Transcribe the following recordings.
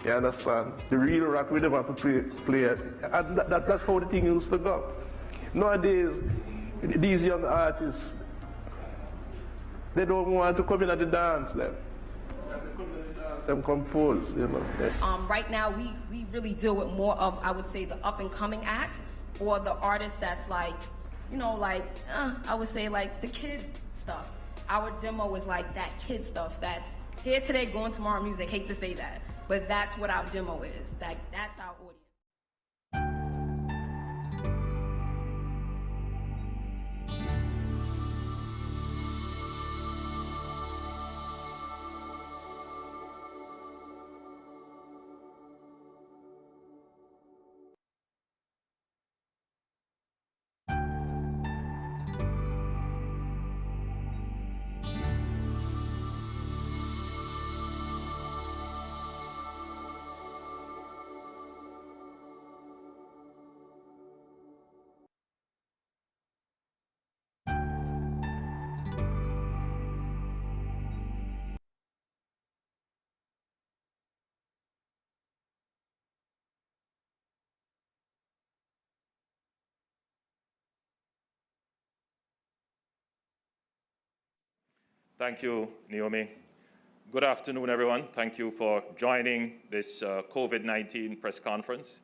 You understand? The real rock rhythm have to play it. And that's how the thing used to go. Nowadays, these young artists, they don't want to come in at the dance then. Them compose, you know. Right now, we really deal with more of, I would say, the up and coming acts, or the artists that's like, you know, like, I would say like the kid stuff. Our demo is like that kid stuff, that here today, gone tomorrow music. Hate to say that, but that's what our demo is. That's our audience. Thank you, Naomi. Good afternoon, everyone. Thank you for joining this COVID-19 press conference.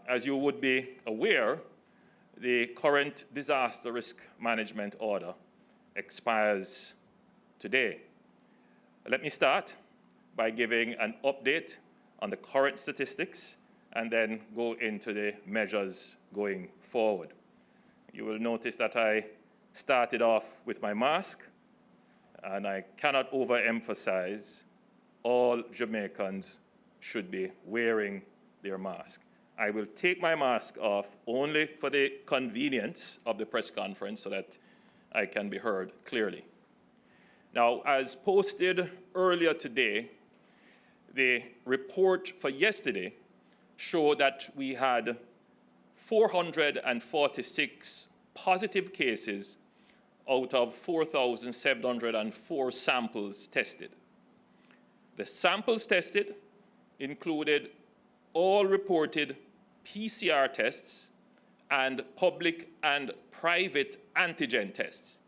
As you would be aware, the current disaster risk management order expires today. Let me start by giving an update on the current statistics and then go into the measures going forward. You will notice that I started off with my mask, and I cannot overemphasize, all Jamaicans should be wearing their mask. I will take my mask off only for the convenience of the press conference so that I can be heard clearly. Now, as posted earlier today, the report for yesterday showed that we had 446 positive cases out of 4,704 samples tested. The samples tested included all reported PCR tests and public and private antigen tests,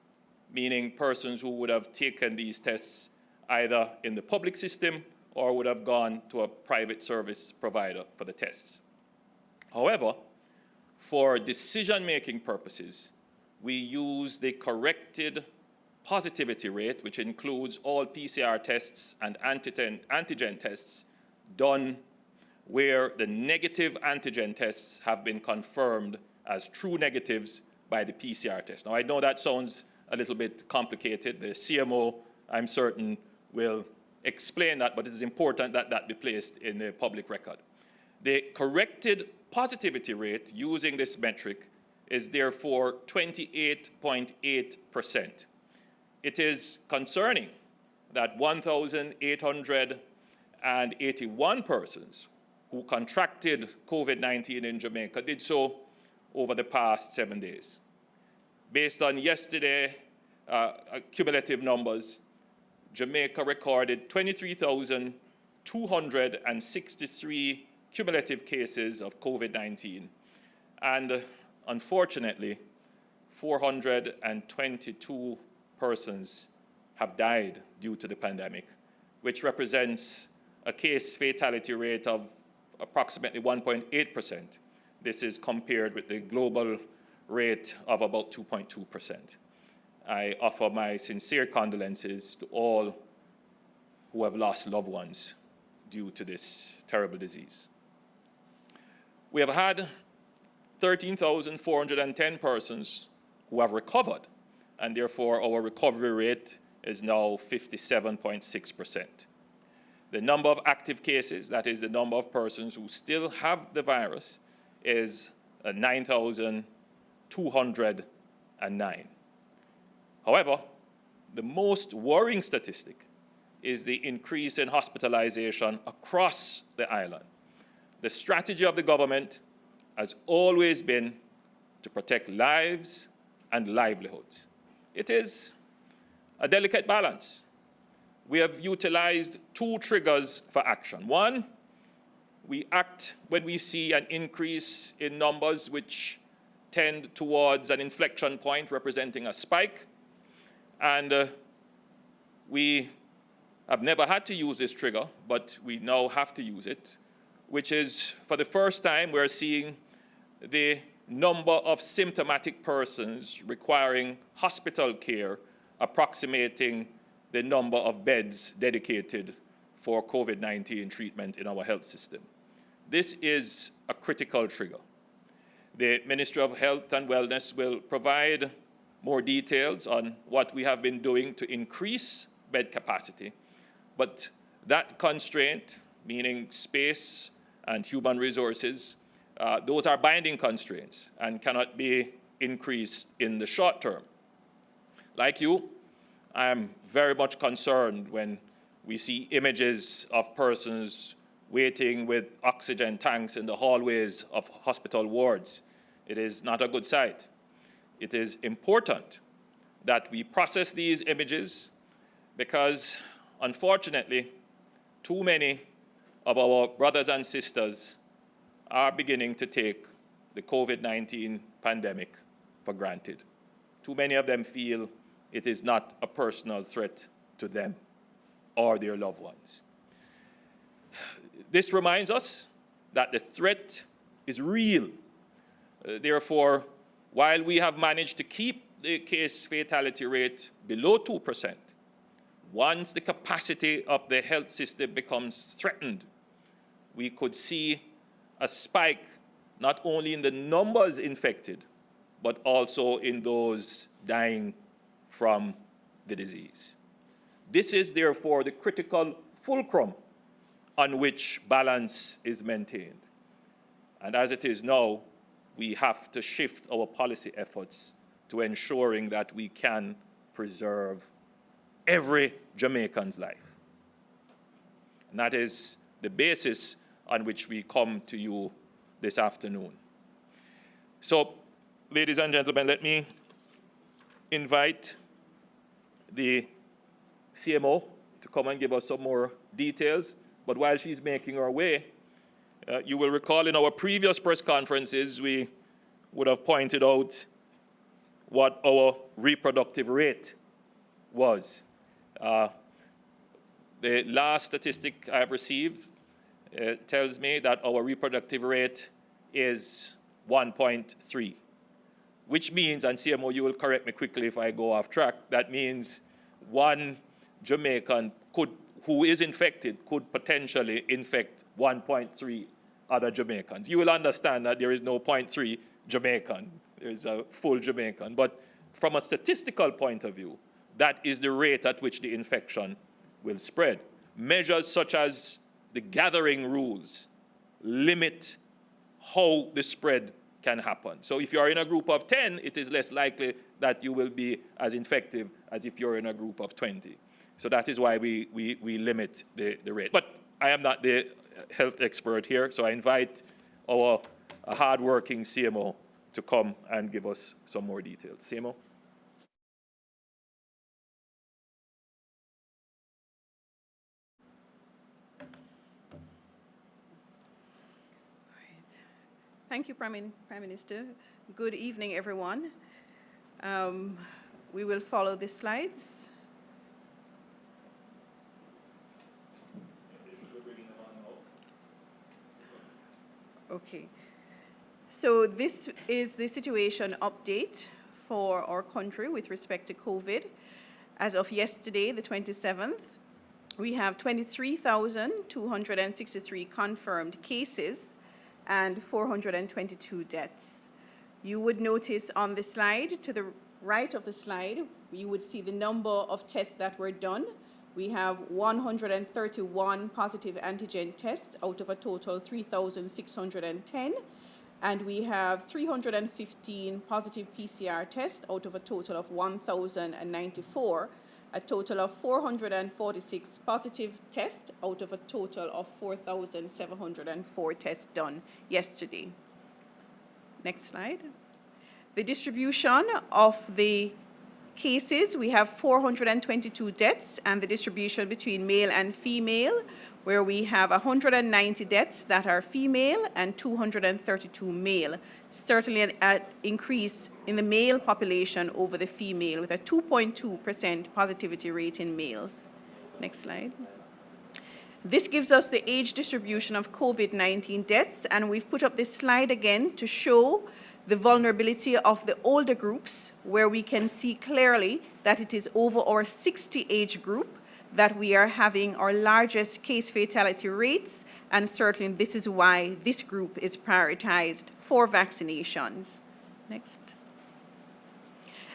meaning persons who would have taken these tests either in the public system or would have gone to a private service provider for the tests. However, for decision-making purposes, we use the corrected positivity rate, which includes all PCR tests and antigen tests done where the negative antigen tests have been confirmed as true negatives by the PCR test. Now, I know that sounds a little bit complicated. The CMO, I'm certain, will explain that, but it is important that that be placed in the public record. The corrected positivity rate using this metric is therefore 28.8%. It is concerning that 1,881 persons who contracted COVID-19 in Jamaica did so over the past 7 days. Based on yesterday cumulative numbers, Jamaica recorded 23,263 cumulative cases of COVID-19, and unfortunately, 422 persons have died due to the pandemic, which represents a case fatality rate of approximately 1.8%. This is compared with the global rate of about 2.2%. I offer my sincere condolences to all who have lost loved ones due to this terrible disease. We have had 13,410 persons who have recovered, and therefore our recovery rate is now 57.6%. The number of active cases, that is the number of persons who still have the virus, is 9,209. However, the most worrying statistic is the increase in hospitalization across the island. The strategy of the government has always been to protect lives and livelihoods. It is a delicate balance. We have utilized two triggers for action. One We act when we see an increase in numbers which tend towards an inflection point representing a spike. And we have never had to use this trigger, but we now have to use it, which is, for the first time, we're seeing the number of symptomatic persons requiring hospital care approximating the number of beds dedicated for COVID-19 treatment in our health system. This is a critical trigger. The Ministry of Health and Wellness will provide more details on what we have been doing to increase bed capacity, but that constraint, meaning space and human resources, those are binding constraints and cannot be increased in the short term. Like you, I am very much concerned when we see images of persons waiting with oxygen tanks in the hallways of hospital wards. It is not a good sight. It is important that we process these images because, unfortunately, too many of our brothers and sisters are beginning to take the COVID-19 pandemic for granted. Too many of them feel it is not a personal threat to them or their loved ones. This reminds us that the threat is real. Therefore, while we have managed to keep the case fatality rate below 2%, once the capacity of the health system becomes threatened, we could see a spike not only in the numbers infected, but also in those dying from the disease. This is therefore the critical fulcrum on which balance is maintained. And as it is now, we have to shift our policy efforts to ensuring that we can preserve every Jamaican's life. And that is the basis on which we come to you this afternoon. So, ladies and gentlemen, let me invite the CMO to come and give us some more details. But while she's making her way, you will recall in our previous press conferences, we would have pointed out what our reproductive rate was. The last statistic I've received tells me that our reproductive rate is 1.3, which means, and CMO, you will correct me quickly if I go off track, that means one Jamaican who is infected could potentially infect 1.3 other Jamaicans. You will understand that there is no 0.3 Jamaican, there is a full Jamaican. But from a statistical point of view, that is the rate at which the infection will spread. Measures such as the gathering rules limit how the spread can happen. So if you're in a group of 10, it is less likely that you will be as infective as if you're in a group of 20. So that is why we limit the rate. But I am not the health expert here, so I invite our hard-working CMO to come and give us some more details. CMO? Thank you, Prime Minister. Good evening, everyone. We will follow the slides. Okay. So this is the situation update for our country with respect to COVID. As of yesterday, the 27th, we have 23,263 confirmed cases and 422 deaths. You would notice on the slide, to the right of the slide, you would see the number of tests that were done. We have 131 positive antigen tests out of a total 3,610. And we have 315 positive PCR tests out of a total of 1,094. A total of 446 positive tests out of a total of 4,704 tests done yesterday. Next slide. The distribution of the cases, we have 422 deaths, and the distribution between male and female, where we have 190 deaths that are female and 232 male. Certainly an increase in the male population over the female, with a 2.2% positivity rate in males. Next slide. This gives us the age distribution of COVID-19 deaths, and we've put up this slide again to show the vulnerability of the older groups, where we can see clearly that it is over our 60 age group that we are having our largest case fatality rates, and certainly this is why this group is prioritized for vaccinations. Next.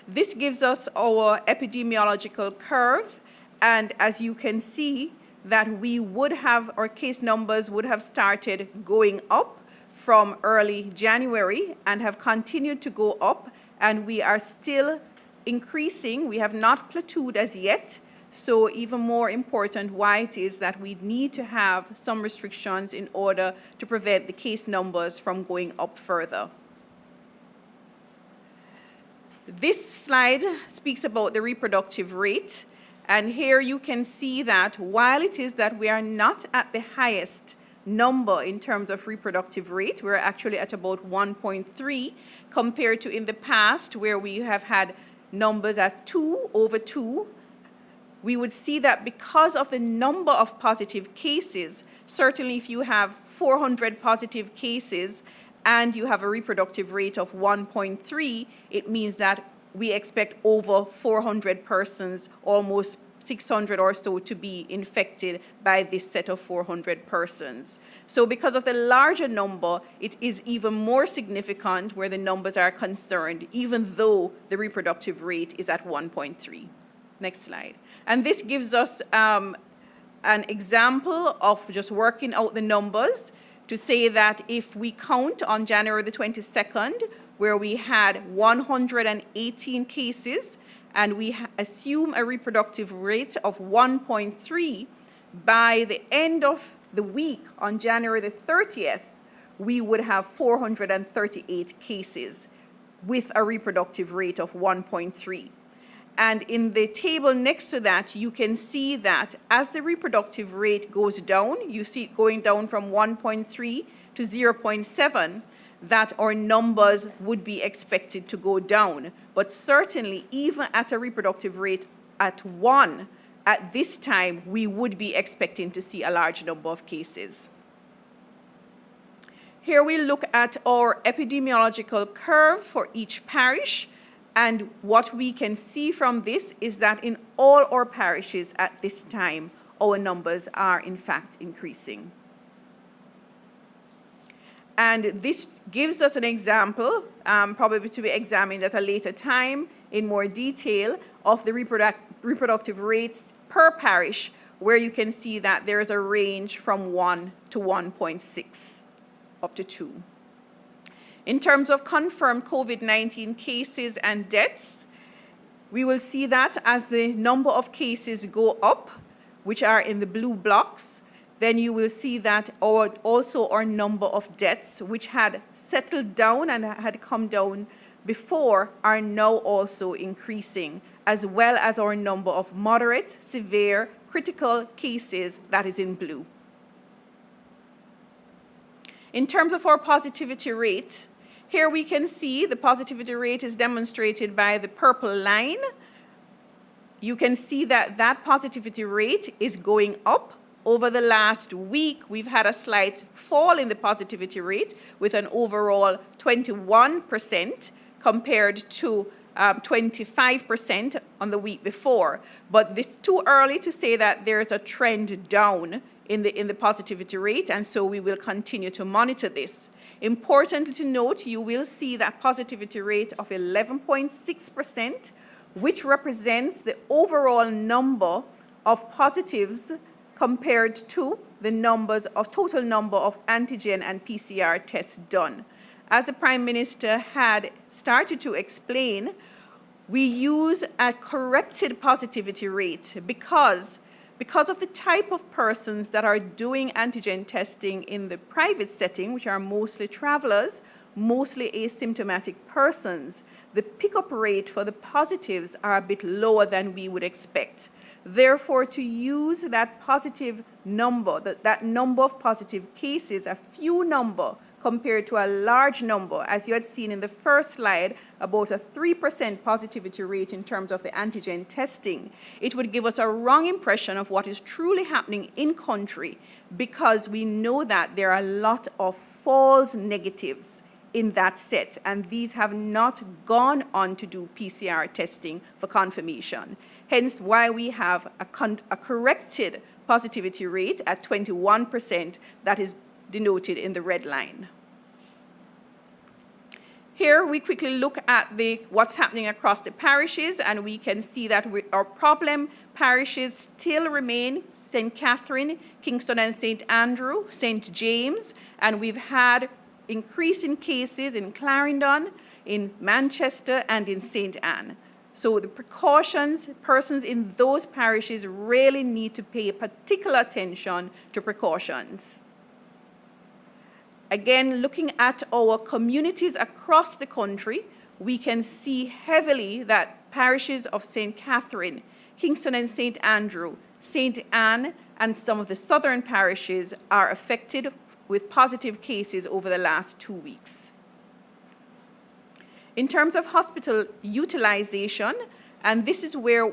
This gives us our epidemiological curve, and as you can see, that we would have, our case numbers would have started going up from early January and have continued to go up, and we are still increasing. We have not plateaued as yet, so even more important why it is that we need to have some restrictions in order to prevent the case numbers from going up further. This slide speaks about the reproductive rate, and here you can see that while it is that we are not at the highest number in terms of reproductive rate, we're actually at about 1.3 compared to in the past where we have had numbers at 2 over 2. We would see that because of the number of positive cases, certainly if you have 400 positive cases and you have a reproductive rate of 1.3, it means that we expect over 400 persons, almost 600 or so, to be infected by this set of 400 persons. So because of the larger number, it is even more significant where the numbers are concerned, even though the reproductive rate is at 1.3. Next slide. And this gives us an example of just working out the numbers to say that if we count on January the 22nd, where we had 118 cases, and we assume a reproductive rate of 1.3, by the end of the week on January the 30th, we would have 438 cases with a reproductive rate of 1.3. And in the table next to that, you can see that as the reproductive rate goes down, you see it going down from 1.3 to 0.7, that our numbers would be expected to go down. But certainly, even at a reproductive rate at 1, at this time, we would be expecting to see a large number of cases. Here we look at our epidemiological curve for each parish, and what we can see from this is that in all our parishes at this time, our numbers are in fact increasing. And this gives us an example, probably to be examined at a later time in more detail, of the reproductive rates per parish, where you can see that there is a range from 1 to 1.6 up to 2. In terms of confirmed COVID-19 cases and deaths, we will see that as the number of cases go up, which are in the blue blocks, then you will see that also our number of deaths, which had settled down and had come down before, are now also increasing, as well as our number of moderate, severe, critical cases that is in blue. In terms of our positivity rate, here we can see the positivity rate is demonstrated by the purple line. You can see that that positivity rate is going up. Over the last week, we've had a slight fall in the positivity rate with an overall 21% compared to 25% on the week before. But it's too early to say that there's a trend down in the positivity rate, and so we will continue to monitor this. Important to note, you will see that positivity rate of 11.6%, which represents the overall number of positives compared to the total number of antigen and PCR tests done. As the Prime Minister had started to explain, we use a corrected positivity rate because of the type of persons that are doing antigen testing in the private setting, which are mostly travelers, mostly asymptomatic persons, the pickup rate for the positives are a bit lower than we would expect. Therefore, to use that positive number, that number of positive cases, a few number compared to a large number, as you had seen in the first slide, about a 3% positivity rate in terms of the antigen testing, it would give us a wrong impression of what is truly happening in country, because we know that there are a lot of false negatives in that set, and these have not gone on to do PCR testing for confirmation. Hence why we have a corrected positivity rate at 21% that is denoted in the red line. Here we quickly look at what's happening across the parishes, and we can see that our problem parishes still remain St. Catherine, Kingston and St. Andrew, St. James, and we've had increasing cases in Clarendon, in Manchester, and in St. Anne. So the precautions, persons in those parishes really need to pay particular attention to precautions. Again, looking at our communities across the country, we can see heavily that parishes of St. Catherine, Kingston and St. Andrew, St. Anne, and some of the southern parishes are affected with positive cases over the last 2 weeks. In terms of hospital utilization, and this is where,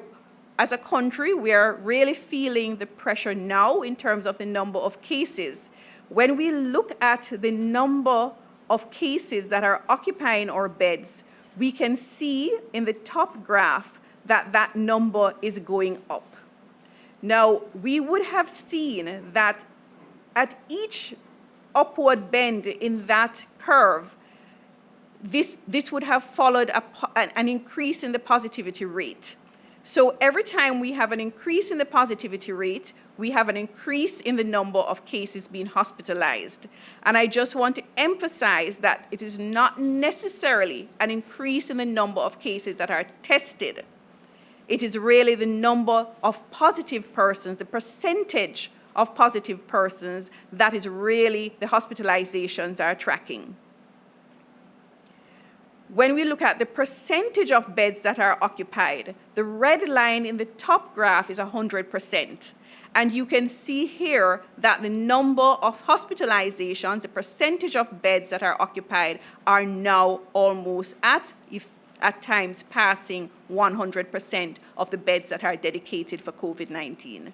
as a country, we are really feeling the pressure now in terms of the number of cases. When we look at the number of cases that are occupying our beds, we can see in the top graph that that number is going up. Now, we would have seen that at each upward bend in that curve, this would have followed an increase in the positivity rate. So every time we have an increase in the positivity rate, we have an increase in the number of cases being hospitalized. And I just want to emphasize that it is not necessarily an increase in the number of cases that are tested. It is really the number of positive persons, the percentage of positive persons that is really the hospitalizations are tracking. When we look at the percentage of beds that are occupied, the red line in the top graph is 100%. And you can see here that the number of hospitalizations, the percentage of beds that are occupied, are now almost at times passing 100% of the beds that are dedicated for COVID-19.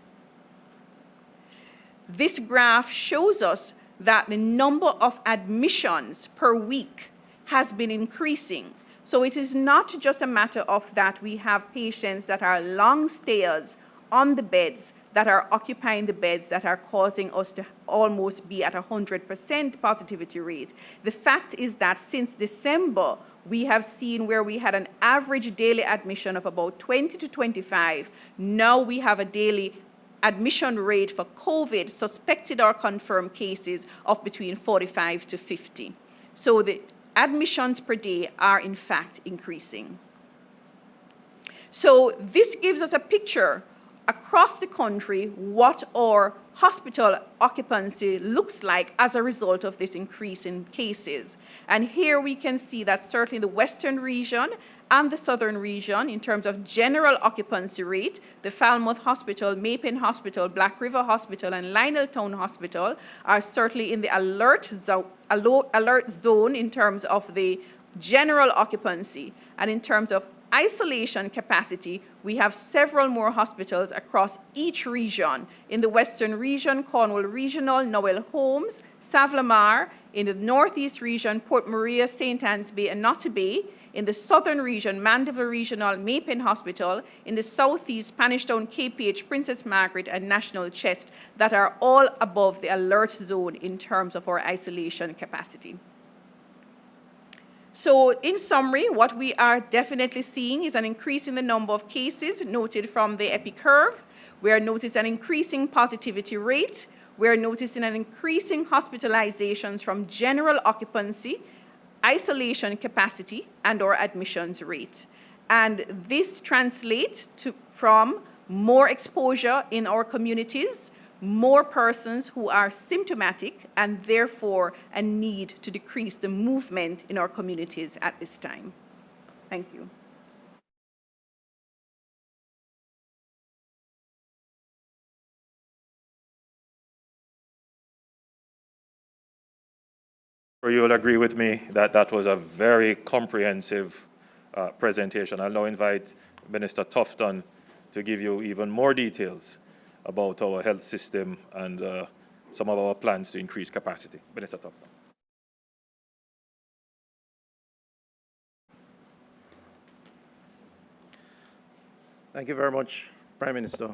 This graph shows us that the number of admissions per week has been increasing. So it is not just a matter of that we have patients that are long stayers on the beds, that are occupying the beds, that are causing us to almost be at 100% positivity rate. The fact is that since December, we have seen where we had an average daily admission of about 20 to 25. Now we have a daily admission rate for COVID, suspected or confirmed cases, of between 45 to 50. So the admissions per day are in fact increasing. So this gives us a picture across the country what our hospital occupancy looks like as a result of this increase in cases. And here we can see that certainly the western region and the southern region, in terms of general occupancy rate, the Falmouth Hospital, Maypen Hospital, Black River Hospital, and Lioneltown Hospital are certainly in the alert zone in terms of the general occupancy. And in terms of isolation capacity, we have several more hospitals across each region. In the western region, Cornwall Regional, Noel Holmes, Savlamar. In the northeast region, Port Maria, St. Anne's Bay, and Notta Bay. In the southern region, Mandeville Regional, Maypen Hospital. In the southeast, Spanish Town, KPH, Princess Margaret, and National Chest, that are all above the alert zone in terms of our isolation capacity. So in summary, what we are definitely seeing is an increase in the number of cases noted from the epi curve. We are noticing an increasing positivity rate. We are noticing an increasing hospitalizations from general occupancy, isolation capacity, and our admissions rate. And this translates from more exposure in our communities, more persons who are symptomatic and therefore a need to decrease the movement in our communities at this time. Thank you. You will agree with me that that was a very comprehensive presentation. I'll now invite Minister Tufton to give you even more details about our health system and some of our plans to increase capacity. Minister Tufton. Thank you very much, Prime Minister.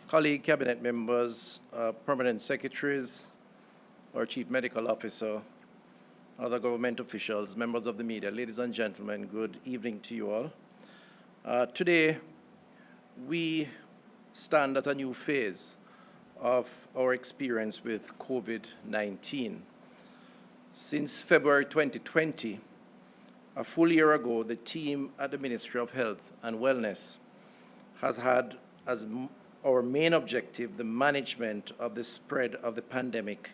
Colleague cabinet members, permanent secretaries, our chief medical officer, other government officials, members of the media, ladies and gentlemen, good evening to you all. Today, we stand at a new phase of our experience with COVID-19. Since February 2020, a full year ago, the team at the Ministry of Health and Wellness has had as our main objective the management of the spread of the pandemic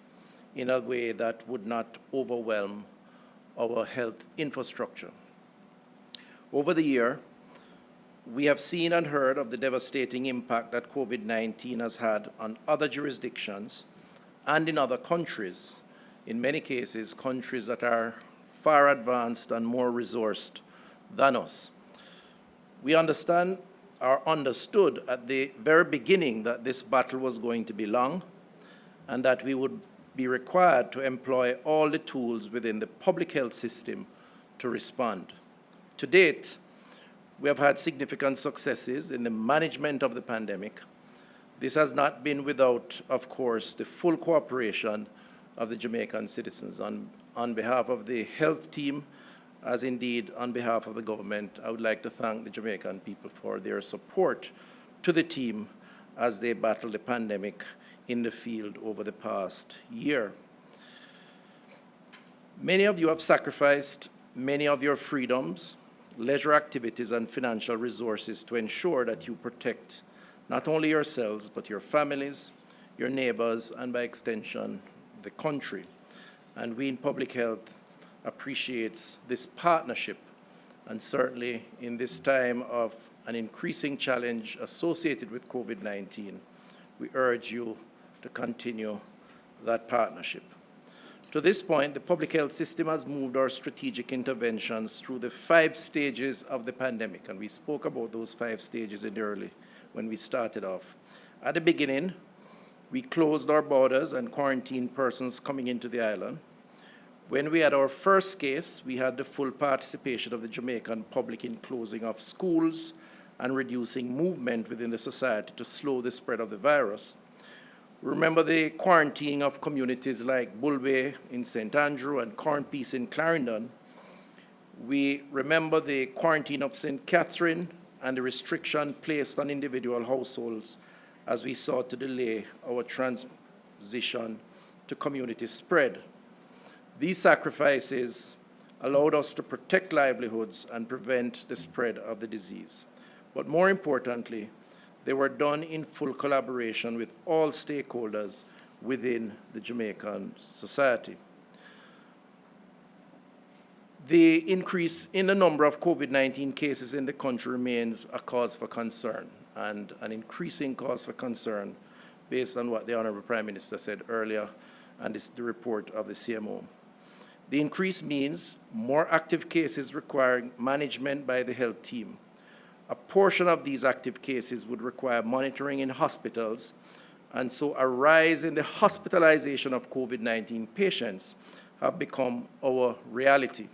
in a way that would not overwhelm our health infrastructure. Over the year, we have seen and heard of the devastating impact that COVID-19 has had on other jurisdictions and in other countries, in many cases, countries that are far advanced and more resourced than us. We understand or understood at the very beginning that this battle was going to be long and that we would be required to employ all the tools within the public health system to respond. To date, we have had significant successes in the management of the pandemic. This has not been without, of course, the full cooperation of the Jamaican citizens. On behalf of the health team, as indeed on behalf of the government, I would like to thank the Jamaican people for their support to the team as they battle the pandemic in the field over the past year. Many of you have sacrificed many of your freedoms, leisure activities, and financial resources to ensure that you protect not only yourselves, but your families, your neighbors, and by extension, the country. And we in public health appreciates this partnership, and certainly in this time of an increasing challenge associated with COVID-19, we urge you to continue that partnership. To this point, the public health system has moved our strategic interventions through the 5 stages of the pandemic, and we spoke about those 5 stages in the early when we started off. At the beginning, we closed our borders and quarantined persons coming into the island. When we had our first case, we had the full participation of the Jamaican public in closing of schools and reducing movement within the society to slow the spread of the virus. Remember the quarantining of communities like Bulbe in St. Andrew and Cornpeace in Clarendon. We remember the quarantine of St. Catherine and the restriction placed on individual households as we sought to delay our transition to community spread. These sacrifices allowed us to protect livelihoods and prevent the spread of the disease. But more importantly, they were done in full collaboration with all stakeholders within the Jamaican society. The increase in the number of COVID-19 cases in the country remains a cause for concern, and an increasing cause for concern based on what the Honorable Prime Minister said earlier, and this is the report of the CMO. The increase means more active cases requiring management by the health team. A portion of these active cases would require monitoring in hospitals, and so a rise in the hospitalization of COVID-19 patients have become our reality.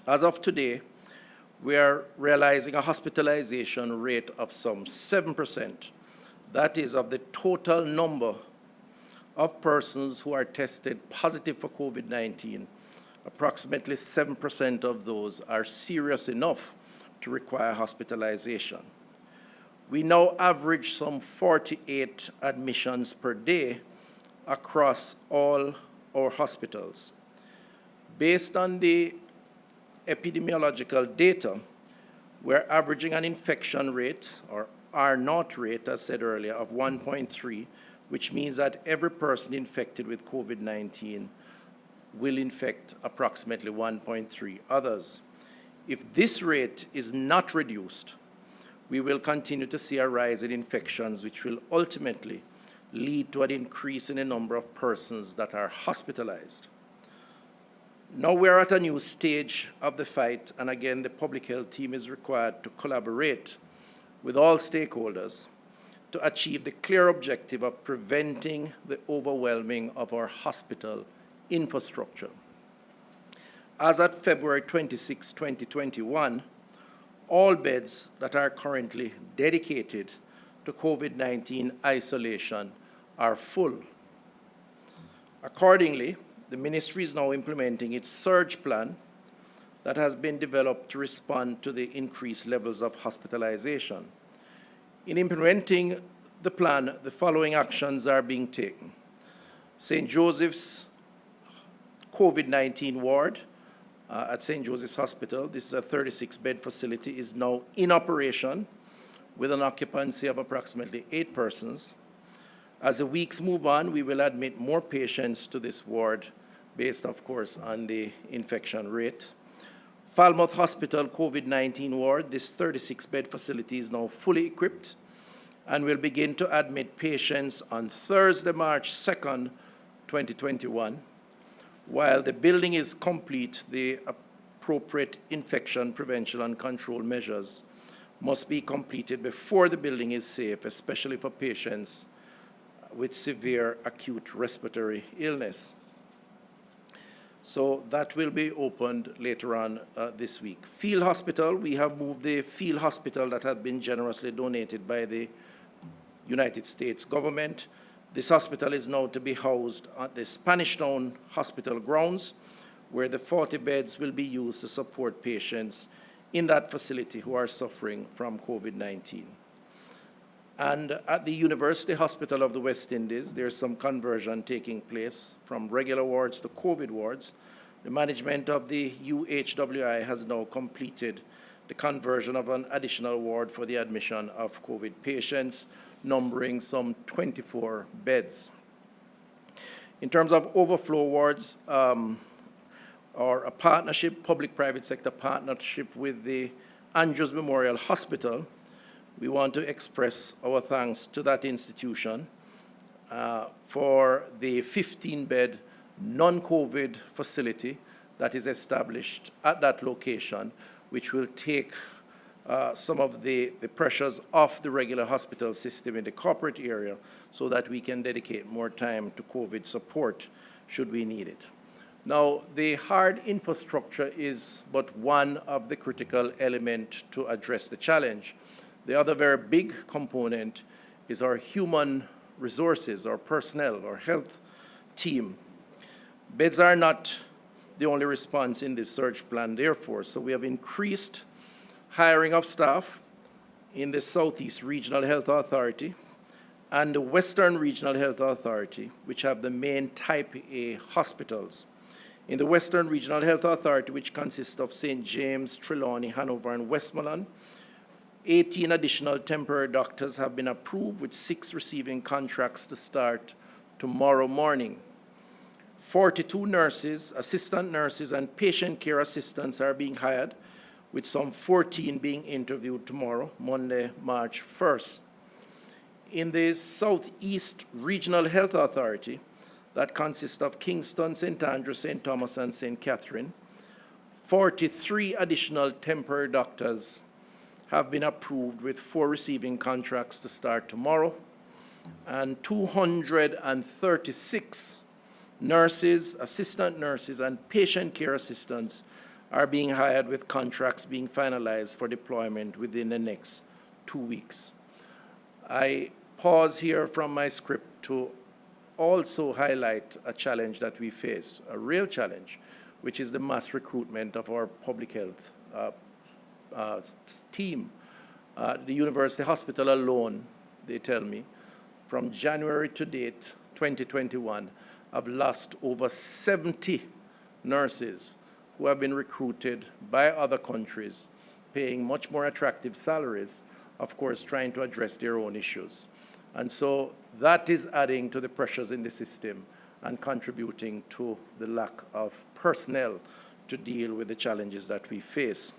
As of today, we are realizing a hospitalization rate of some 7%. That is of the total number of persons who are tested positive for COVID-19. Approximately 7% of those are serious enough to require hospitalization. We now average some 48 admissions per day across all our hospitals. Based on the epidemiological data, we're averaging an infection rate, or R0 rate, as said earlier, of 1.3, which means that every person infected with COVID-19 will infect approximately 1.3 others. If this rate is not reduced, we will continue to see a rise in infections, which will ultimately lead to an increase in the number of persons that are hospitalized. Now we're at a new stage of the fight, and again, the public health team is required to collaborate with all stakeholders to achieve the clear objective of preventing the overwhelming of our hospital infrastructure. As at February 26, 2021, all beds that are currently dedicated to COVID-19 isolation are full. Accordingly, the ministry is now implementing its surge plan that has been developed to respond to the increased levels of hospitalization. In implementing the plan, the following actions are being taken. St. Joseph's COVID-19 ward at St. Joseph's Hospital, this is a 36-bed facility, is now in operation with an occupancy of approximately 8 persons. As the weeks move on, we will admit more patients to this ward based, of course, on the infection rate. Falmouth Hospital COVID-19 ward, this 36-bed facility is now fully equipped and will begin to admit patients on Thursday, March 2nd, 2021. While the building is complete, the appropriate infection prevention and control measures must be completed before the building is safe, especially for patients with severe acute respiratory illness. So that will be opened later on this week. Field Hospital, we have moved the field hospital that had been generously donated by the United States government. This hospital is now to be housed at the Spanish Town Hospital grounds, where the 40 beds will be used to support patients in that facility who are suffering from COVID-19. And at the University Hospital of the West Indies, there's some conversion taking place from regular wards to COVID wards. The management of the UHWI has now completed the conversion of an additional ward for the admission of COVID patients, numbering some 24 beds. In terms of overflow wards, or a partnership, public-private sector partnership with the Andrews Memorial Hospital, we want to express our thanks to that institution for the 15-bed non-COVID facility that is established at that location, which will take some of the pressures off the regular hospital system in the corporate area so that we can dedicate more time to COVID support should we need it. Now, the hard infrastructure is but one of the critical elements to address the challenge. The other very big component is our human resources, our personnel, our health team. Beds are not the only response in this surge plan, therefore, so we have increased hiring of staff in the Southeast Regional Health Authority and the Western Regional Health Authority, which have the main Type A hospitals. In the Western Regional Health Authority, which consists of St. James, Trelawney, Hanover, and Westmoreland, 18 additional temporary doctors have been approved, with 6 receiving contracts to start tomorrow morning. 42 nurses, assistant nurses, and patient care assistants are being hired, with some 14 being interviewed tomorrow, Monday, March 1st. In the Southeast Regional Health Authority, that consists of Kingston, St. Andrew, St. Thomas, and St. Catherine, 43 additional temporary doctors have been approved, with 4 receiving contracts to start tomorrow, and 236 nurses, assistant nurses, and patient care assistants are being hired, with contracts being finalized for deployment within the next 2 weeks. I pause here from my script to also highlight a challenge that we face, a real challenge, which is the mass recruitment of our public health team. The University Hospital alone, they tell me, from January to date, 2021, have lost over 70 nurses who have been recruited by other countries paying much more attractive salaries, of course, trying to address their own issues. And so that is adding to the pressures in the system and contributing to the lack of personnel to deal with the challenges that we face.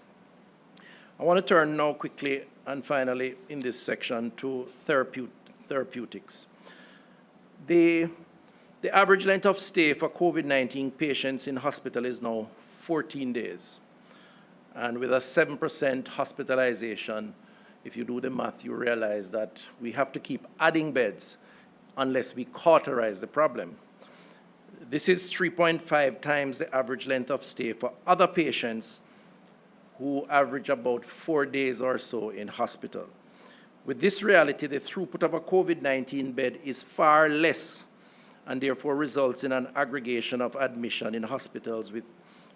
I want to turn now quickly and finally in this section to therapeutics. The average length of stay for COVID-19 patients in hospital is now 14 days. And with a 7% hospitalization, if you do the math, you realize that we have to keep adding beds unless we cauterize the problem. This is 3.5 times the average length of stay for other patients who average about 4 days or so in hospital. With this reality, the throughput of a COVID-19 bed is far less and therefore results in an aggregation of admission in hospitals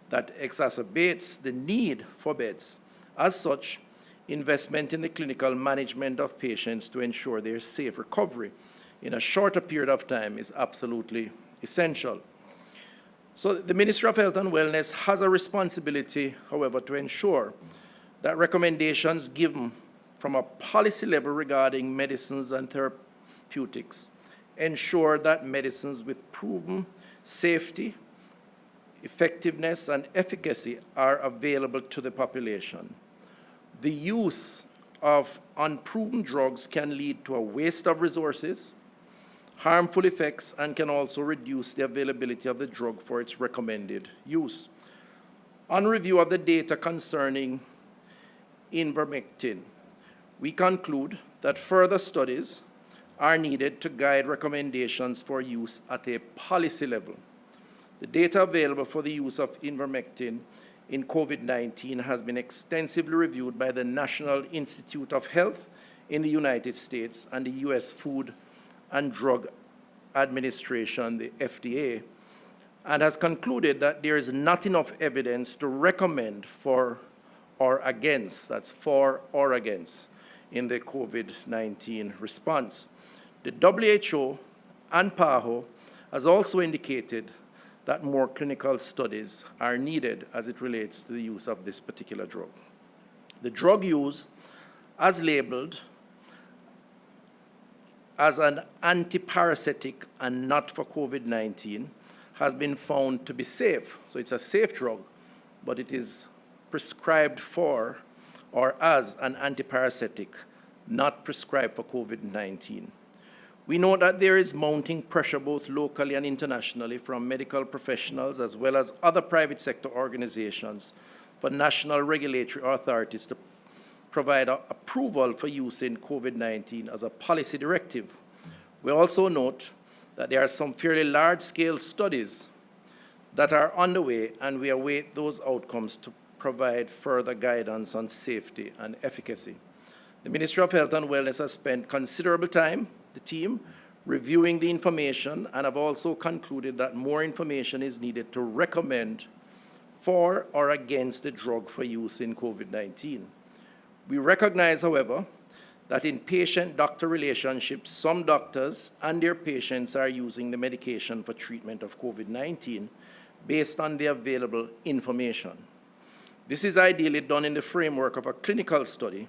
that exacerbates the need for beds. As such, investment in the clinical management of patients to ensure their safe recovery in a shorter period of time is absolutely essential. So the Ministry of Health and Wellness has a responsibility, however, to ensure that recommendations given from a policy level regarding medicines and therapeutics ensure that medicines with proven safety, effectiveness, and efficacy are available to the population. The use of unproven drugs can lead to a waste of resources, harmful effects, and can also reduce the availability of the drug for its recommended use. On review of the data concerning ivermectin, we conclude that further studies are needed to guide recommendations for use at a policy level. The data available for the use of ivermectin in COVID-19 has been extensively reviewed by the National Institute of Health in the United States and the U.S. Food and Drug Administration, the FDA, and has concluded that there is not enough evidence to recommend for or against, that's for or against, in the COVID-19 response. The WHO and PAHO has also indicated that more clinical studies are needed as it relates to the use of this particular drug. The drug used as labeled as an antiparasitic and not for COVID-19 has been found to be safe. So it's a safe drug, but it is prescribed for or as an antiparasitic, not prescribed for COVID-19. We know that there is mounting pressure both locally and internationally from medical professionals as well as other private sector organizations for national regulatory authorities to provide approval for use in COVID-19 as a policy directive. We also note that there are some fairly large-scale studies that are underway, and we await those outcomes to provide further guidance on safety and efficacy. The Ministry of Health and Wellness has spent considerable time, the team, reviewing the information, and have also concluded that more information is needed to recommend for or against the drug for use in COVID-19. We recognize, however, that in patient-doctor relationships, some doctors and their patients are using the medication for treatment of COVID-19 based on the available information. This is ideally done in the framework of a clinical study.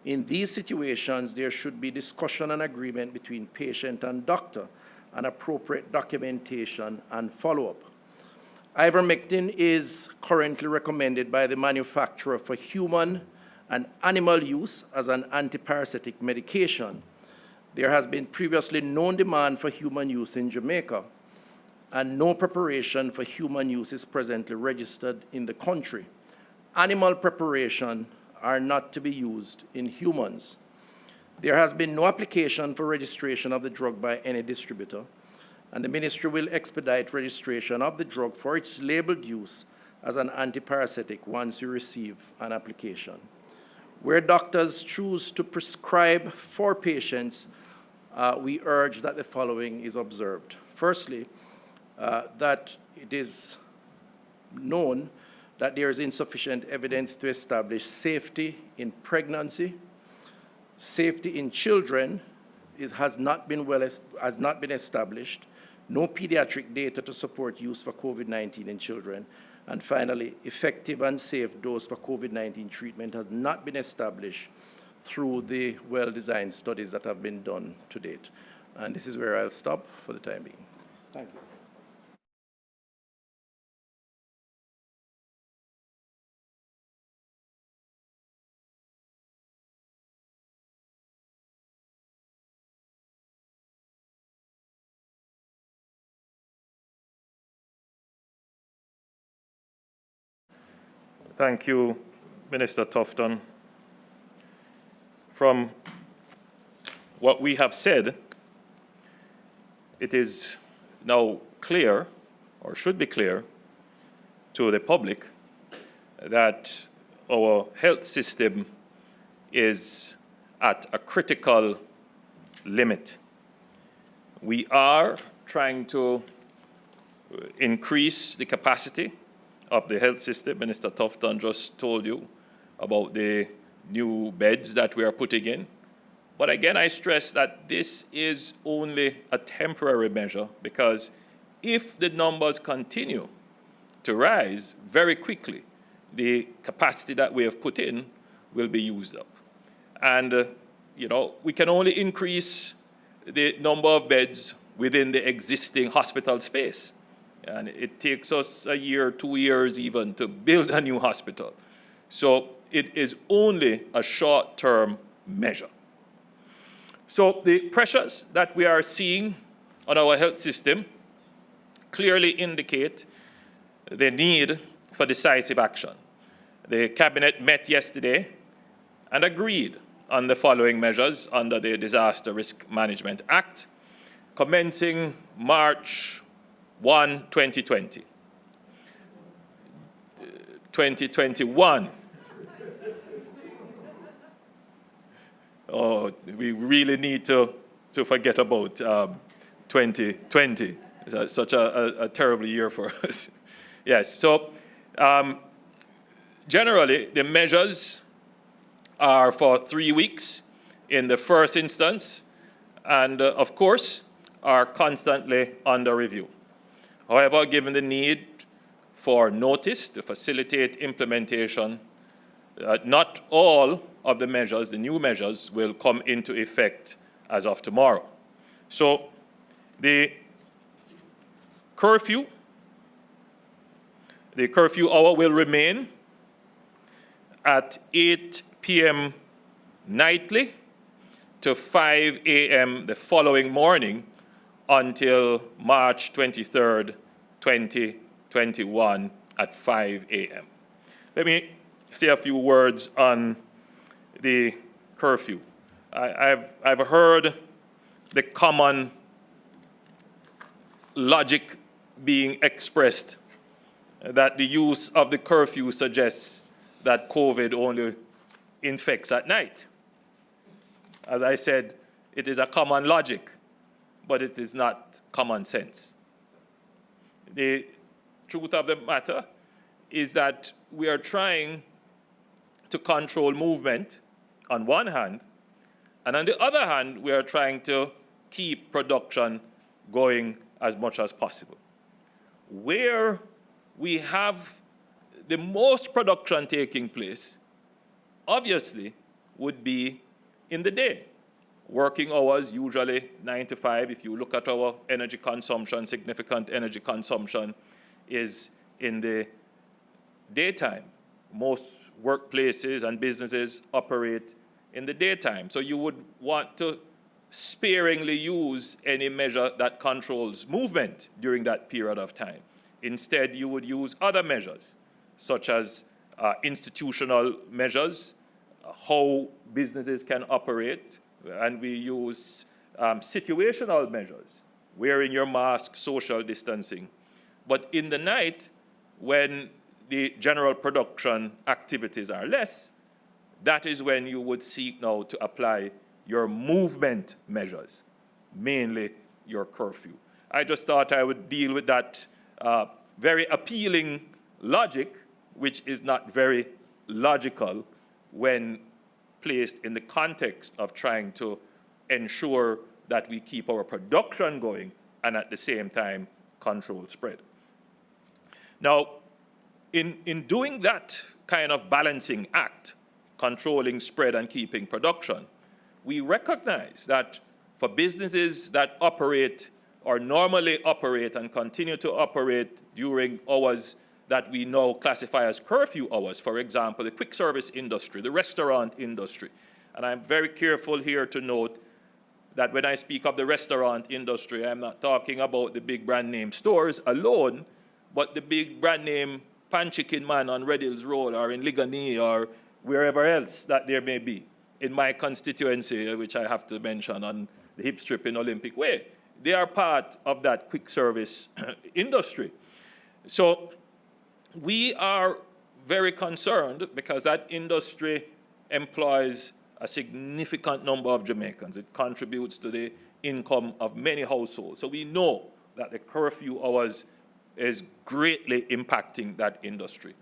In these situations, there should be discussion and agreement between patient and doctor and appropriate documentation and follow-up. Ivermectin is currently recommended by the manufacturer for human and animal use as an antiparasitic medication. There has been previously no demand for human use in Jamaica, and no preparation for human use is presently registered in the country. Animal preparation are not to be used in humans. There has been no application for registration of the drug by any distributor, and the ministry will expedite registration of the drug for its labeled use as an antiparasitic once we receive an application. Where doctors choose to prescribe for patients, we urge that the following is observed. Firstly, that it is known that there is insufficient evidence to establish safety in pregnancy. Safety in children has not been established. No pediatric data to support use for COVID-19 in children. And finally, effective and safe dose for COVID-19 treatment has not been established through the well-designed studies that have been done to date. And this is where I'll stop for the time being. Thank you. Thank you, Minister Tufton. From what we have said, it is now clear, or should be clear, to the public that our health system is at a critical limit. We are trying to increase the capacity of the health system. Minister Tufton just told you about the new beds that we are putting in. But again, I stress that this is only a temporary measure, because if the numbers continue to rise very quickly, the capacity that we have put in will be used up. And, we can only increase the number of beds within the existing hospital space. And it takes us a year, 2 years even, to build a new hospital. So it is only a short-term measure. So the pressures that we are seeing on our health system clearly indicate the need for decisive action. The Cabinet met yesterday and agreed on the following measures under the Disaster Risk Management Act, commencing March 1, 2020. 2021. Oh, we really need to forget about 2020. It's such a terrible year for us. Yes, so generally the measures are for 3 weeks in the first instance, and of course are constantly under review. However, given the need for notice to facilitate implementation, not all of the measures, the new measures, will come into effect as of tomorrow. So the curfew hour will remain at 8 p.m. nightly to 5 a.m. the following morning until March 23rd, 2021 at 5 a.m. Let me say a few words on the curfew. I've heard the common logic being expressed that the use of the curfew suggests that COVID only infects at night. As I said, it is a common logic, but it is not common sense. The truth of the matter is that we are trying to control movement on one hand, and on the other hand, we are trying to keep production going as much as possible. Where we have the most production taking place, obviously, would be in the day. Working hours, usually 9 to 5. If you look at our energy consumption, significant energy consumption is in the daytime. Most workplaces and businesses operate in the daytime. So you would want to sparingly use any measure that controls movement during that period of time. Instead, you would use other measures, such as institutional measures, how businesses can operate, and we use situational measures, wearing your mask, social distancing. But in the night, when the general production activities are less, that is when you would seek now to apply your movement measures, mainly your curfew. I just thought I would deal with that very appealing logic, which is not very logical when placed in the context of trying to ensure that we keep our production going and at the same time control spread. Now, in doing that kind of balancing act, controlling spread and keeping production, we recognize that for businesses that operate or normally operate and continue to operate during hours that we now classify as curfew hours, for example, the quick service industry, the restaurant industry. And I'm very careful here to note that when I speak of the restaurant industry, I'm not talking about the big brand name stores alone, but the big brand name Pan Chicken Man on Red Hills Road or in Ligani or wherever else that there may be. In my constituency, which I have to mention on the hip strip in Olympic Way, they are part of that quick service industry. So we are very concerned because that industry employs a significant number of Jamaicans. It contributes to the income of many households. So we know that the curfew hours is greatly impacting that industry.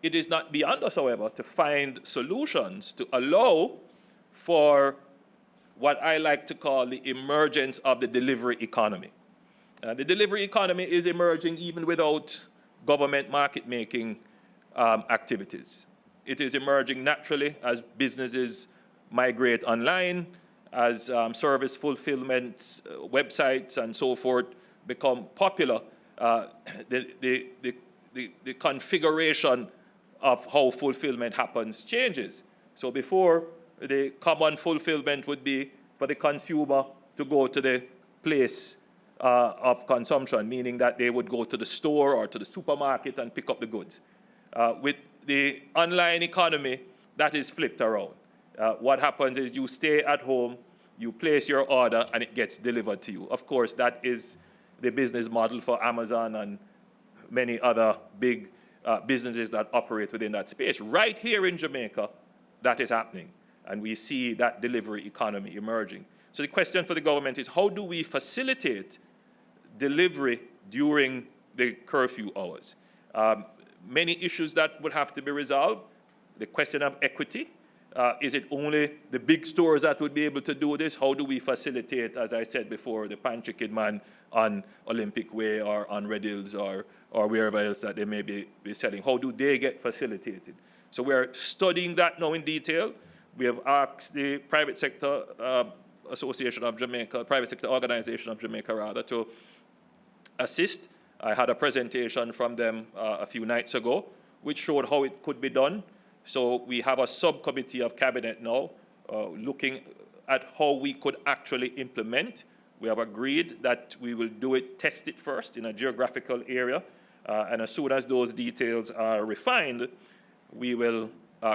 It is not beyond us, however, to find solutions to allow for what I like to call the emergence of the delivery economy. The delivery economy is emerging even without government market-making activities. It is emerging naturally as businesses migrate online, as service fulfillment websites and so forth become popular. The configuration of how fulfillment happens changes. So before, the common fulfillment would be for the consumer to go to the place of consumption, meaning that they would go to the store or to the supermarket and pick up the goods. With the online economy, that is flipped around. What happens is you stay at home, you place your order, and it gets delivered to you. Of course, that is the business model for Amazon and many other big businesses that operate within that space. Right here in Jamaica, that is happening, and we see that delivery economy emerging. So the question for the government is, how do we facilitate delivery during the curfew hours? Many issues that would have to be resolved. The question of equity. Is it only the big stores that would be able to do this? How do we facilitate, as I said before, the Pan Chicken Man on Olympic Way or on Red Hills or wherever else that they may be selling? How do they get facilitated? So we're studying that now in detail. We have asked the Private Sector Association of Jamaica, Private Sector Organization of Jamaica rather, to assist. I had a presentation from them a few nights ago, which showed how it could be done. So we have a subcommittee of cabinet now looking at how we could actually implement. We have agreed that we will do it, test it first in a geographical area, and as soon as those details are refined, we will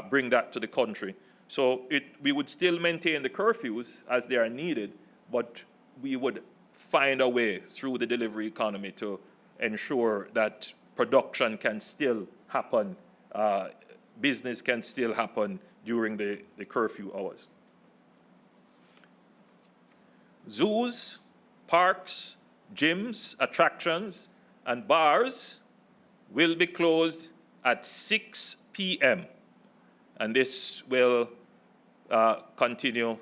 bring that to the country. So we would still maintain the curfews as they are needed, but we would find a way through the delivery economy to ensure that production can still happen, business can still happen during the curfew hours. Zoos, parks, gyms, attractions, and bars will be closed at 6 p.m. And this will continue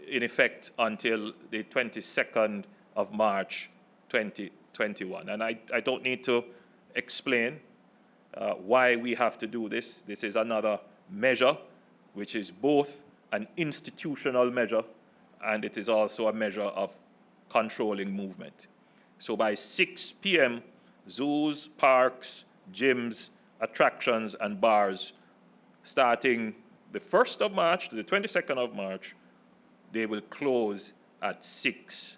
in effect until the 22nd of March 2021. And I don't need to explain why we have to do this. This is another measure which is both an institutional measure and it is also a measure of controlling movement. So by 6 p.m., zoos, parks, gyms, attractions, and bars, starting the 1st of March to the 22nd of March, they will close at 6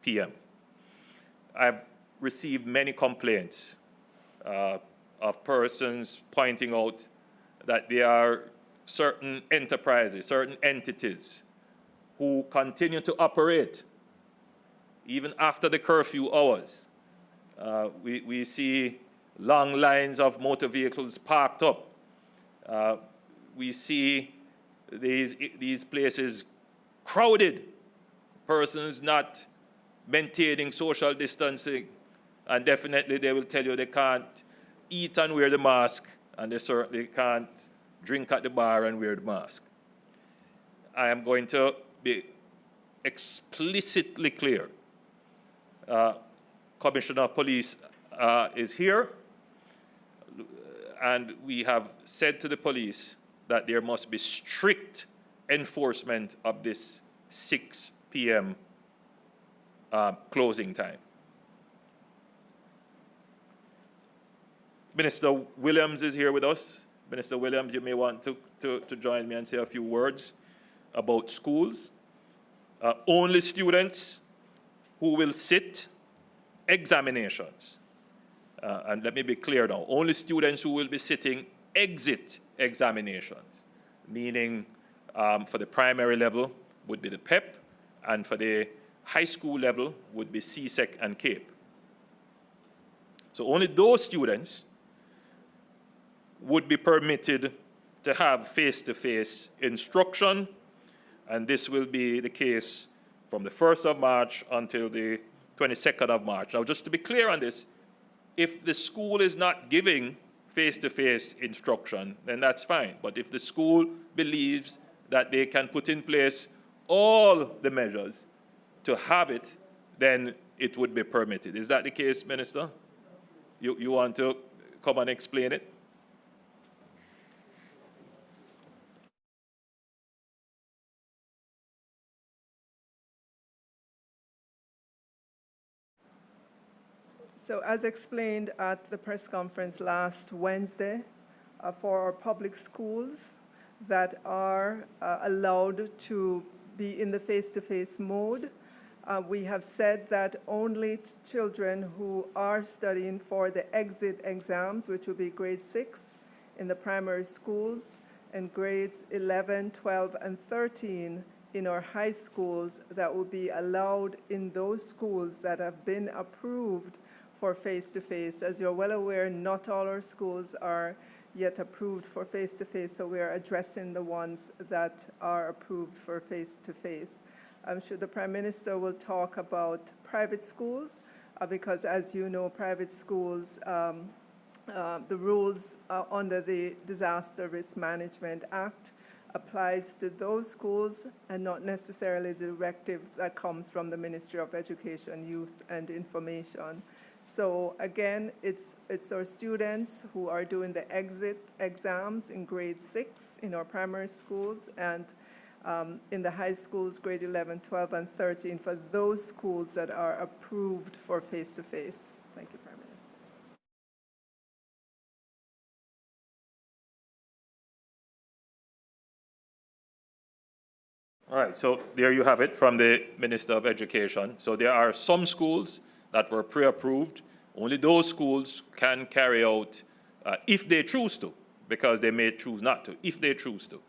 p.m. I've received many complaints of persons pointing out that there are certain enterprises, certain entities who continue to operate even after the curfew hours. We see long lines of motor vehicles parked up. We see these places crowded, persons not maintaining social distancing, and definitely they will tell you they can't eat and wear the mask, and they certainly can't drink at the bar and wear the mask. I am going to be explicitly clear. Commissioner of Police is here, and we have said to the police that there must be strict enforcement of this 6 p.m. Closing time. Minister Williams is here with us. Minister Williams, you may want to join me and say a few words about schools. Only students who will sit examinations. And let me be clear now, only students who will be sitting exit examinations, meaning for the primary level would be the PEP, and for the high school level would be CSEC and CAPE. So only those students would be permitted to have face-to-face instruction, and this will be the case from the 1st of March until the 22nd of March. Now, just to be clear on this, if the school is not giving face-to-face instruction, then that's fine. But if the school believes that they can put in place all the measures to have it, then it would be permitted. Is that the case, Minister? You want to come and explain it? So as explained at the press conference last Wednesday, for our public schools that are allowed to be in the face-to-face mode, we have said that only children who are studying for the exit exams, which will be grade 6 in the primary schools, and grades 11, 12, and 13 in our high schools, that will be allowed in those schools that have been approved for face-to-face. As you're well aware, not all our schools are yet approved for face-to-face, so we are addressing the ones that are approved for face-to-face. I'm sure the Prime Minister will talk about private schools, because as you know, private schools, the rules under the Disaster Risk Management Act applies to those schools and not necessarily the directive that comes from the Ministry of Education, Youth and Information. So again, it's our students who are doing the exit exams in grade 6 in our primary schools, and in the high schools, grade 11, 12, and 13, for those schools that are approved for face-to-face. Thank you, Prime Minister. All right, so there you have it from the Minister of Education. So there are some schools that were pre-approved. Only those schools can carry out, if they choose to, because they may choose not to, if they choose to,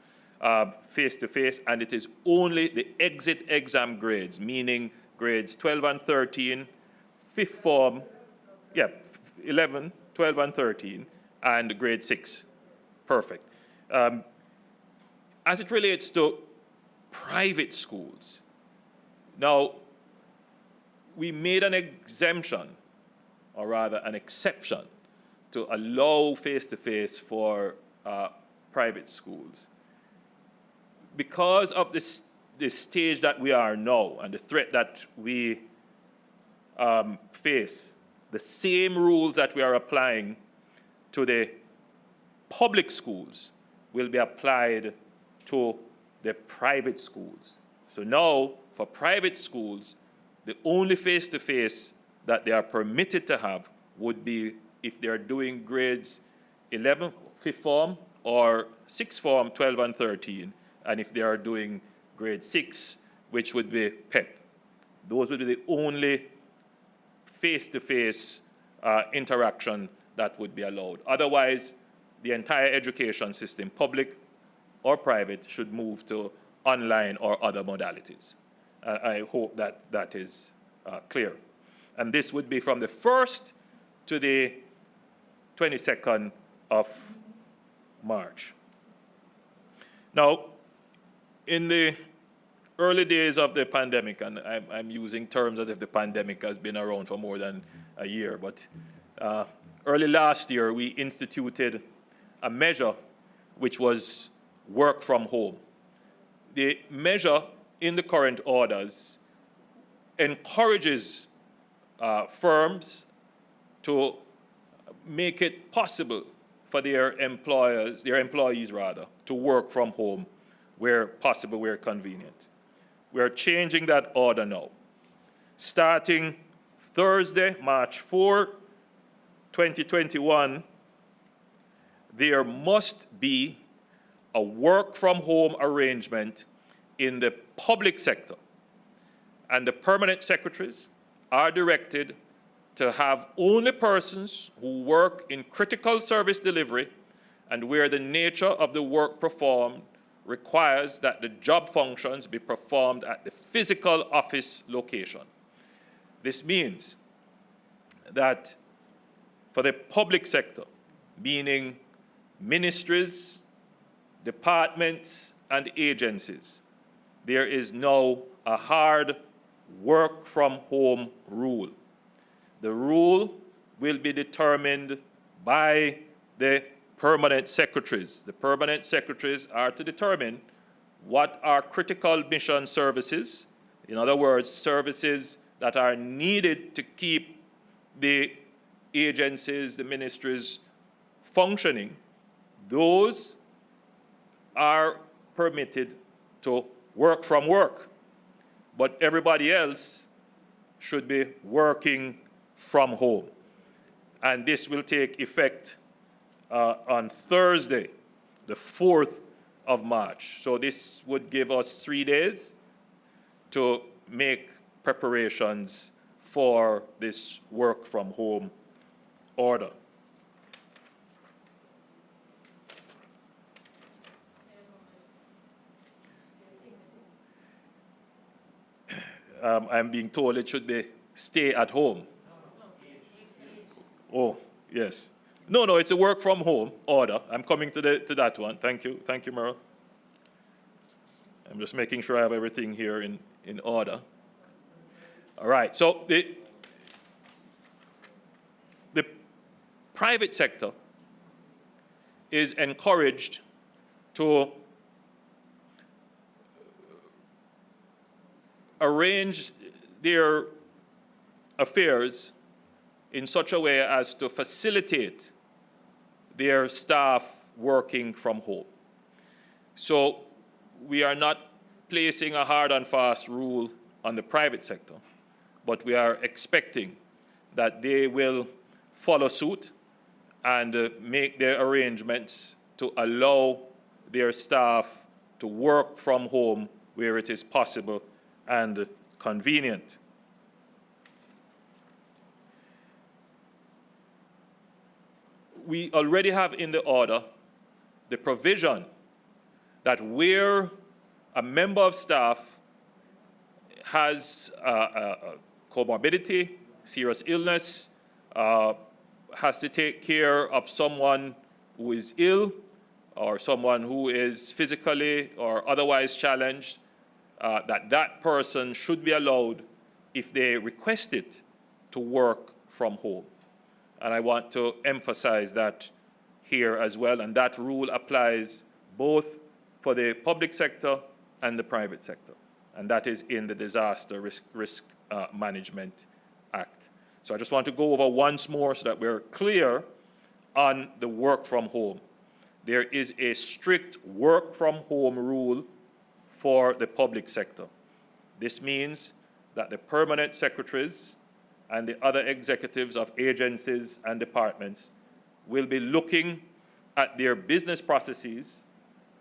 face-to-face, and it is only the exit exam grades, meaning grades 12 and 13, fifth form, 11, 12, and 13, and grade 6. Perfect. As it relates to private schools, now, we made an exemption, or rather an exception, to allow face-to-face for private schools. Because of this stage that we are now and the threat that we face, the same rules that we are applying to the public schools will be applied to the private schools. So now, for private schools, the only face-to-face that they are permitted to have would be if they're doing grades 11, fifth form, or sixth form, 12 and 13, and if they are doing grade 6, which would be PEP. Those would be the only face-to-face interaction that would be allowed. Otherwise, the entire education system, public or private, should move to online or other modalities. I hope that that is clear. And this would be from the 1st to the 22nd of March. Now, in the early days of the pandemic, and I'm using terms as if the pandemic has been around for more than a year, but early last year, we instituted a measure which was work from home. The measure in the current orders encourages firms to make it possible for their employees rather, to work from home where possible, where convenient. We are changing that order now. Starting Thursday, March 4, 2021, there must be a work from home arrangement in the public sector. And the permanent secretaries are directed to have only persons who work in critical service delivery and where the nature of the work performed requires that the job functions be performed at the physical office location. This means that for the public sector, meaning ministries, departments, and agencies, there is now a hard work from home rule. The rule will be determined by the permanent secretaries. The permanent secretaries are to determine what are critical mission services, in other words, services that are needed to keep the agencies, the ministries functioning. Those are permitted to work from work, but everybody else should be working from home. And this will take effect on Thursday, the 4th of March. So this would give us 3 days to make preparations for this work from home order. I'm being told it should be stay at home. Oh, yes. No, it's a work from home order. I'm coming to that one. Thank you, Merle. I'm just making sure I have everything here in order. All right, so the private sector is encouraged to arrange their affairs in such a way as to facilitate their staff working from home. So we are not placing a hard and fast rule on the private sector, but we are expecting that they will follow suit and make their arrangements to allow their staff to work from home where it is possible and convenient. We already have in the order the provision that where a member of staff has a comorbidity, serious illness, has to take care of someone who is ill or someone who is physically or otherwise challenged, that person should be allowed, if they request it, to work from home. And I want to emphasize that here as well, and that rule applies both for the public sector and the private sector, and that is in the Disaster Risk Management Act. So I just want to go over once more so that we're clear on the work from home. There is a strict work from home rule for the public sector. This means that the permanent secretaries and the other executives of agencies and departments will be looking at their business processes.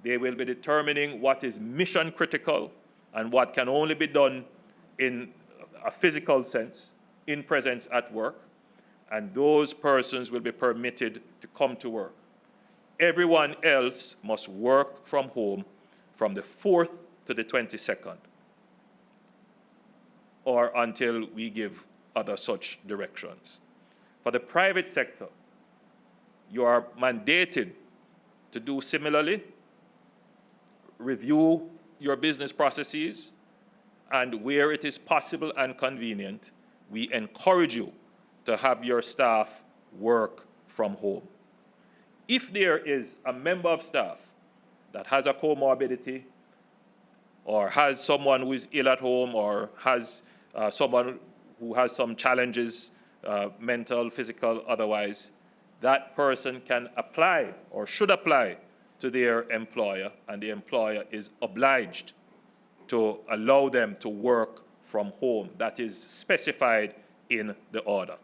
They will be determining what is mission critical and what can only be done in a physical sense, in presence at work, and those persons will be permitted to come to work. Everyone else must work from home from the 4th to the 22nd, or until we give other such directions. For the private sector, you are mandated to do similarly, review your business processes, and where it is possible and convenient, we encourage you to have your staff work from home. If there is a member of staff that has a comorbidity, or has someone who is ill at home, or has someone who has some challenges mental, physical, otherwise, that person can apply or should apply to their employer, and the employer is obliged to allow them to work from home. That is specified in the order.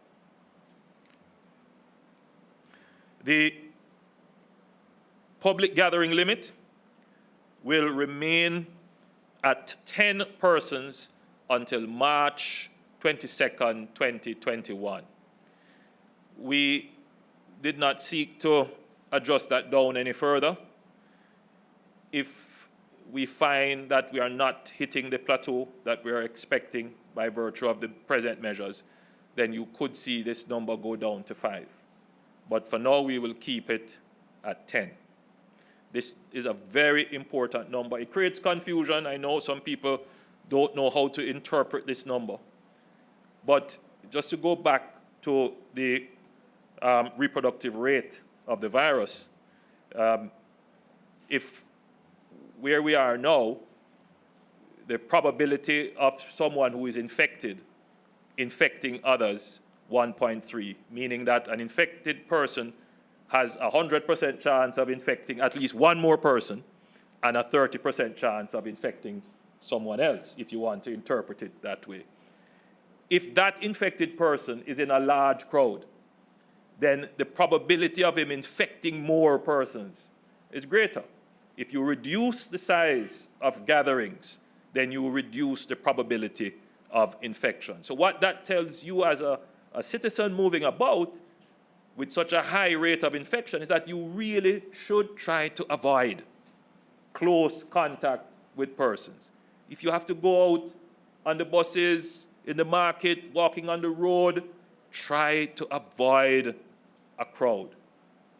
The public gathering limit will remain at 10 persons until March 22nd, 2021. We did not seek to adjust that down any further. If we find that we are not hitting the plateau that we are expecting by virtue of the present measures, then you could see this number go down to 5. But for now, we will keep it at 10. This is a very important number. It creates confusion. I know some people don't know how to interpret this number. But just to go back to the reproductive rate of the virus, if where we are now, the probability of someone who is infected infecting others, 1.3, meaning that an infected person has a 100% chance of infecting at least one more person and a 30% chance of infecting someone else, if you want to interpret it that way. If that infected person is in a large crowd, then the probability of him infecting more persons is greater. If you reduce the size of gatherings, then you reduce the probability of infection. So what that tells you as a citizen moving about with such a high rate of infection is that you really should try to avoid close contact with persons. If you have to go out on the buses, in the market, walking on the road, try to avoid a crowd.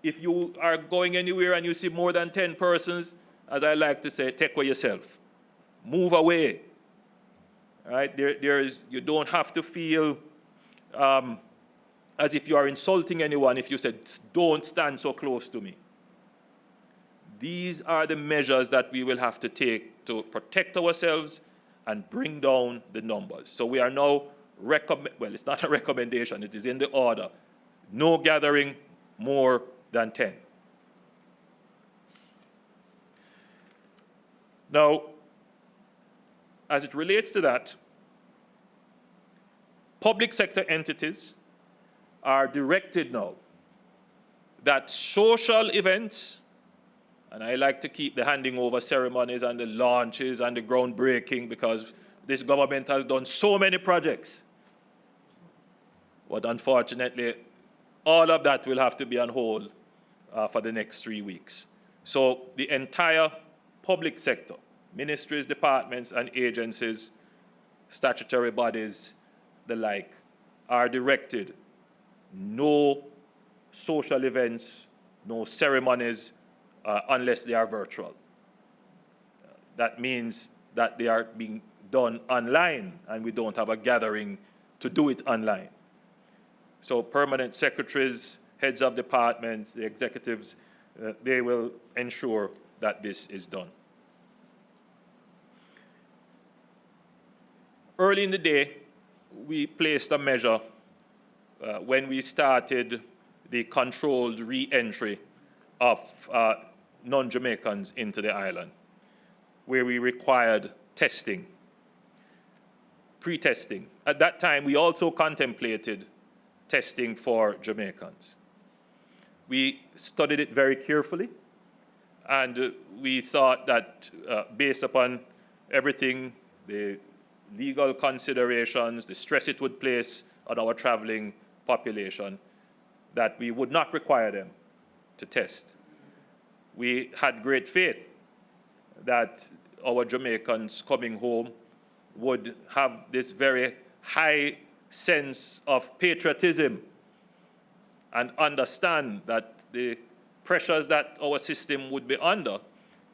If you are going anywhere and you see more than 10 persons, as I like to say, take away yourself. Move away. All right? You don't have to feel as if you are insulting anyone if you said, don't stand so close to me. These are the measures that we will have to take to protect ourselves and bring down the numbers. So we are now well, it's not a recommendation, it is in the order. No gathering more than 10. Now, as it relates to that, public sector entities are directed now that social events, and I like to keep the handing over ceremonies and the launches and the groundbreaking because this government has done so many projects. But unfortunately, all of that will have to be on hold for the next 3 weeks. So the entire public sector, ministries, departments, and agencies, statutory bodies, the like, are directed no social events, no ceremonies, unless they are virtual. That means that they are being done online, and we don't have a gathering to do it online. So permanent secretaries, heads of departments, the executives, they will ensure that this is done. Early in the day, we placed a measure when we started the controlled re-entry of non-Jamaicans into the island, where we required testing, pre-testing. At that time, we also contemplated testing for Jamaicans. We studied it very carefully, and we thought that based upon everything, the legal considerations, the stress it would place on our traveling population, that we would not require them to test. We had great faith that our Jamaicans coming home would have this very high sense of patriotism and understand that the pressures that our system would be under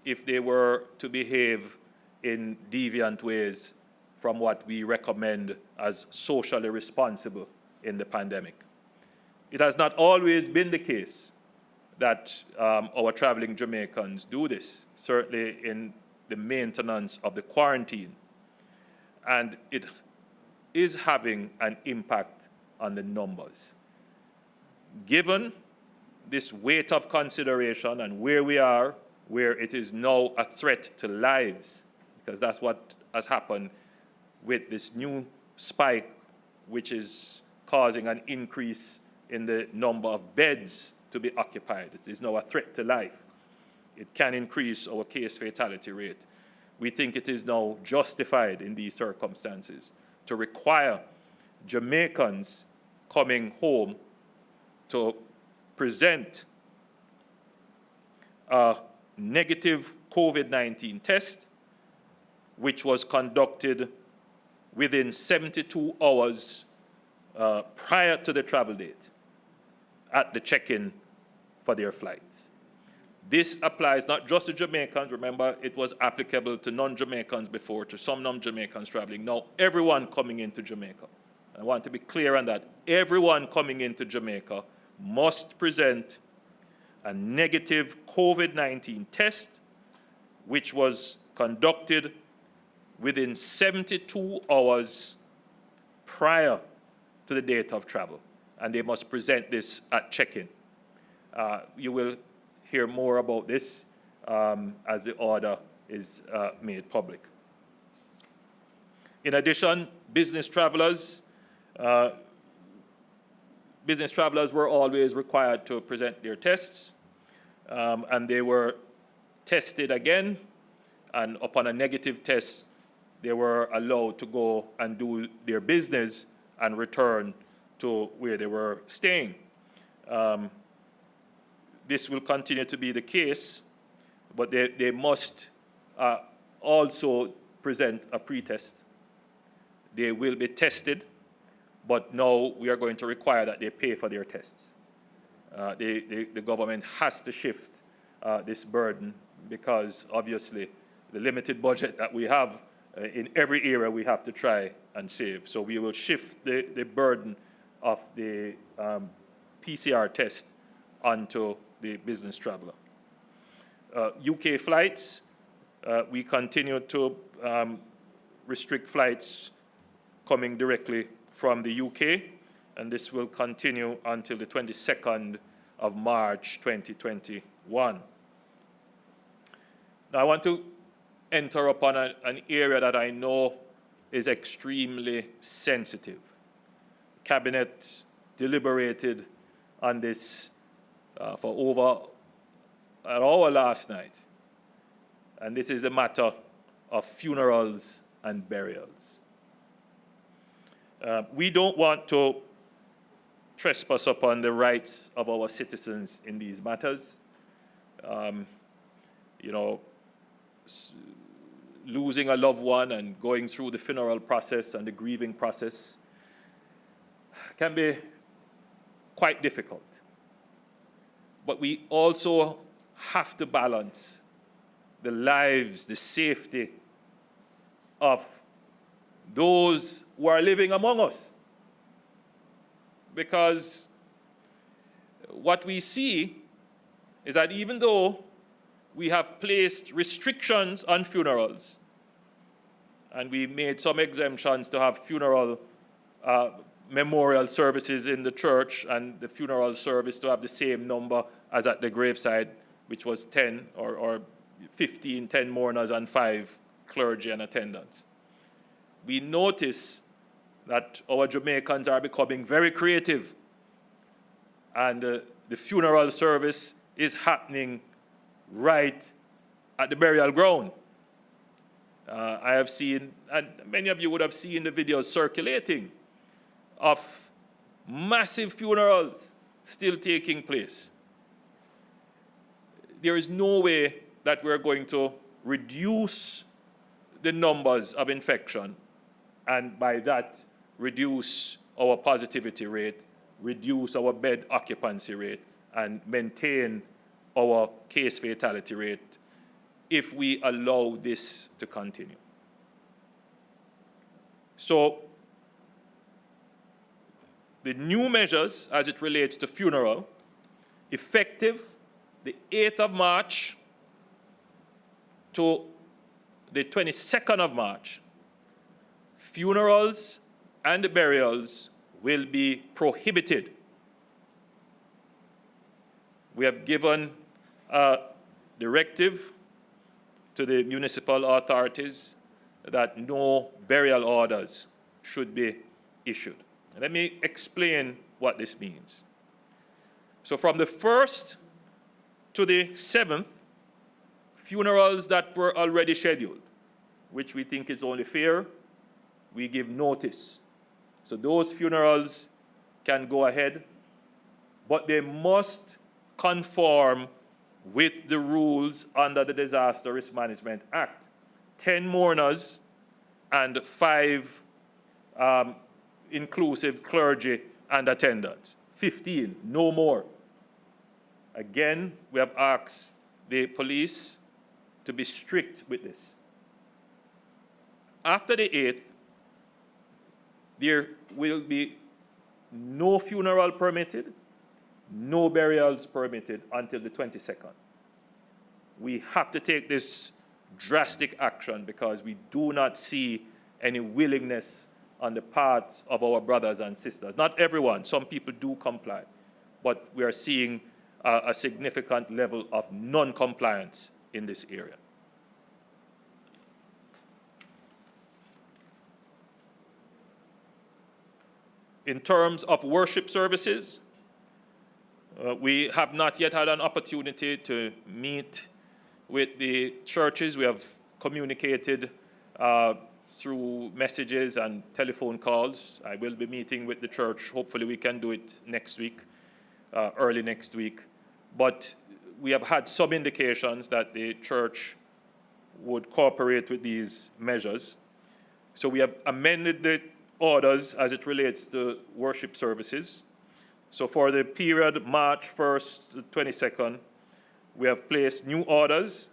if they were to behave in deviant ways from what we recommend as socially responsible in the pandemic. It has not always been the case that our traveling Jamaicans do this, certainly in the maintenance of the quarantine. And it is having an impact on the numbers. Given this weight of consideration and where we are, where it is now a threat to lives, because that's what has happened with this new spike, which is causing an increase in the number of beds to be occupied. It is now a threat to life. It can increase our case fatality rate. We think it is now justified in these circumstances to require Jamaicans coming home to present a negative COVID-19 test, which was conducted within 72 hours prior to the travel date at the check-in for their flights. This applies not just to Jamaicans. Remember, it was applicable to non-Jamaicans before, to some non-Jamaicans traveling. Now, everyone coming into Jamaica. I want to be clear on that. Everyone coming into Jamaica must present a negative COVID-19 test, which was conducted within 72 hours prior to the date of travel. And they must present this at check-in. You will hear more about this as the order is made public. In addition, business travelers were always required to present their tests, and they were tested again, and upon a negative test, they were allowed to go and do their business and return to where they were staying. This will continue to be the case, but they must also present a pre-test. They will be tested, but now we are going to require that they pay for their tests. The government has to shift this burden because obviously the limited budget that we have in every area we have to try and save. So we will shift the burden of the PCR test onto the business traveler. UK flights, we continue to restrict flights coming directly from the UK, and this will continue until the 22nd of March 2021. Now I want to enter upon an area that I know is extremely sensitive. Cabinet deliberated on this for over an hour last night, and this is a matter of funerals and burials. We don't want to trespass upon the rights of our citizens in these matters. Losing a loved one and going through the funeral process and the grieving process can be quite difficult. But we also have to balance the lives, the safety of those who are living among us. Because what we see is that even though we have placed restrictions on funerals, and we made some exemptions to have funeral memorial services in the church, and the funeral service to have the same number as at the graveside, which was 10 or 15, 10 mourners and 5 clergy and attendants. We notice that our Jamaicans are becoming very creative, and the funeral service is happening right at the burial ground. I have seen, and many of you would have seen the videos circulating of massive funerals still taking place. There is no way that we're going to reduce the numbers of infection and by that reduce our positivity rate, reduce our bed occupancy rate, and maintain our case fatality rate if we allow this to continue. So the new measures as it relates to funeral, effective the 8th of March to the 22nd of March, funerals and burials will be prohibited. We have given a directive to the municipal authorities that no burial orders should be issued. Let me explain what this means. So from the 1st to the 7th, funerals that were already scheduled, which we think is only fair, we give notice. So those funerals can go ahead, but they must conform with the rules under the Disaster Risk Management Act. 10 mourners and 5 inclusive clergy and attendants. 15, no more. Again, we have asked the police to be strict with this. After the 8th, there will be no funeral permitted, no burials permitted until the 22nd. We have to take this drastic action because we do not see any willingness on the part of our brothers and sisters. Not everyone, some people do comply, but we are seeing a significant level of non-compliance in this area. In terms of worship services, we have not yet had an opportunity to meet with the churches. We have communicated through messages and telephone calls. I will be meeting with the church. Hopefully we can do it next week, early next week. But we have had some indications that the church would cooperate with these measures. So we have amended the orders as it relates to worship services. So for the period March 1st to 22nd, we have placed new orders,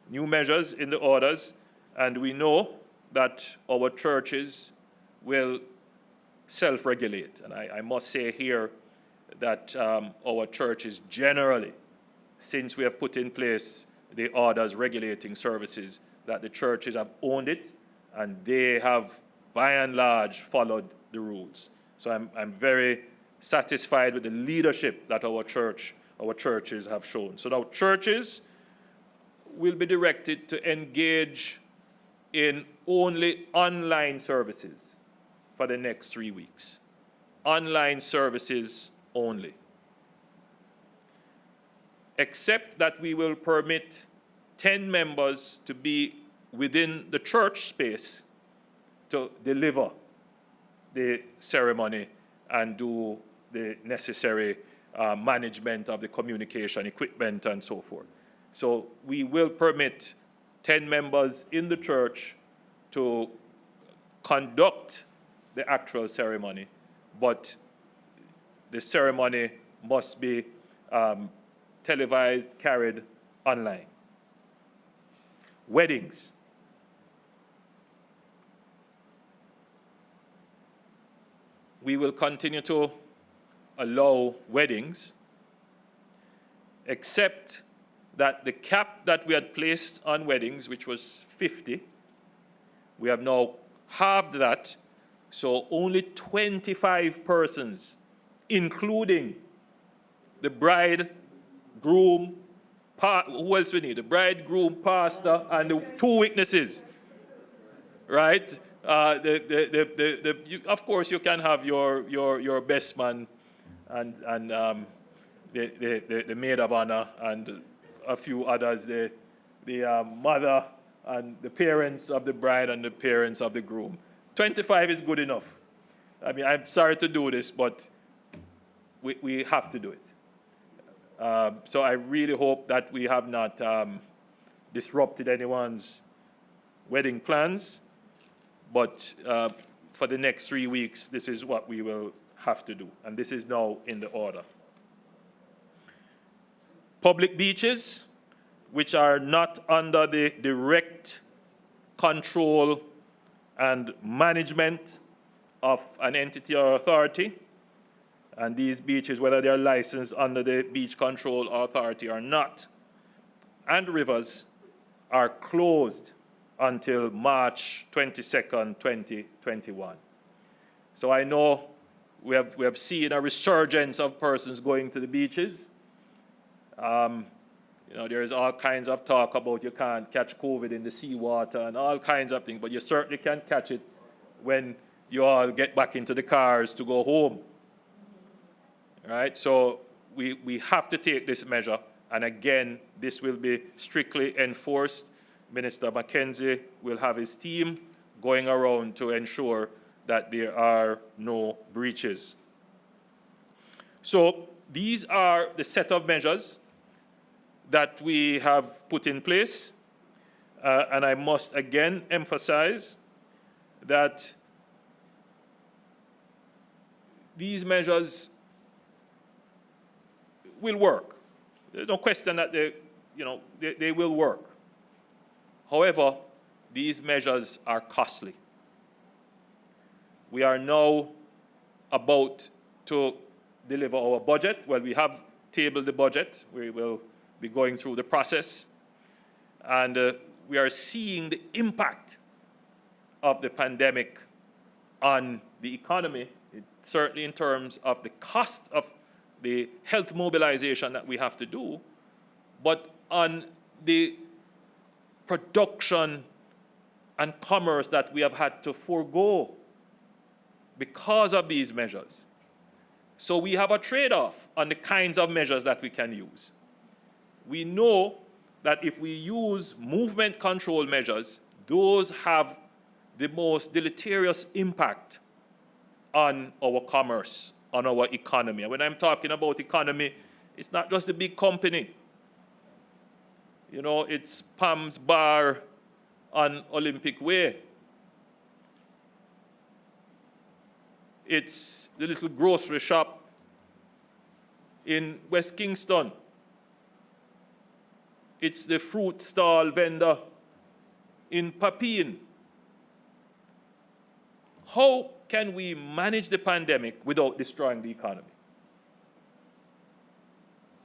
new measures in the orders, and we know that our churches will self-regulate. And I must say here that our churches generally, since we have put in place the orders regulating services, that the churches have owned it, and they have, by and large, followed the rules. So I'm very satisfied with the leadership that our churches have shown. So now churches will be directed to engage in only online services for the next 3 weeks. Online services only. Except that we will permit 10 members to be within the church space to deliver the ceremony and do the necessary management of the communication equipment and so forth. So we will permit 10 members in the church to conduct the actual ceremony, but the ceremony must be televised, carried online. Weddings. We will continue to allow weddings, except that the cap that we had placed on weddings, which was 50, we have now halved that, so only 25 persons, including the bride, groom, who else we need? The bride, groom, pastor, and the 2 witnesses, right? Of course, you can have your best man and the maid of honor and a few others, the mother and the parents of the bride and the parents of the groom. 25 is good enough. I mean, I'm sorry to do this, but we have to do it. So I really hope that we have not disrupted anyone's wedding plans, but for the next 3 weeks, this is what we will have to do, and this is now in the order. Public beaches, which are not under the direct control and management of an entity or authority, and these beaches, whether they're licensed under the Beach Control Authority or not, and rivers are closed until March 22nd, 2021. So I know We have seen a resurgence of persons going to the beaches. There's all kinds of talk about you can't catch COVID in the seawater and all kinds of things, but you certainly can catch it when you all get back into the cars to go home. Right? So we have to take this measure, and again, this will be strictly enforced. Minister Mackenzie will have his team going around to ensure that there are no breaches. So these are the set of measures that we have put in place. And I must again emphasize that these measures will work. There's no question that they will work. However, these measures are costly. We are now about to deliver our budget. Well, we have tabled the budget. We will be going through the process. And we are seeing the impact of the pandemic on the economy, certainly in terms of the cost of the health mobilization that we have to do, but on the production and commerce that we have had to forego because of these measures. So we have a trade-off on the kinds of measures that we can use. We know that if we use movement control measures, those have the most deleterious impact on our commerce, on our economy. And when I'm talking about economy, it's not just the big company. It's Pam's Bar on Olympic Way. It's the little grocery shop in West Kingston. It's the fruit stall vendor in Papine. How can we manage the pandemic without destroying the economy?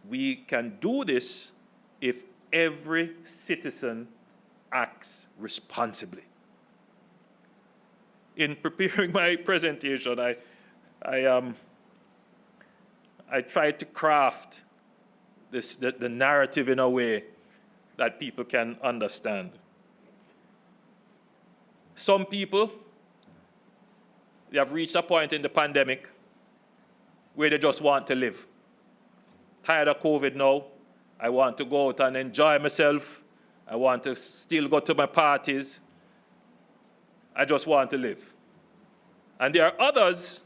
We can do this if every citizen acts responsibly. In preparing my presentation, I tried to craft the narrative in a way that people can understand. Some people, they have reached a point in the pandemic where they just want to live. Tired of COVID now. I want to go out and enjoy myself. I want to still go to my parties. I just want to live. And there are others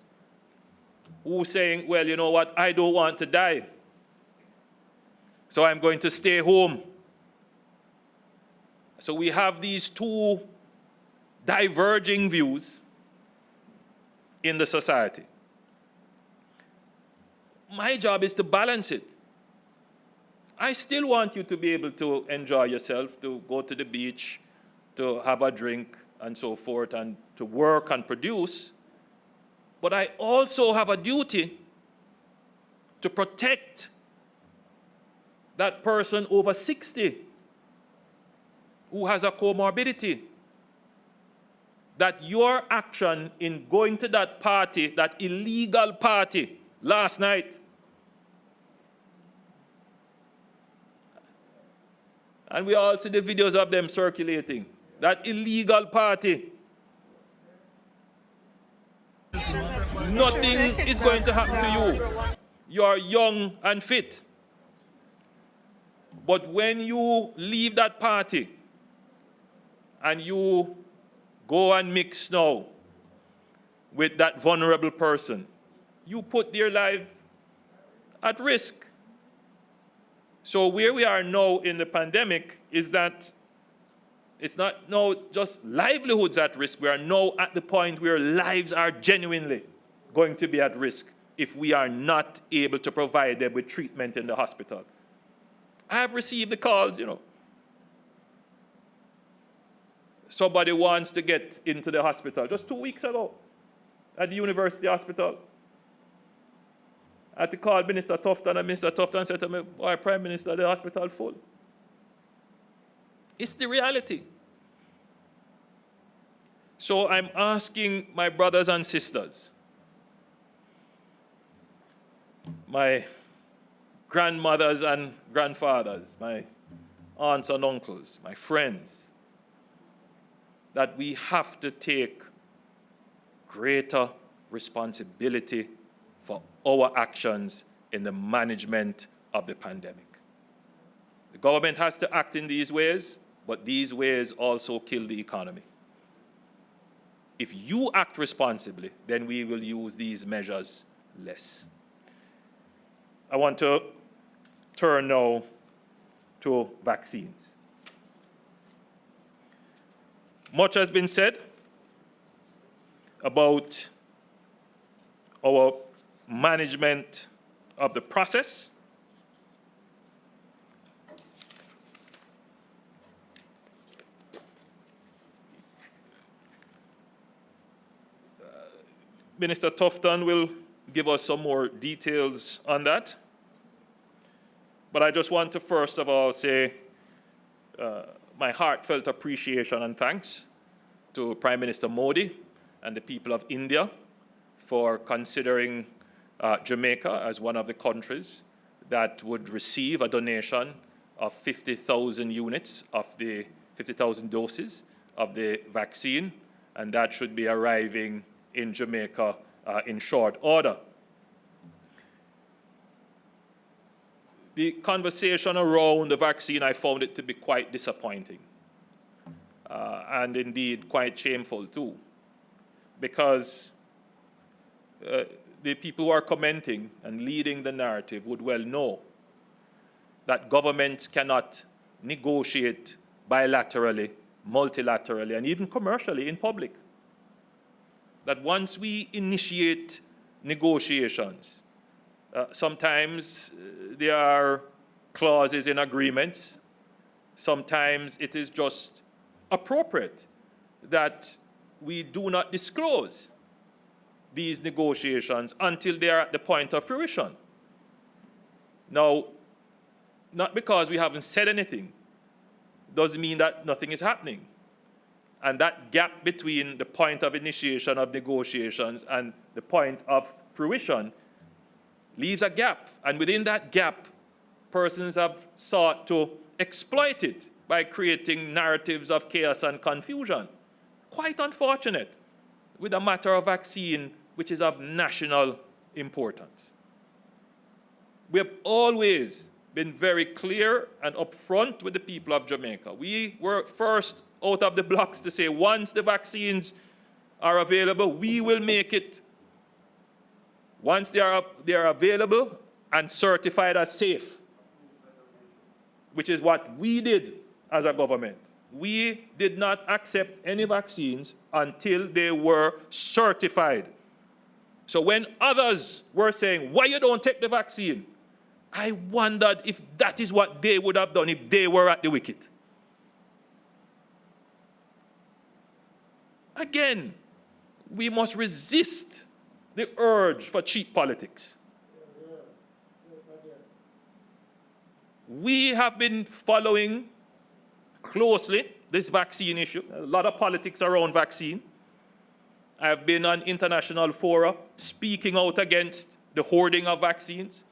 who are saying, well, you know what, I don't want to die, so I'm going to stay home. So we have these two diverging views in the society. My job is to balance it. I still want you to be able to enjoy yourself, to go to the beach, to have a drink and so forth, and to work and produce. But I also have a duty to protect that person over 60 who has a comorbidity. That your action in going to that party, that illegal party last night, and we all see the videos of them circulating, that illegal party, nothing is going to happen to you. You are young and fit. But when you leave that party and you go and mix now with that vulnerable person, you put their life at risk. So where we are now in the pandemic is that it's not now just livelihoods at risk. We are now at the point where lives are genuinely going to be at risk if we are not able to provide them with treatment in the hospital. I have received the calls, Somebody wants to get into the hospital just 2 weeks ago at the university hospital. I had to call Minister Tufton, and Minister Tufton said to me, "Boy, Prime Minister, the hospital full." It's the reality. So I'm asking my brothers and sisters, my grandmothers and grandfathers, my aunts and uncles, my friends, that we have to take greater responsibility for our actions in the management of the pandemic. The government has to act in these ways, but these ways also kill the economy. If you act responsibly, then we will use these measures less. I want to turn now to vaccines. Much has been said about our management of the process. Minister Tufton will give us some more details on that. But I just want to first of all say my heartfelt appreciation and thanks to Prime Minister Modi and the people of India for considering Jamaica as one of the countries that would receive a donation of 50,000 units of the 50,000 doses of the vaccine, and that should be arriving in Jamaica in short order. The conversation around the vaccine, I found it to be quite disappointing and indeed quite shameful too, because the people who are commenting and leading the narrative would well know that governments cannot negotiate bilaterally, multilaterally, and even commercially in public. That once we initiate negotiations, sometimes there are clauses in agreements. Sometimes it is just appropriate that we do not disclose these negotiations until they are at the point of fruition. Now, not because we haven't said anything doesn't mean that nothing is happening. And that gap between the point of initiation of negotiations and the point of fruition leaves a gap. And within that gap, persons have sought to exploit it by creating narratives of chaos and confusion. Quite unfortunate with a matter of vaccine which is of national importance. We have always been very clear and upfront with the people of Jamaica. We were first out of the blocks to say once the vaccines are available, we will make it. Once they are available and certified as safe, which is what we did as a government. We did not accept any vaccines until they were certified. So when others were saying, why you don't take the vaccine? I wondered if that is what they would have done if they were at the wicket. Again, we must resist the urge for cheap politics. We have been following closely this vaccine issue. A lot of politics around vaccine. I have been on international fora speaking out against the hoarding of vaccines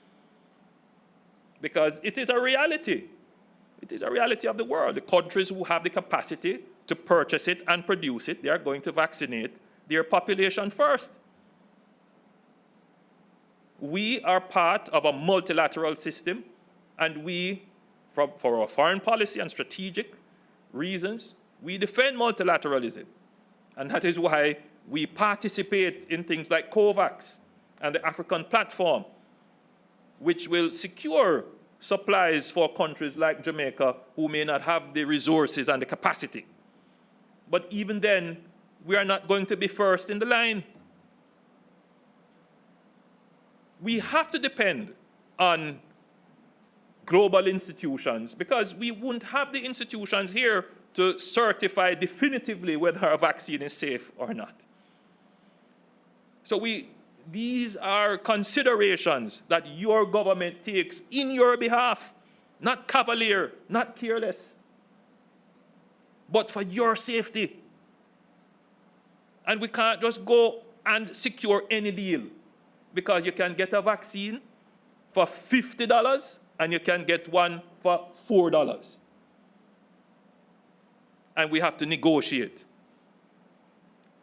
because it is a reality. It is a reality of the world. The countries who have the capacity to purchase it and produce it, they are going to vaccinate their population first. We are part of a multilateral system, and we, for our foreign policy and strategic reasons, we defend multilateralism. And that is why we participate in things like COVAX and the African platform, which will secure supplies for countries like Jamaica who may not have the resources and the capacity. But even then, we are not going to be first in the line. We have to depend on global institutions because we wouldn't have the institutions here to certify definitively whether a vaccine is safe or not. So these are considerations that your government takes in your behalf, not cavalier, not careless, but for your safety. And we can't just go and secure any deal because you can get a vaccine for $50 and you can get one for $4. And we have to negotiate.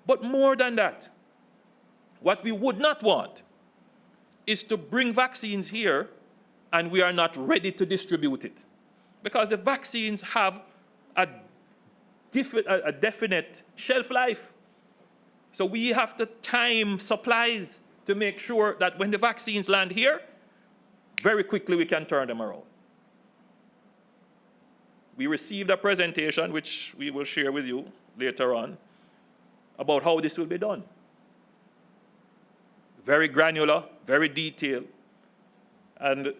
But more than that, what we would not want is to bring vaccines here and we are not ready to distribute it. Because the vaccines have a definite shelf life. So we have to time supplies to make sure that when the vaccines land here, very quickly we can turn them around. We received a presentation, which we will share with you later on, about how this will be done. Very granular, very detailed. And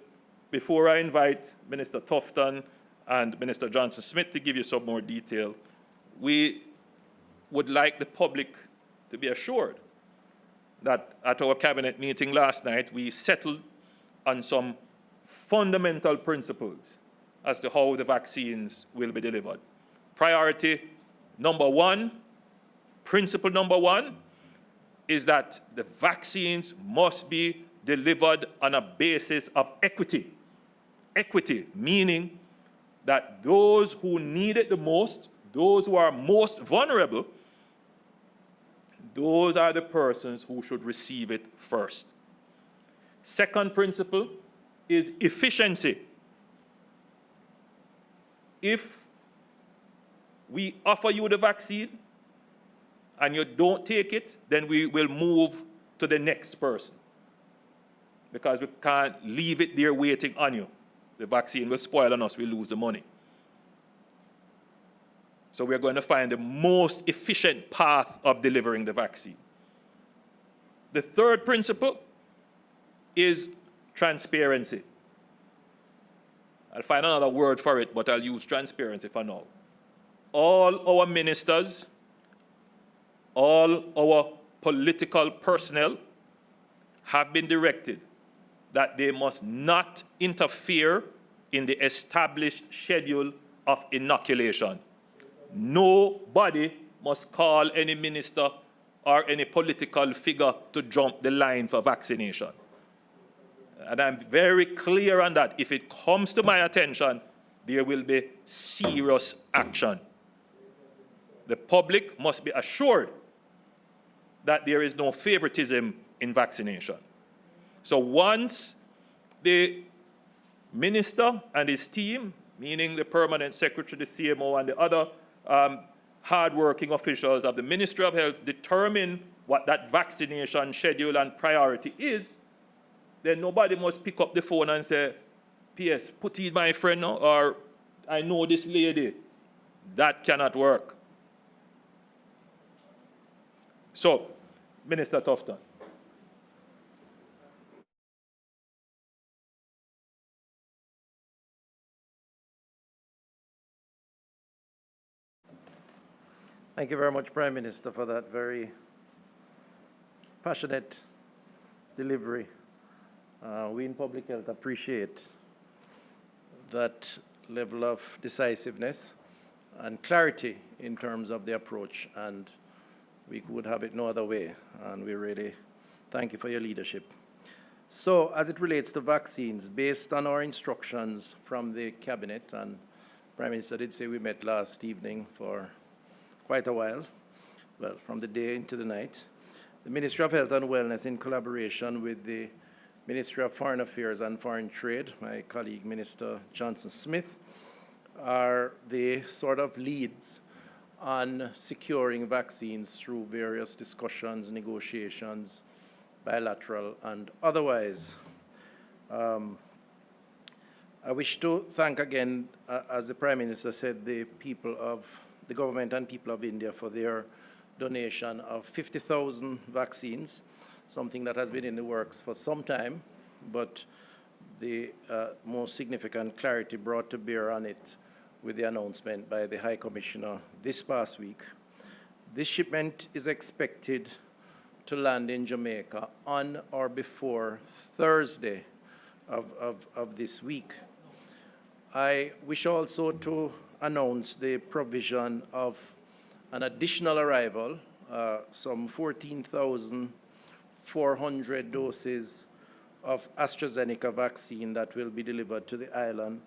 before I invite Minister Tufton and Minister Johnson-Smith to give you some more detail, we would like the public to be assured that at our cabinet meeting last night, we settled on some fundamental principles as to how the vaccines will be delivered. Priority number one, principle number one, is that the vaccines must be delivered on a basis of equity. Equity, meaning that those who need it the most, those who are most vulnerable, those are the persons who should receive it first. Second principle is efficiency. If we offer you the vaccine and you don't take it, then we will move to the next person, because we can't leave it there waiting on you. The vaccine will spoil on us, we lose the money. So we're going to find the most efficient path of delivering the vaccine. The third principle is transparency. I'll find another word for it, but I'll use transparency for now. All our ministers, all our political personnel have been directed that they must not interfere in the established schedule of inoculation. Nobody must call any minister or any political figure to jump the line for vaccination. And I'm very clear on that. If it comes to my attention, there will be serious action. The public must be assured that there is no favoritism in vaccination. So once the minister and his team, meaning the permanent secretary, the CMO, and the other hard-working officials of the Ministry of Health, determine what that vaccination schedule and priority is, then nobody must pick up the phone and say, P.S., put it my friend now, or I know this lady. That cannot work. So, Minister Tufton. Thank you very much, Prime Minister, for that very passionate delivery. We in public health appreciate that level of decisiveness and clarity in terms of the approach, and we would have it no other way, and we really thank you for your leadership. So, as it relates to vaccines, based on our instructions from the Cabinet, and Prime Minister did say we met last evening for quite a while, well, from the day into the night, the Ministry of Health and Wellness, in collaboration with the Ministry of Foreign Affairs and Foreign Trade, my colleague Minister Johnson-Smith, are the sort of leads on securing vaccines through various discussions, negotiations, bilateral and otherwise. I wish to thank again, as the Prime Minister said, the people of the government and people of India for their donation of 50,000 vaccines, something that has been in the works for some time, but the most significant clarity brought to bear on it with the announcement by the High Commissioner this past week. This shipment is expected to land in Jamaica on or before Thursday of this week. I wish also to announce the provision of an additional arrival, some 14,400 doses of AstraZeneca vaccine that will be delivered to the island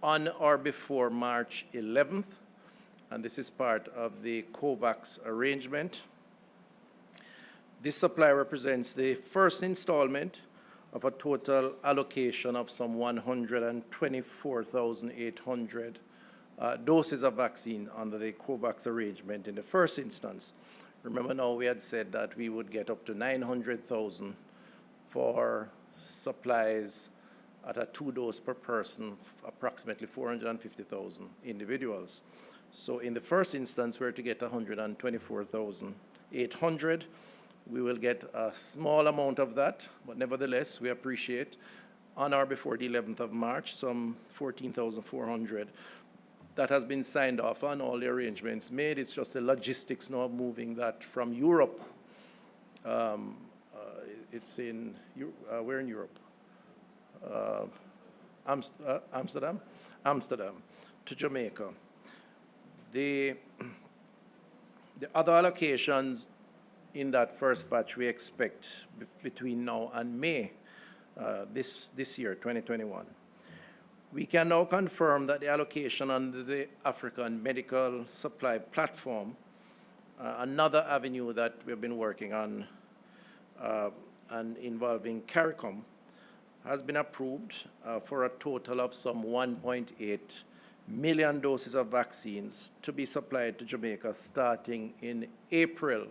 on or before March 11th, and this is part of the COVAX arrangement. This supply represents the first installment of a total allocation of some 124,800 doses of vaccine under the COVAX arrangement in the first instance. Remember now we had said that we would get up to 900,000 for supplies at a 2-dose per person, approximately 450,000 individuals. So in the first instance, we're to get 124,800. We will get a small amount of that, but nevertheless, we appreciate on or before the 11th of March, some 14,400. That has been signed off on, all the arrangements made. It's just the logistics now of moving that from Europe. It's in, where in Europe? Amsterdam? Amsterdam to Jamaica. The other allocations in that first batch we expect between now and May this year, 2021. We can now confirm that the allocation under the African Medical Supply Platform, another avenue that we've been working on and involving CARICOM, has been approved for a total of some 1.8 million doses of vaccines to be supplied to Jamaica starting in April,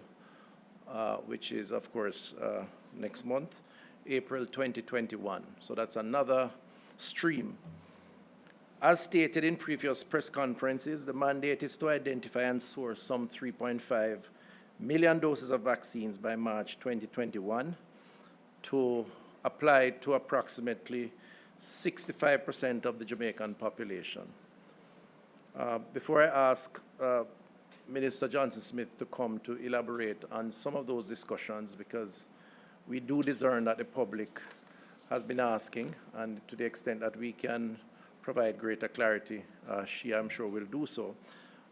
which is, of course, next month, April 2021. So that's another stream. As stated in previous press conferences, the mandate is to identify and source some 3.5 million doses of vaccines by March 2021 to apply to approximately 65% of the Jamaican population. Before I ask Minister Johnson-Smith to come to elaborate on some of those discussions, because we do discern that the public has been asking, and to the extent that we can provide greater clarity, she, I'm sure, will do so.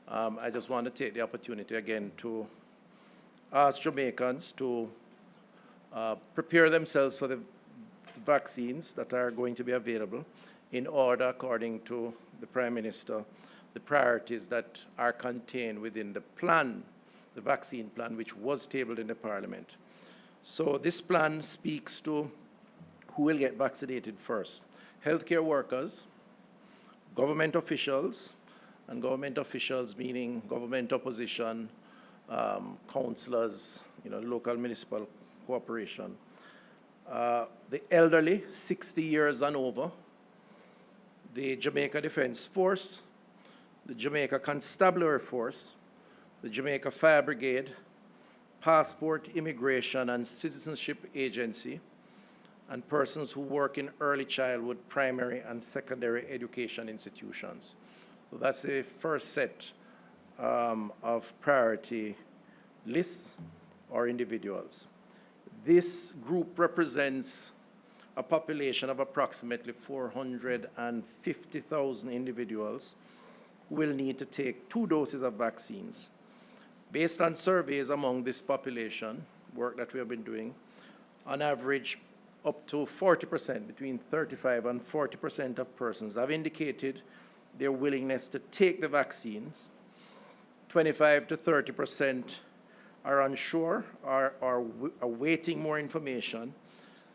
I just want to take the opportunity again to ask Jamaicans to prepare themselves for the vaccines that are going to be available in order, according to the Prime Minister, the priorities that are contained within the plan, the vaccine plan, which was tabled in the Parliament. So this plan speaks to who will get vaccinated first: healthcare workers, government officials, and government officials meaning government opposition, councillors, local municipal cooperation, the elderly, 60 years and over, the Jamaica Defence Force, the Jamaica Constabulary Force, the Jamaica Fire Brigade, Passport, Immigration, and Citizenship Agency, and persons who work in early childhood, primary, and secondary education institutions. So that's the first set of priority lists or individuals. This group represents a population of approximately 450,000 individuals who will need to take 2 doses of vaccines. Based on surveys among this population, work that we have been doing, on average, up to 40%, between 35 and 40% of persons have indicated their willingness to take the vaccines. 25 to 30% are unsure, are awaiting more information,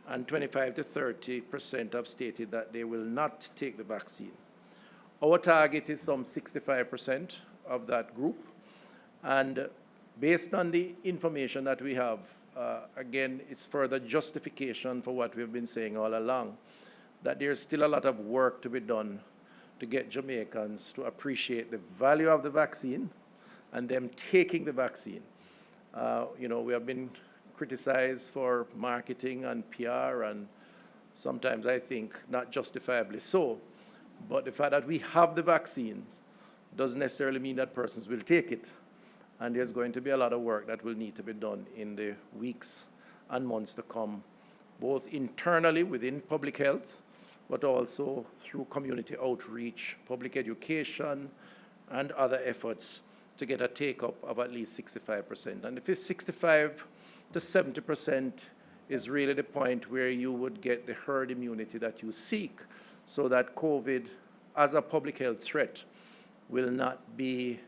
and 25 to 30% have stated that they will not take the vaccine. Our target is some 65% of that group, and based on the information that we have, again, it's further justification for what we've been saying all along, that there's still a lot of work to be done to get Jamaicans to appreciate the value of the vaccine and them taking the vaccine. We have been criticized for marketing and PR, and sometimes I think not justifiably so. But the fact that we have the vaccines doesn't necessarily mean that persons will take it. And there's going to be a lot of work that will need to be done in the weeks and months to come, both internally within public health, but also through community outreach, public education, and other efforts to get a take-up of at least 65%. And if it's 65 to 70% is really the point where you would get the herd immunity that you seek, so that COVID, as a public health threat, will not be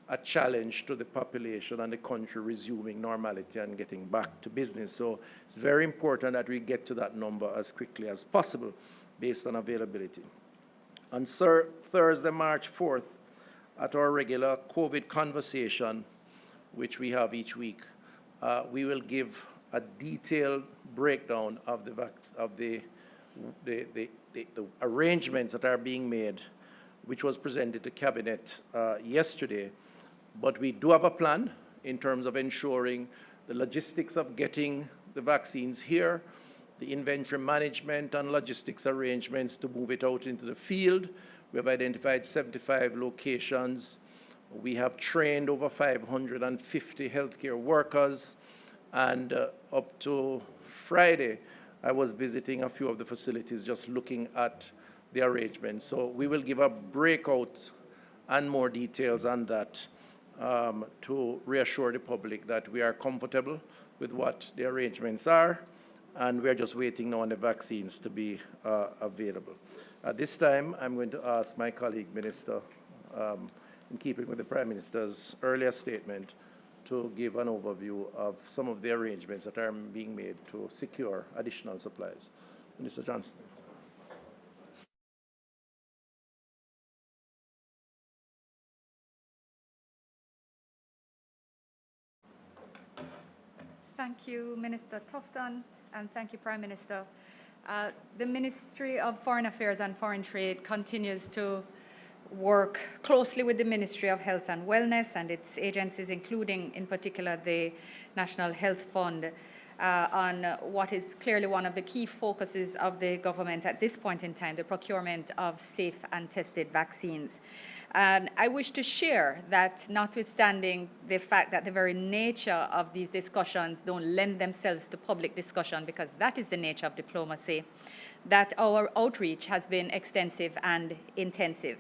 a challenge to the population and the country resuming normality and getting back to business. So it's very important that we get to that number as quickly as possible based on availability. On Thursday, March 4th, at our regular COVID conversation, which we have each week, we will give a detailed breakdown of the arrangements that are being made, which was presented to Cabinet yesterday. But we do have a plan in terms of ensuring the logistics of getting the vaccines here, the inventory management and logistics arrangements to move it out into the field. We have identified 75 locations. We have trained over 550 healthcare workers. And up to Friday, I was visiting a few of the facilities just looking at the arrangements. So we will give a breakout and more details on that to reassure the public that we are comfortable with what the arrangements are, and we're just waiting now on the vaccines to be available. At this time, I'm going to ask my colleague, Minister, in keeping with the Prime Minister's earlier statement, to give an overview of some of the arrangements that are being made to secure additional supplies. Minister Johnson. Thank you, Minister Tufton, and thank you, Prime Minister. The Ministry of Foreign Affairs and Foreign Trade continues to work closely with the Ministry of Health and Wellness and its agencies, including, in particular, the National Health Fund, on what is clearly one of the key focuses of the government at this point in time, the procurement of safe and tested vaccines. And I wish to share that, notwithstanding the fact that the very nature of these discussions don't lend themselves to public discussion, because that is the nature of diplomacy, that our outreach has been extensive and intensive.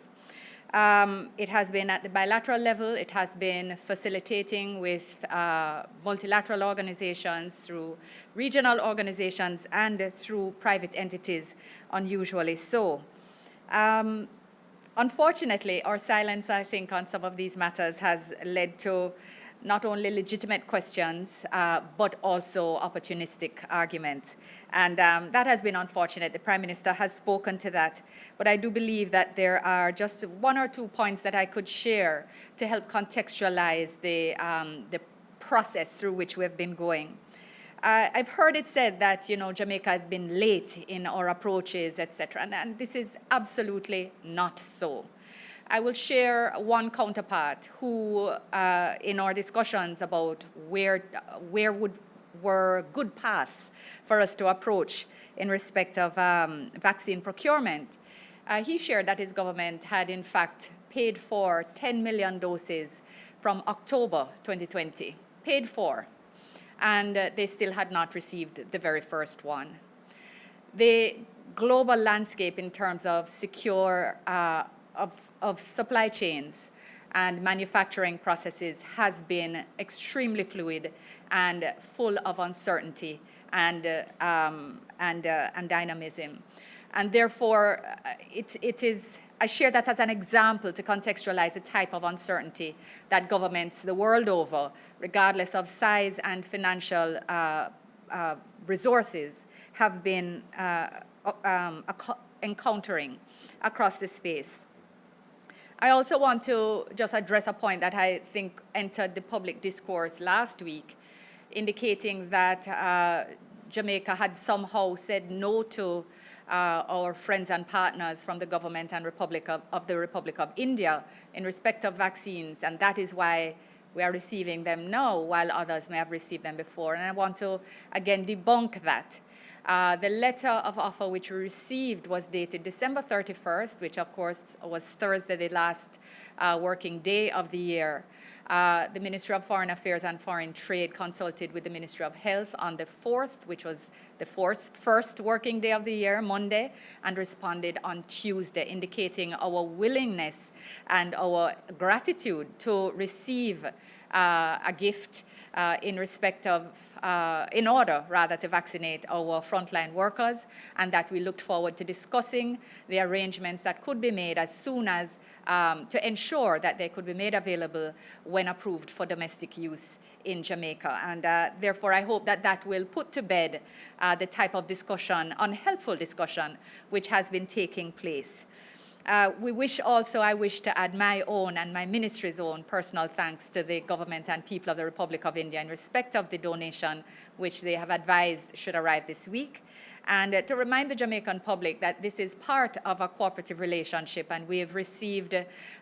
It has been at the bilateral level. It has been facilitating with multilateral organizations, through regional organizations, and through private entities, unusually so. Unfortunately, our silence, I think, on some of these matters has led to not only legitimate questions, but also opportunistic arguments. And that has been unfortunate. The Prime Minister has spoken to that. But I do believe that there are just one or two points that I could share to help contextualize the process through which we've been going. I've heard it said that, Jamaica has been late in our approaches, etc. And this is absolutely not so. I will share one counterpart who, in our discussions about where were good paths for us to approach in respect of vaccine procurement, he shared that his government had, in fact, paid for 10 million doses from October 2020, paid for, and they still had not received the very first one. The global landscape in terms of secure of supply chains and manufacturing processes has been extremely fluid and full of uncertainty and dynamism. And therefore, I share that as an example to contextualize the type of uncertainty that governments the world over, regardless of size and financial resources, have been encountering across the space. I also want to just address a point that I think entered the public discourse last week, indicating that Jamaica had somehow said no to our friends and partners from the government and of the Republic of India in respect of vaccines, and that is why we are receiving them now, while others may have received them before. And I want to, again, debunk that. The letter of offer which we received was dated December 31st, which of course was Thursday, the last working day of the year. The Ministry of Foreign Affairs and Foreign Trade consulted with the Ministry of Health on the 4th, which was the first working day of the year, Monday, and responded on Tuesday, indicating our willingness and our gratitude to receive a gift in respect of in order rather to vaccinate our frontline workers, and that we looked forward to discussing the arrangements that could be made as soon as to ensure that they could be made available when approved for domestic use in Jamaica. And therefore, I hope that that will put to bed the type of discussion, unhelpful discussion, which has been taking place. I wish to add my own and my ministry's own personal thanks to the government and people of the Republic of India in respect of the donation which they have advised should arrive this week. And to remind the Jamaican public that this is part of a cooperative relationship, and we have received,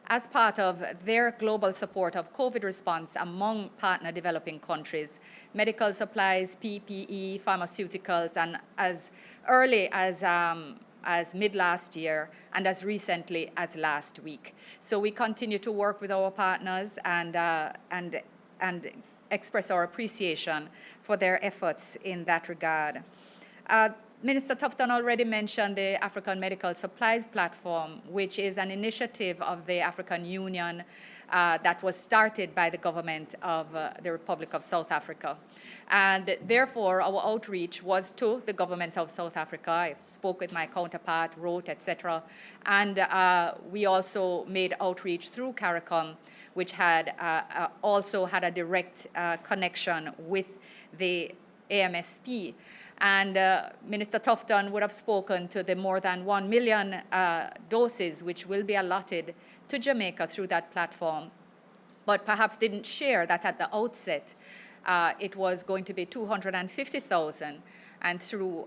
as part of their global support of COVID response among partner developing countries, medical supplies, PPE, pharmaceuticals, and as early as mid last year and as recently as last week. So we continue to work with our partners and express our appreciation for their efforts in that regard. Minister Tufton already mentioned the African Medical Supplies Platform, which is an initiative of the African Union that was started by the government of the Republic of South Africa. And therefore, our outreach was to the government of South Africa. I spoke with my counterpart, wrote, etc. And we also made outreach through CARICOM, which had also had a direct connection with the AMSP. And Minister Tufton would have spoken to the more than 1 million doses which will be allotted to Jamaica through that platform, but perhaps didn't share that at the outset it was going to be 250,000. And through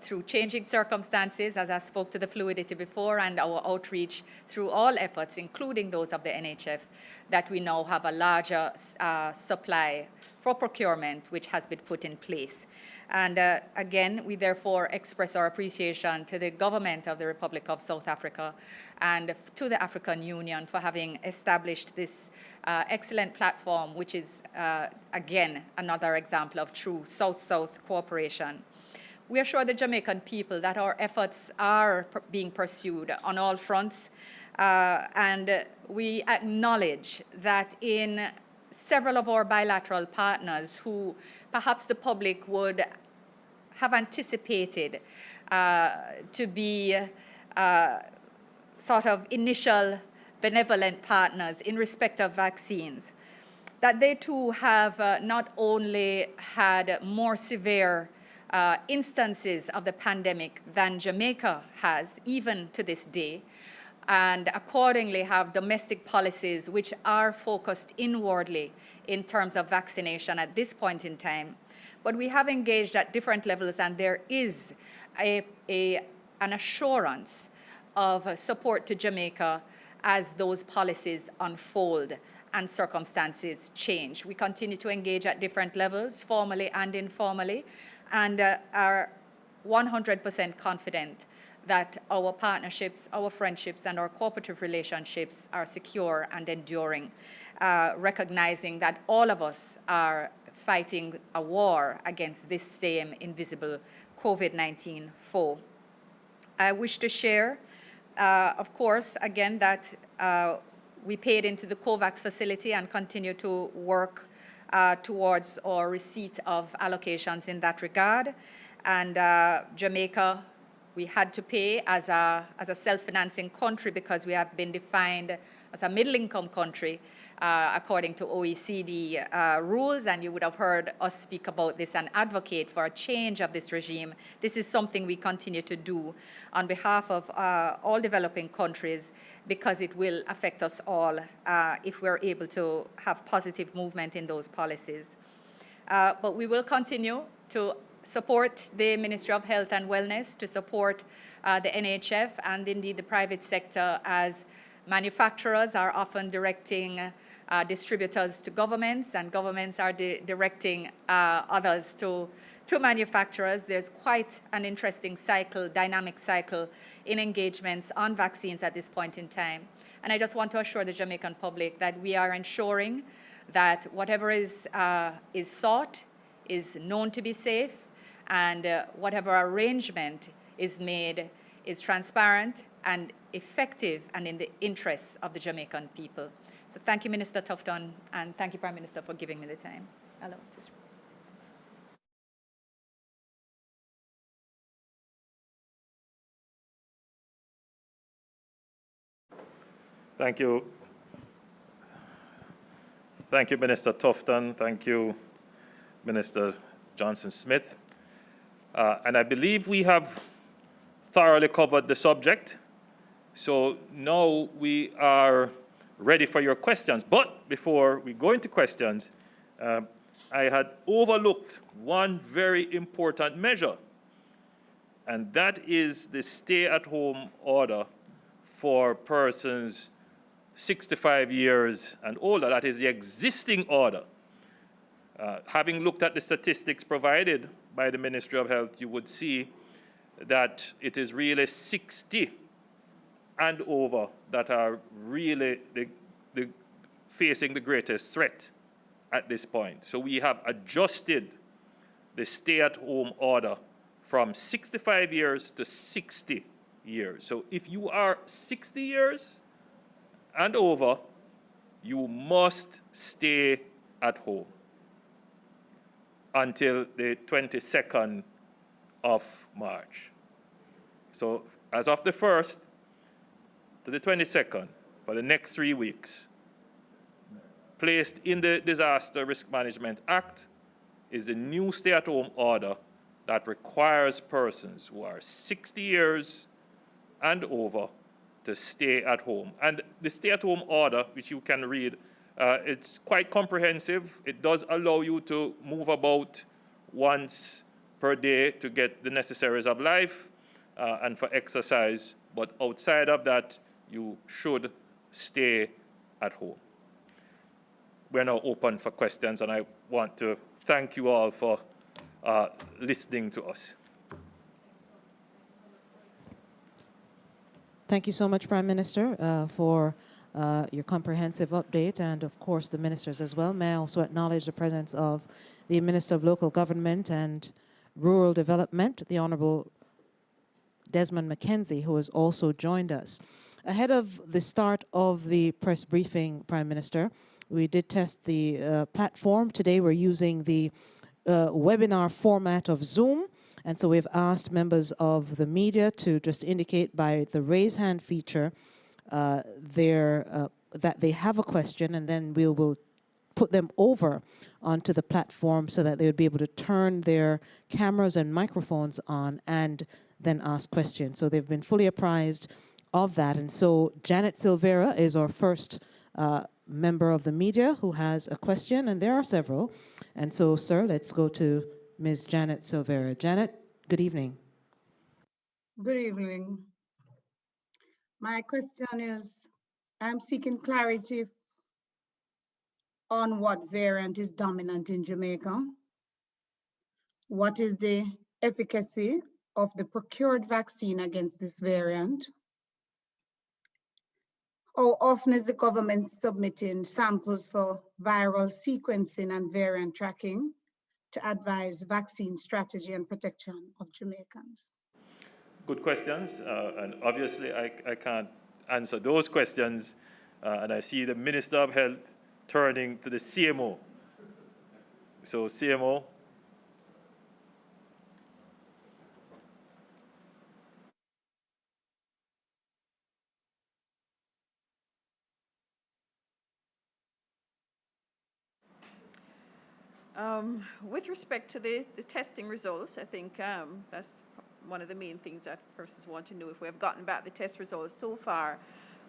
through changing circumstances, as I spoke to the fluidity before, and our outreach through all efforts, including those of the NHF, that we now have a larger supply for procurement, which has been put in place. And again, we therefore express our appreciation to the government of the Republic of South Africa and to the African Union for having established this excellent platform, which is, again, another example of true South-South cooperation. We assure the Jamaican people that our efforts are being pursued on all fronts, and we acknowledge that in several of our bilateral partners who perhaps the public would have anticipated to be sort of initial benevolent partners in respect of vaccines, that they too have not only had more severe instances of the pandemic than Jamaica has, even to this day, and accordingly have domestic policies which are focused inwardly in terms of vaccination at this point in time. But we have engaged at different levels, and there is an assurance of support to Jamaica as those policies unfold and circumstances change. We continue to engage at different levels, formally and informally, and are 100% confident that our partnerships, our friendships, and our cooperative relationships are secure and enduring, recognizing that all of us are fighting a war against this same invisible COVID-19 foe. I wish to share, of course, again, that we paid into the COVAX facility and continue to work towards our receipt of allocations in that regard. And Jamaica, we had to pay as a self-financing country because we have been defined as a middle-income country according to OECD rules, and you would have heard us speak about this and advocate for a change of this regime. This is something we continue to do on behalf of all developing countries because it will affect us all if we're able to have positive movement in those policies. But we will continue to support the Ministry of Health and Wellness, to support the NHF and indeed the private sector, as manufacturers are often directing distributors to governments, and governments are directing others to manufacturers. There's quite an interesting cycle, dynamic cycle in engagements on vaccines at this point in time. And I just want to assure the Jamaican public that we are ensuring that whatever is sought is known to be safe, and whatever arrangement is made is transparent and effective and in the interests of the Jamaican people. So thank you, Minister Tufton, and thank you, Prime Minister, for giving me the time. Hello. Thank you. Thank you, Minister Tufton. Thank you, Minister Johnson-Smith. And I believe we have thoroughly covered the subject. So now we are ready for your questions. But before we go into questions, I had overlooked one very important measure, and that is the stay-at-home order for persons 65 years and older. That is the existing order. Having looked at the statistics provided by the Ministry of Health, you would see that it is really 60 and over that are really facing the greatest threat at this point. So we have adjusted the stay-at-home order from 65 years to 60 years. So if you are 60 years and over, you must stay at home until the 22nd of March. So as of the 1st to the 22nd, for the next 3 weeks, placed in the Disaster Risk Management Act is the new stay-at-home order that requires persons who are 60 years and over to stay at home. And the stay-at-home order, which you can read, it's quite comprehensive. It does allow you to move about once per day to get the necessaries of life and for exercise. But outside of that, you should stay at home. We're now open for questions, and I want to thank you all for listening to us. Thank you so much, Prime Minister, for your comprehensive update, and of course the ministers as well. May I also acknowledge the presence of the Minister of Local Government and Rural Development, the Honourable Desmond McKenzie, who has also joined us. Ahead of the start of the press briefing, Prime Minister, we did test the platform. Today we're using the webinar format of Zoom. And so we've asked members of the media to just indicate by the raise hand feature that they have a question, and then we will put them over onto the platform so that they would be able to turn their cameras and microphones on and then ask questions. So they've been fully apprised of that. And so Janet Silvera is our first member of the media who has a question, and there are several. And so, sir, let's go to Ms. Janet Silvera. Janet, good evening. Good evening. My question is, I'm seeking clarity on what variant is dominant in Jamaica. What is the efficacy of the procured vaccine against this variant? How often is the government submitting samples for viral sequencing and variant tracking to advise vaccine strategy and protection of Jamaicans? Good questions, and obviously I can't answer those questions, and I see the Minister of Health turning to the CMO. So CMO. With respect to the testing results, I think that's one of the main things that persons want to know. If we have gotten back the test results so far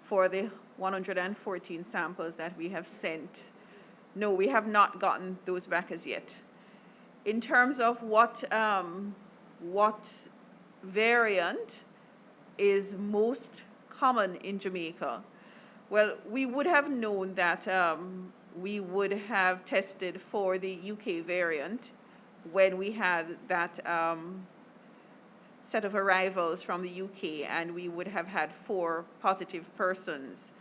for the 114 samples that we have sent, no, we have not gotten those back as yet. In terms of what variant is most common in Jamaica, well, we would have known that we would have tested for the UK variant when we had that set of arrivals from the UK, and we would have had 4 positive persons.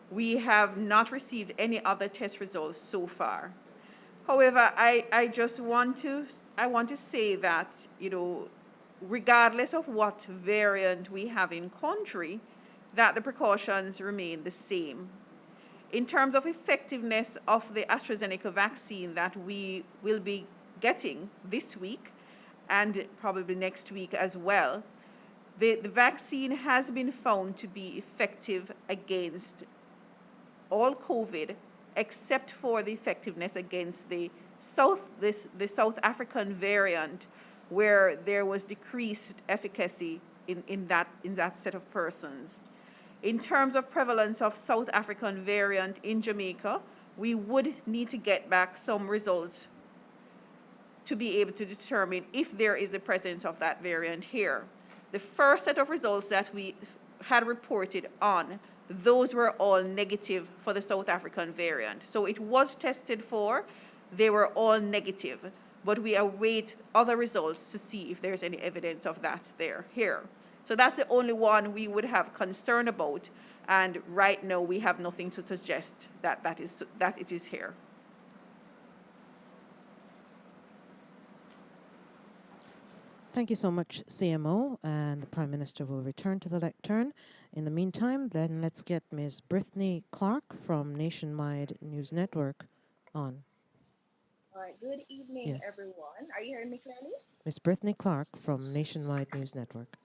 We have not received any other test results so far. However, I want to say that, you know, regardless of what variant we have in country, that the precautions remain the same. In terms of effectiveness of the AstraZeneca vaccine that we will be getting this week and probably next week as well, the vaccine has been found to be effective against all COVID, except for the effectiveness against the South African variant, where there was decreased efficacy in that set of persons. In terms of prevalence of South African variant in Jamaica, we would need to get back some results to be able to determine if there is a presence of that variant here. The first set of results that we had reported on, those were all negative for the South African variant. So it was tested for, they were all negative, but we await other results to see if there's any evidence of that here. So that's the only one we would have concern about, and right now we have nothing to suggest that it is here. Thank you so much, CMO, and the Prime Minister will return to the lectern. In the meantime, then let's get Ms. Brittany Clark from Nationwide News Network on. All right, good evening, everyone. Are you hearing me clearly? Ms. Brittany Clark from Nationwide News Network.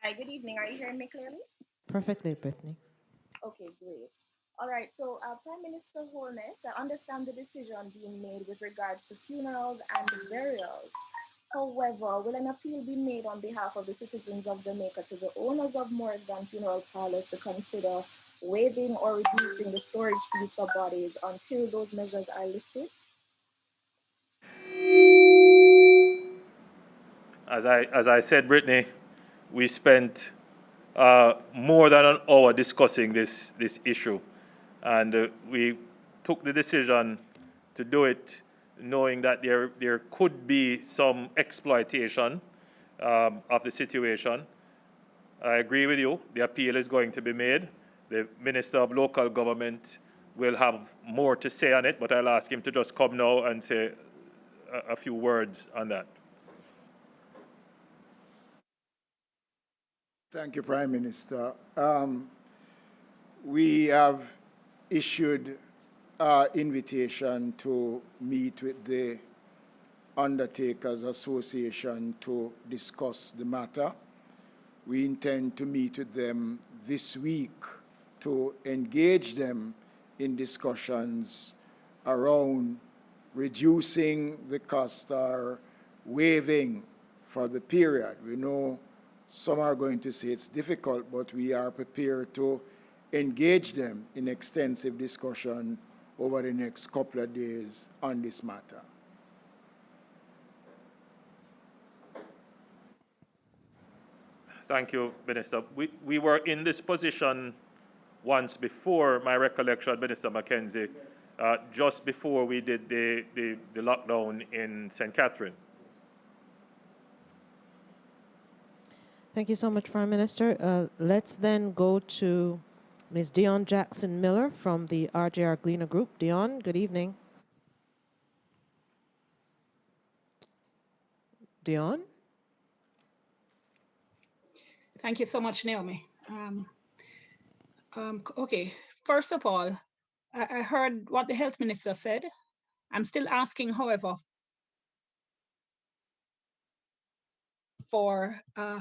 Hi, good evening. Are you hearing me clearly? Perfectly, Brittany. Okay, great. All right, so Prime Minister Holness, I understand the decision being made with regards to funerals and burials. However, will an appeal be made on behalf of the citizens of Jamaica to the owners of morgues and funeral parlors to consider waiving or reducing the storage fees for bodies until those measures are lifted? As I said, Brittany, we spent more than an hour discussing this issue, and we took the decision to do it knowing that there could be some exploitation of the situation. I agree with you. The appeal is going to be made. The Minister of Local Government will have more to say on it, but I'll ask him to just come now and say a few words on that. Thank you, Prime Minister. We have issued our invitation to meet with the Undertakers Association to discuss the matter. We intend to meet with them this week to engage them in discussions around reducing the cost or waiving for the period. We know some are going to say it's difficult, but we are prepared to engage them in extensive discussion over the next couple of days on this matter. Thank you, Minister. We were in this position once before, my recollection, Minister Mackenzie, just before we did the lockdown in St. Catherine. Thank you so much, Prime Minister. Let's then go to Ms. Dion Jackson-Miller from the RJR Gleaner Group. Dion, good evening. Dion? Thank you so much, Naomi. Okay, first of all, I heard what the Health Minister said. I'm still asking, however, for a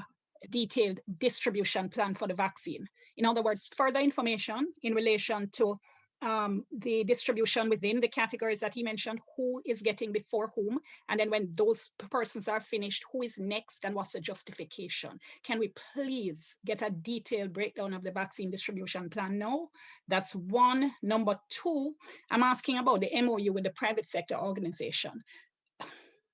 detailed distribution plan for the vaccine. In other words, further information in relation to the distribution within the categories that he mentioned, who is getting before whom, and then when those persons are finished, who is next and what's the justification? Can we please get a detailed breakdown of the vaccine distribution plan now? That's one. Number two, I'm asking about the MOU with the private sector organization.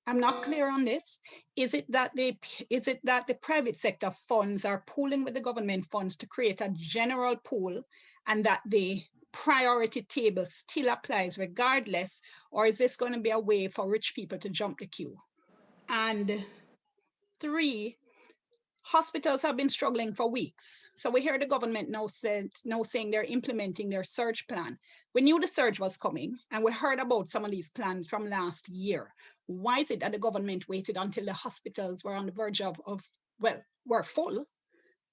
I'm not clear on this. Is it that the private sector funds are pooling with the government funds to create a general pool, and that the priority table still applies regardless, or is this going to be a way for rich people to jump the queue? And three, hospitals have been struggling for weeks. So we hear the government now saying they're implementing their surge plan. We knew the surge was coming, and we heard about some of these plans from last year. Why is it that the government waited until the hospitals were on the verge of were full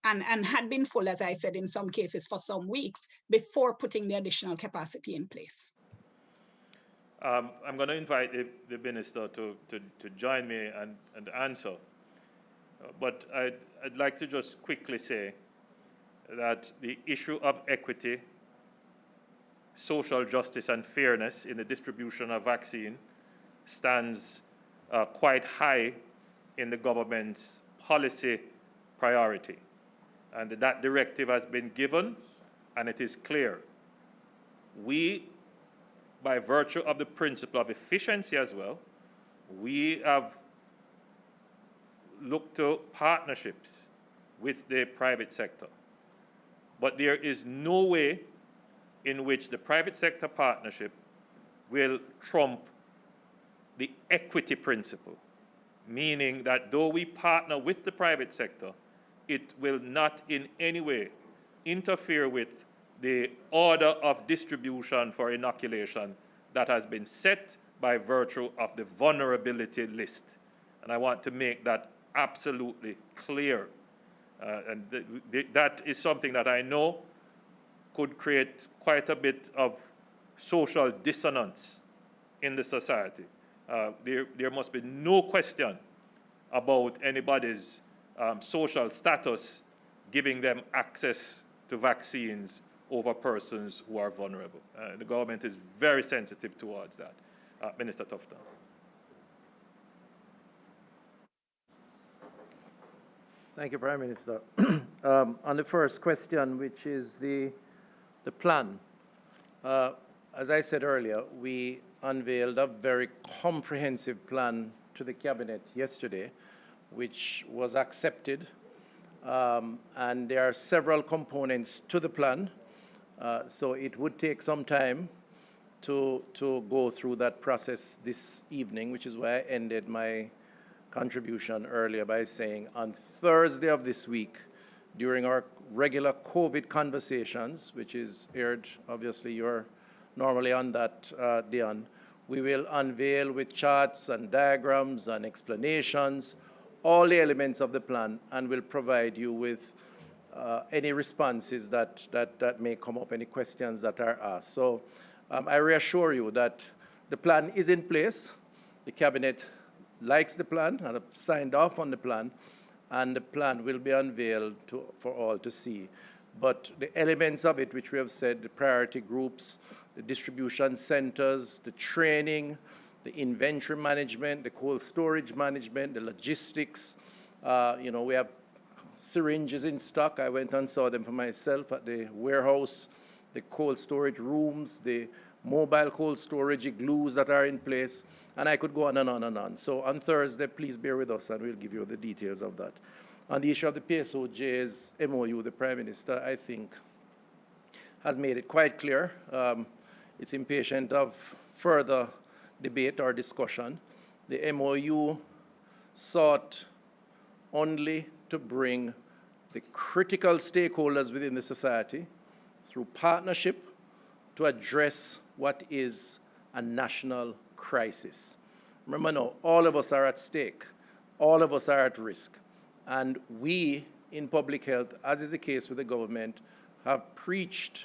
and had been full, as I said, in some cases for some weeks, before putting the additional capacity in place? I'm going to invite the Minister to join me and answer. But I'd like to just quickly say that the issue of equity social justice and fairness in the distribution of vaccine stands quite high in the government's policy priority. And that directive has been given, and it is clear. We, by virtue of the principle of efficiency as well, we have looked to partnerships with the private sector. But there is no way in which the private sector partnership will trump the equity principle, meaning that though we partner with the private sector, it will not in any way interfere with the order of distribution for inoculation that has been set by virtue of the vulnerability list. And I want to make that absolutely clear. That is something that I know could create quite a bit of social dissonance in the society. There must be no question about anybody's social status giving them access to vaccines over persons who are vulnerable. The government is very sensitive towards that. Minister Tufton. Thank you, Prime Minister. On the first question, which is the plan, as I said earlier, we unveiled a very comprehensive plan to the Cabinet yesterday, which was accepted. And there are several components to the plan, so it would take some time to go through that process this evening, which is why I ended my contribution earlier by saying on Thursday of this week, during our regular COVID conversations, which is aired, obviously you're normally on that, Dion, we will unveil with charts and diagrams and explanations all the elements of the plan, and will provide you with any responses that may come up, any questions that are asked. So I reassure you that the plan is in place. The Cabinet likes the plan and have signed off on the plan, and the plan will be unveiled for all to see. But the elements of it, which we have said, the priority groups, the distribution centers, the training, the inventory management, the cold storage management, the logistics. We have syringes in stock. I went and saw them for myself at the warehouse, the cold storage rooms, the mobile cold storage igloos that are in place, and I could go on and on and on. So on Thursday, please bear with us and we'll give you the details of that. On the issue of the PSOJ's MOU, the Prime Minister, I think, has made it quite clear. It's impatient of further debate or discussion. The MOU sought only to bring the critical stakeholders within the society through partnership to address what is a national crisis. Remember now, all of us are at stake. All of us are at risk. And we in public health, as is the case with the government, have preached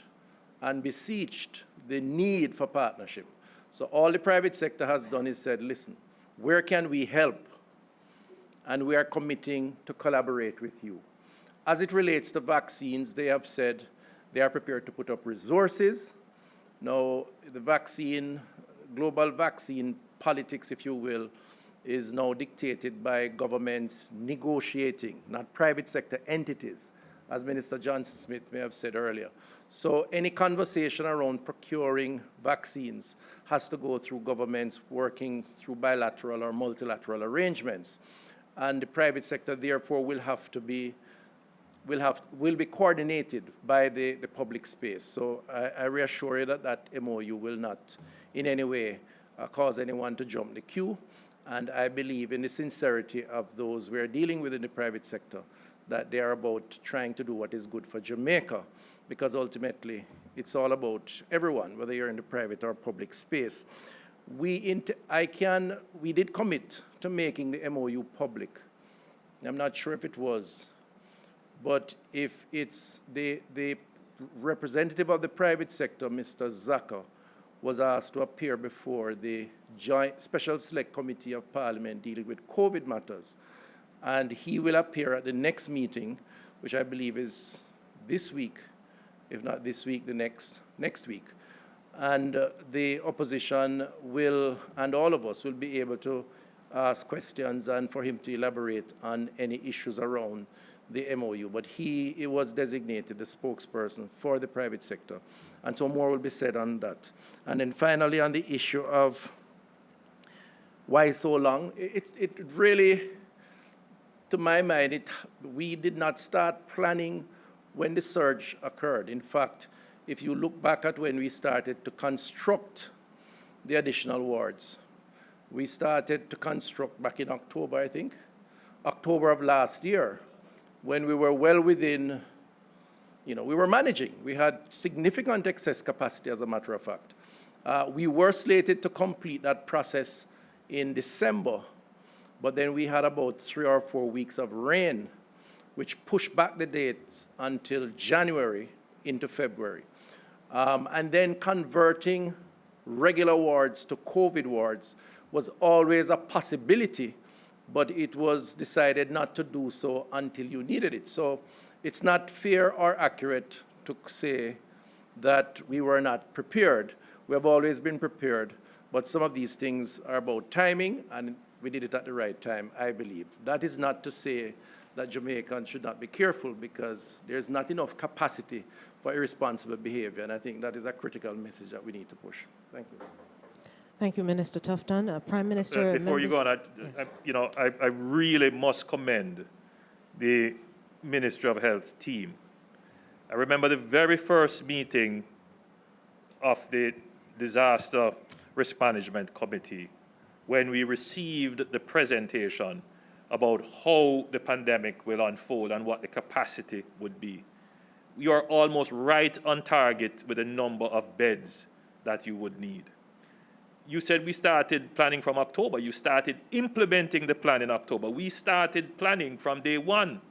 and beseeched the need for partnership. So all the private sector has done is said, listen, where can we help? And we are committing to collaborate with you. As it relates to vaccines, they have said they are prepared to put up resources. Now, the global vaccine politics, if you will, is now dictated by governments negotiating, not private sector entities, as Minister Johnson Smith may have said earlier. So any conversation around procuring vaccines has to go through governments working through bilateral or multilateral arrangements. And the private sector, therefore, will be coordinated by the public space. So I reassure you that that MOU will not in any way cause anyone to jump the queue. And I believe in the sincerity of those we are dealing with in the private sector, that they are about trying to do what is good for Jamaica, because ultimately it's all about everyone, whether you're in the private or public space. We did commit to making the MOU public. I'm not sure if it was, but if it's the representative of the private sector, Mr. Zaka, was asked to appear before the Joint Special Select Committee of Parliament dealing with COVID matters, and he will appear at the next meeting, which I believe is this week, if not this week, the next week. And the opposition will, and all of us will be able to ask questions and for him to elaborate on any issues around the MOU. But he was designated the spokesperson for the private sector. And so more will be said on that. And then finally, on the issue of why so long, it really, to my mind, we did not start planning when the surge occurred. In fact, if you look back at when we started to construct the additional wards, we started to construct back in October, I think, October of last year, when we were well within, we were managing. We had significant excess capacity, as a matter of fact. We were slated to complete that process in December, but then we had about 3 or 4 weeks of rain, which pushed back the dates until January into February. And then converting regular wards to COVID wards was always a possibility, but it was decided not to do so until you needed it. So it's not fair or accurate to say that we were not prepared. We have always been prepared, but some of these things are about timing, and we did it at the right time, I believe. That is not to say that Jamaicans should not be careful, because there's not enough capacity for irresponsible behavior, and I think that is a critical message that we need to push. Thank you. Thank you, Minister Tufton. Prime Minister. Before you go on, I really must commend the Ministry of Health team. I remember the very first meeting of the Disaster Risk Management Committee when we received the presentation about how the pandemic will unfold and what the capacity would be. You are almost right on target with the number of beds that you would need. You said we started planning from October. You started implementing the plan in October. We started planning from day one.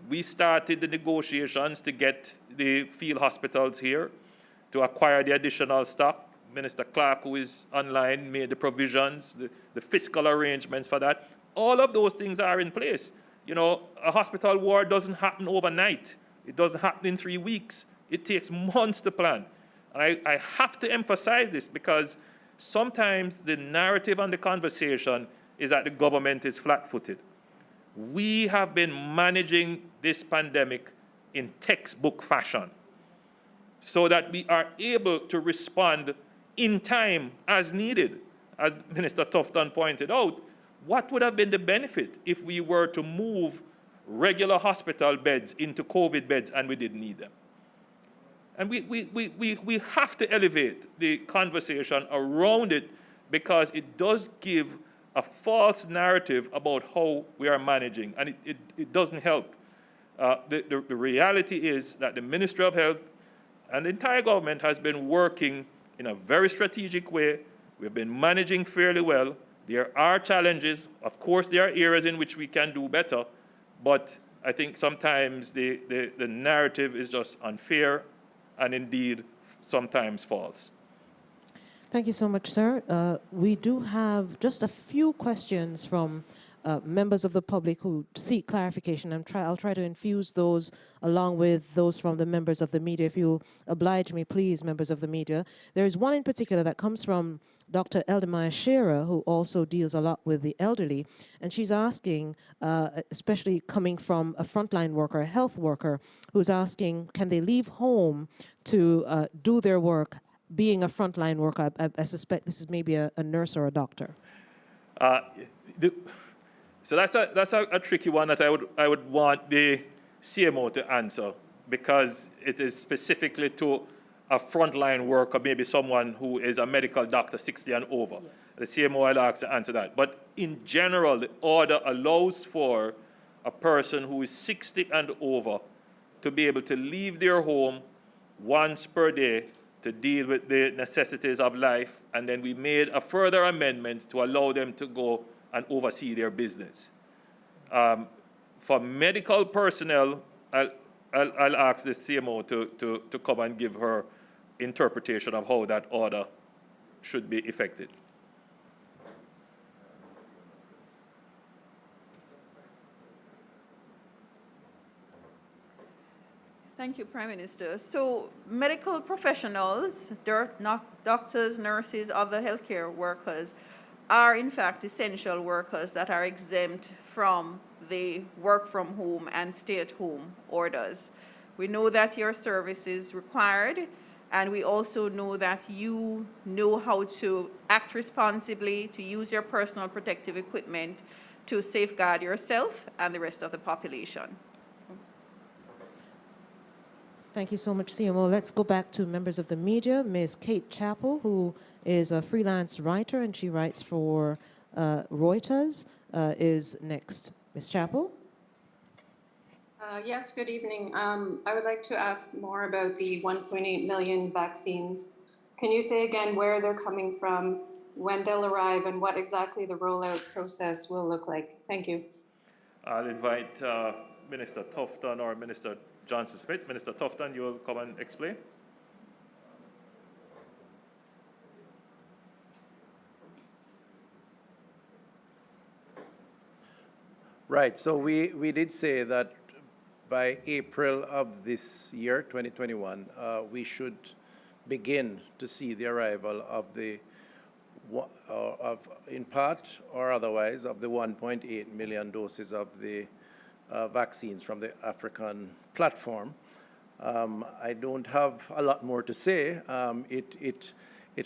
We started the negotiations to get the field hospitals here, to acquire the additional stock. Minister Clark, who is online, made the provisions, the fiscal arrangements for that. All of those things are in place. A hospital ward doesn't happen overnight. It doesn't happen in 3 weeks. It takes months to plan. And I have to emphasize this, because sometimes the narrative and the conversation is that the government is flat-footed. We have been managing this pandemic in textbook fashion so that we are able to respond in time as needed. As Minister Tufton pointed out, what would have been the benefit if we were to move regular hospital beds into COVID beds and we didn't need them? And we have to elevate the conversation around it, because it does give a false narrative about how we are managing, and it doesn't help. The reality is that the Ministry of Health and the entire government has been working in a very strategic way. We've been managing fairly well. There are challenges. Of course, there are areas in which we can do better, but I think sometimes the narrative is just unfair and indeed sometimes false. Thank you so much, sir. We do have just a few questions from members of the public who seek clarification. I'll try to infuse those along with those from the members of the media. If you'll oblige me, please, members of the media. There is one in particular that comes from Dr. Eldemaya Shearer, who also deals a lot with the elderly. And she's asking, especially coming from a frontline worker, a health worker, who's asking, can they leave home to do their work being a frontline worker? I suspect this is maybe a nurse or a doctor. So that's a tricky one that I would want the CMO to answer, because it is specifically to a frontline worker, maybe someone who is a medical doctor 60 and over. Yes. The CMO I'll ask to answer that. But in general, the order allows for a person who is 60 and over to be able to leave their home once per day to deal with the necessities of life, and then we made a further amendment to allow them to go and oversee their business. For medical personnel, I'll ask the CMO to come and give her interpretation of how that order should be effected. Thank you, Prime Minister. So medical professionals, doctors, nurses, other healthcare workers are in fact essential workers that are exempt from the work from home and stay at home orders. We know that your service is required, and we also know that you know how to act responsibly, to use your personal protective equipment to safeguard yourself and the rest of the population. Thank you so much, CMO. Let's go back to members of the media. Ms. Kate Chappell, who is a freelance writer and she writes for Reuters, is next. Ms. Chappell? Yes, good evening. I would like to ask more about the 1.8 million vaccines. Can you say again where they're coming from, when they'll arrive, and what exactly the rollout process will look like? Thank you. I'll invite Minister Tufton or Minister Johnson-Smith. Minister Tufton, you will come and explain. Right, so we did say that by April of this year, 2021, we should begin to see the arrival of the, in part or otherwise, of the 1.8 million doses of the vaccines from the African platform. I don't have a lot more to say. It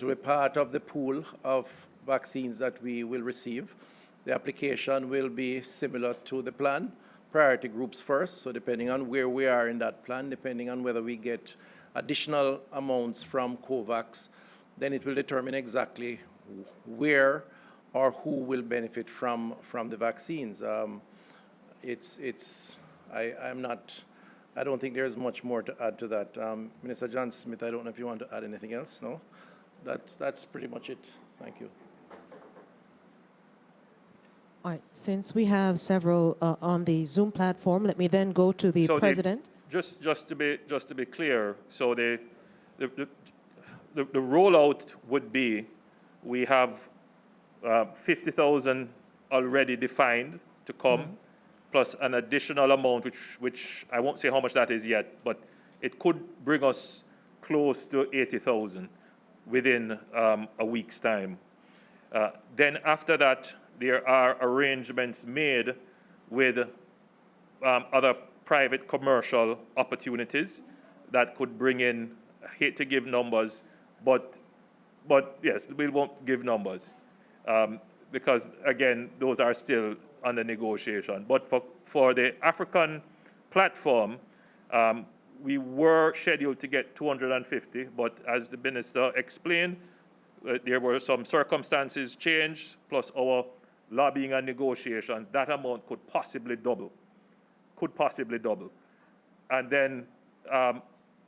will be part of the pool of vaccines that we will receive. The application will be similar to the plan, priority groups first. So depending on where we are in that plan, depending on whether we get additional amounts from COVAX, then it will determine exactly where or who will benefit from the vaccines. I don't think there's much more to add to that. Minister Johnson-Smith, I don't know if you want to add anything else. No? That's pretty much it. Thank you. All right, since we have several on the Zoom platform, let me then go to the President. Just to be clear, so the rollout would be, we have 50,000 already defined to come, plus an additional amount, which I won't say how much that is yet, but it could bring us close to 80,000 within a week's time. Then after that, there are arrangements made with other private commercial opportunities that could bring in, I hate to give numbers, but yes, we won't give numbers because, again, those are still under negotiation. But for the African platform, we were scheduled to get 250, but as the minister explained, there were some circumstances changed, plus our lobbying and negotiations. That amount could possibly double. And then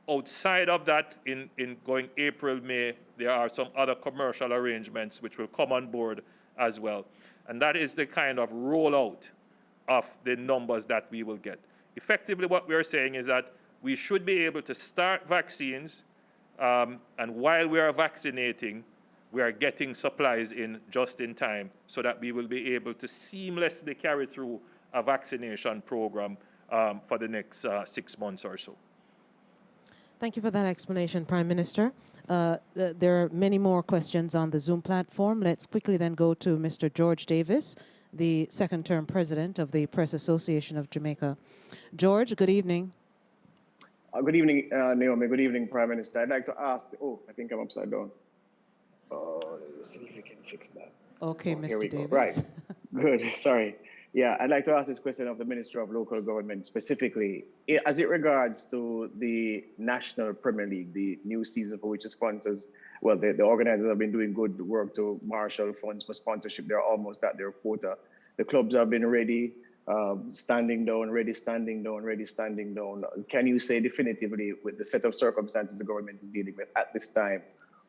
outside of that, in going April, May, there are some other commercial arrangements which will come on board as well. And that is the kind of rollout of the numbers that we will get. Effectively, what we're saying is that we should be able to start vaccines, and while we are vaccinating, we are getting supplies in just in time so that we will be able to seamlessly carry through a vaccination program for the next 6 months or so. Thank you for that explanation, Prime Minister. There are many more questions on the Zoom platform. Let's quickly then go to Mr. George Davis, the second-term president of the Press Association of Jamaica. George, good evening. Good evening, Naomi. Good evening, Prime Minister. I'd like to ask, I think I'm upside down. Let's see if we can fix that. Okay, Mr. Here we Davis. go. Right. Good. Sorry. Yeah, I'd like to ask this question of the Minister of Local Government specifically, as it regards to the National Premier League, the new season for which the sponsors, well, the organizers have been doing good work to marshal funds for sponsorship. They're almost at their quota. The clubs have been ready, standing down, ready, standing down, ready, standing down. Can you say definitively, with the set of circumstances the government is dealing with at this time,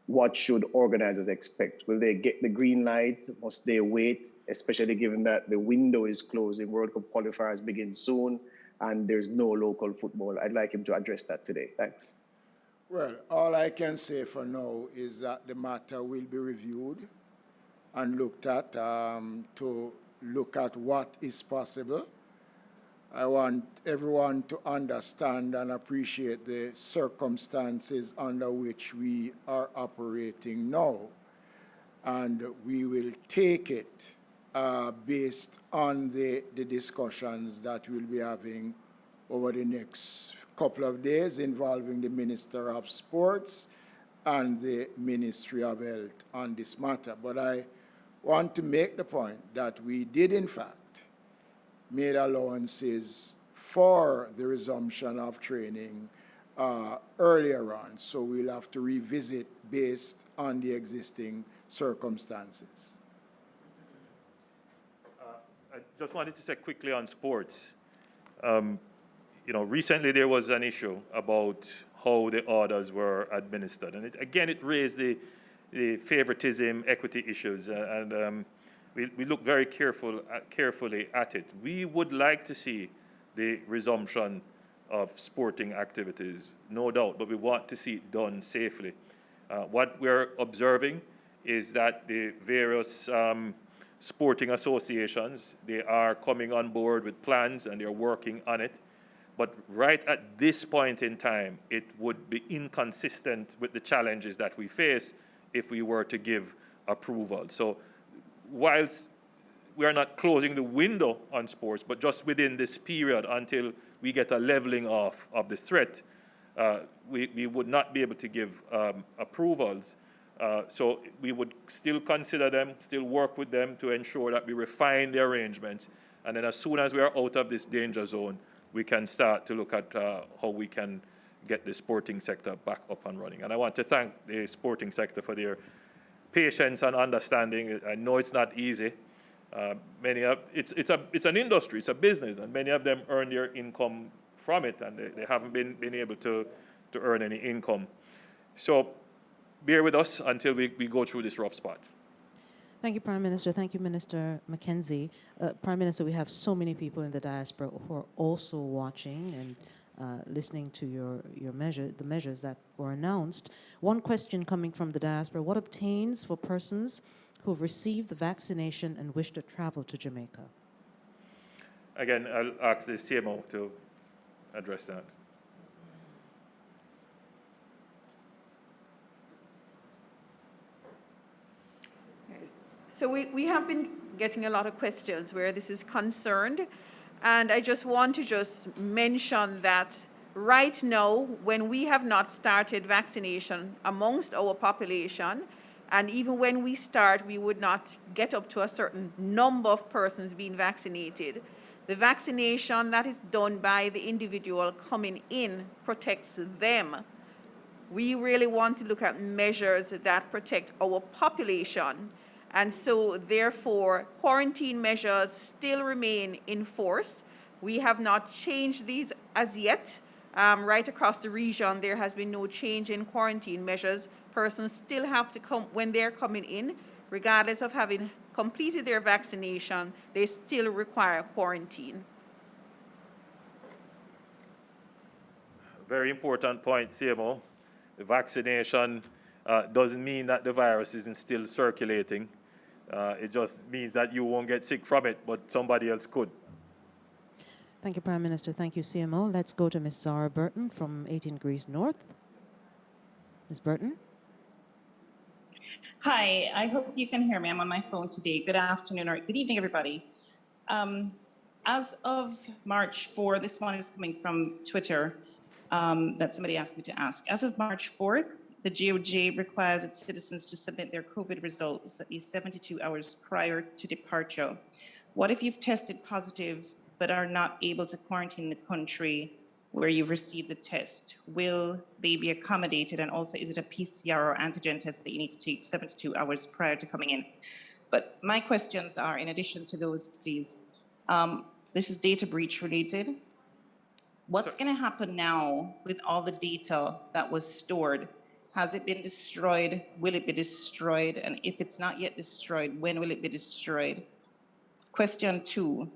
what should organizers expect? Will they get the green light? Must they wait, especially given that the window is closing, World Cup qualifiers begin soon, and there's no local football? I'd like him to address that today. Thanks. Well, all I can say for now is that the matter will be reviewed and looked at to look at what is possible. I want everyone to understand and appreciate the circumstances under which we are operating now. And we will take it based on the discussions that we'll be having over the next couple of days involving the Minister of Sports and the Ministry of Health on this matter. But I want to make the point that we did, in fact, made allowances for the resumption of training earlier on. So we'll have to revisit based on the existing circumstances. I just wanted to say quickly on sports. Recently there was an issue about how the orders were administered. And it raised the favoritism, equity issues. We look very carefully at it. We would like to see the resumption of sporting activities, no doubt, but we want to see it done safely. What we're observing is that the various sporting associations, they are coming on board with plans and they're working on it. But right at this point in time, it would be inconsistent with the challenges that we face if we were to give approval. So whilst we are not closing the window on sports, but just within this period until we get a leveling off of the threat, we would not be able to give approvals. So we would still consider them, still work with them to ensure that we refine the arrangements. And then as soon as we are out of this danger zone, we can start to look at how we can get the sporting sector back up and running. And I want to thank the sporting sector for their patience and understanding. I know it's not easy. It's an industry, it's a business, and many of them earn their income from it, and they haven't been able to earn any income. So bear with us until we go through this rough spot. Thank you, Prime Minister. Thank you, Minister Mackenzie. Prime Minister, we have so many people in the diaspora who are also watching and listening to the measures that were announced. One question coming from the diaspora: what obtains for persons who have received the vaccination and wish to travel to Jamaica? Again, I'll ask the CMO to address that. So we have been getting a lot of questions where this is concerned, and I just want to mention that right now, when we have not started vaccination amongst our population, and even when we start, we would not get up to a certain number of persons being vaccinated. The vaccination that is done by the individual coming in protects them. We really want to look at measures that protect our population. And so, therefore, quarantine measures still remain in force. We have not changed these as yet. Right across the region, there has been no change in quarantine measures. Persons still have to come, when they're coming in, regardless of having completed their vaccination, they still require quarantine. Very important point, CMO. The vaccination doesn't mean that the virus isn't still circulating. It just means that you won't get sick from it, but somebody else could. Thank you, Prime Minister. Thank you, CMO. Let's go to Ms. Zara Burton from 18 Degrees North. Ms. Burton? Hi, I hope you can hear me. I'm on my phone today. Good afternoon or good evening, everybody. As of March 4, this one is coming from Twitter that somebody asked me to ask. As of March 4th, the GOJ requires its citizens to submit their COVID results at least 72 hours prior to departure. What if you've tested positive but are not able to quarantine the country where you've received the test? Will they be accommodated? And also, is it a PCR or antigen test that you need to take 72 hours prior to coming in? But my questions are, in addition to those, please, this is data breach related. What's going to happen now with all the data that was stored? Has it been destroyed? Will it be destroyed? And if it's not yet destroyed, when will it be destroyed? Question 2,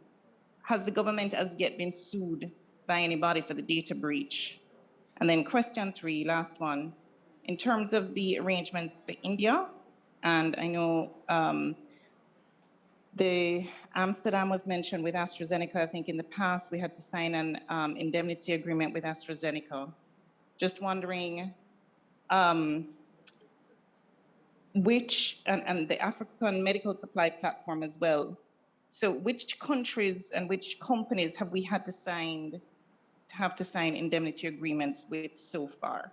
has the government as yet been sued by anybody for the data breach? And then question 3, last one, in terms of the arrangements for India, and I know the Amsterdam was mentioned with AstraZeneca. I think in the past we had to sign an indemnity agreement with AstraZeneca. Just wondering which, and the African Medical Supply Platform as well. So which countries and which companies have we had to sign indemnity agreements with so far?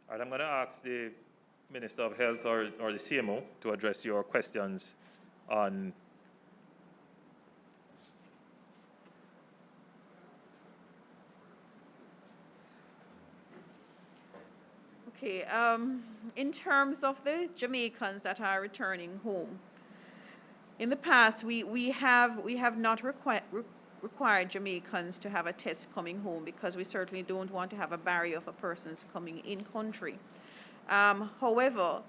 All right, I'm going to ask the Minister of Health or the CMO to address your questions on Okay, in terms of the Jamaicans that are returning home, in the past we have not required Jamaicans to have a test coming home because we certainly don't want to have a barrier for persons coming in country. However,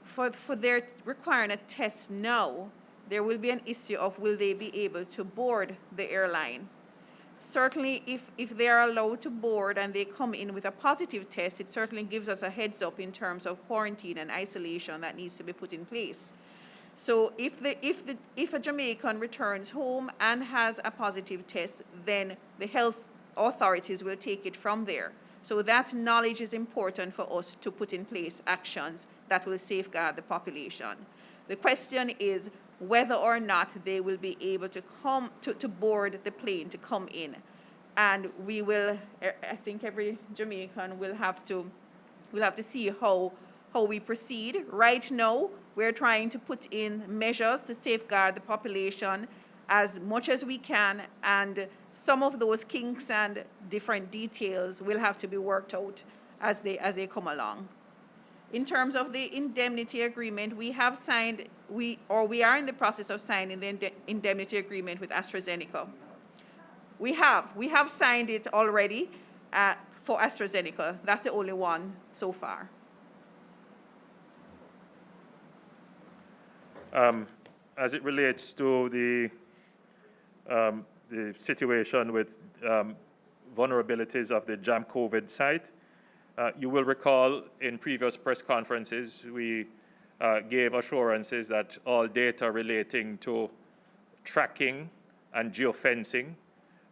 for their requiring a test now, there will be an issue of will they be able to board the airline. Certainly, if they are allowed to board and they come in with a positive test, it certainly gives us a heads up in terms of quarantine and isolation that needs to be put in place. So if a Jamaican returns home and has a positive test, then the health authorities will take it from there. So that knowledge is important for us to put in place actions that will safeguard the population. The question is whether or not they will be able to come to board the plane to come in. And we will, I think every Jamaican will have to see how we proceed. Right now, we're trying to put in measures to safeguard the population as much as we can, and some of those kinks and different details will have to be worked out as they come along. In terms of the indemnity agreement, we have signed, we are in the process of signing the indemnity agreement with AstraZeneca. We have signed it already for AstraZeneca. That's the only one so far. As it relates to the situation with vulnerabilities of the Jam COVID site, you will recall in previous press conferences, we gave assurances that all data relating to tracking and geofencing,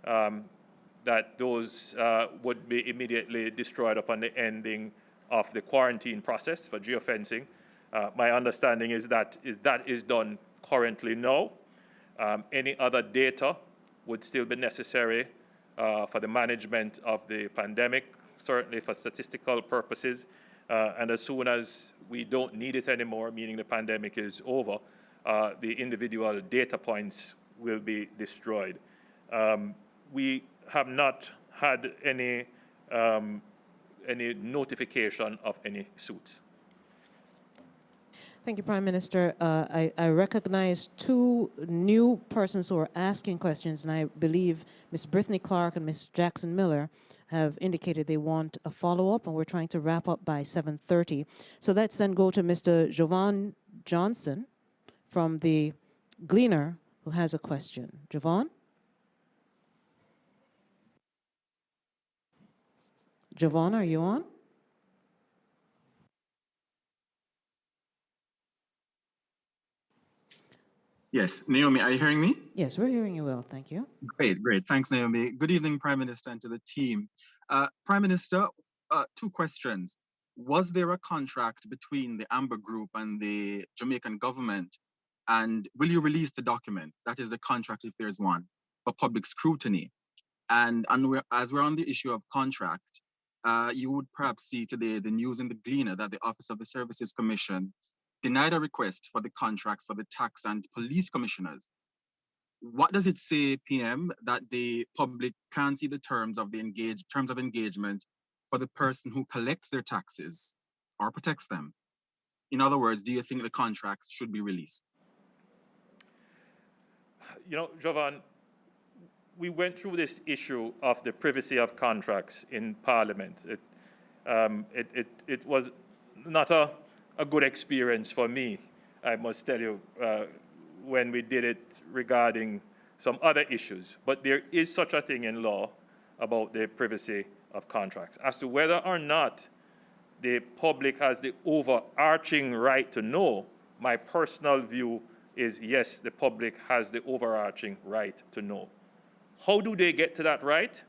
that those would be immediately destroyed upon the ending of the quarantine process for geofencing. My understanding is that is done currently now. Any other data would still be necessary for the management of the pandemic, certainly for statistical purposes. And as soon as we don't need it anymore, meaning the pandemic is over, the individual data points will be destroyed. We have not had any notification of any suits. Thank you, Prime Minister. I recognize two new persons who are asking questions, and I believe Ms. Brittany Clark and Ms. Jackson Miller have indicated they want a follow-up, and we're trying to wrap up by 7:30. So let's then go to Mr. Jovan Johnson from the Gleaner, who has a question. Jovan? Jovan, are you on? Yes, Naomi, are you hearing me? Yes, we're hearing you well, thank you. Great, great. Thanks, Naomi. Good evening, Prime Minister, and to the team. Prime Minister, two questions. Was there a contract between the Amber Group and the Jamaican government? And will you release the document? That is the contract, if there's one, for public scrutiny. And as we're on the issue of contract, you would perhaps see today the news in the Gleaner that the Office of the Services Commission denied a request for the contracts for the tax and police commissioners. What does it say, PM, that the public can't see the terms of engagement for the person who collects their taxes or protects them? In other words, do you think the contracts should be released? You know, Jovan, we went through this issue of the privacy of contracts in Parliament. It was not a good experience for me, I must tell you, when we did it regarding some other issues. But there is such a thing in law about the privacy of contracts. As to whether or not the public has the overarching right to know, my personal view is yes, the public has the overarching right to know. How do they get to that right?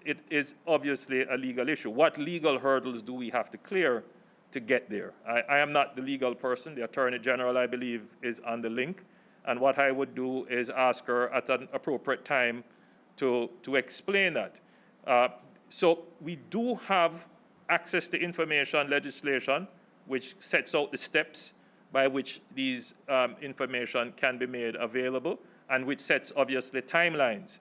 It is obviously a legal issue. What legal hurdles do we have to clear to get there? I am not the legal person. The Attorney General, I believe, is on the link. And what I would do is ask her at an appropriate time to explain that. So we do have access to information legislation, which sets out the steps by which these information can be made available, and which sets obviously timelines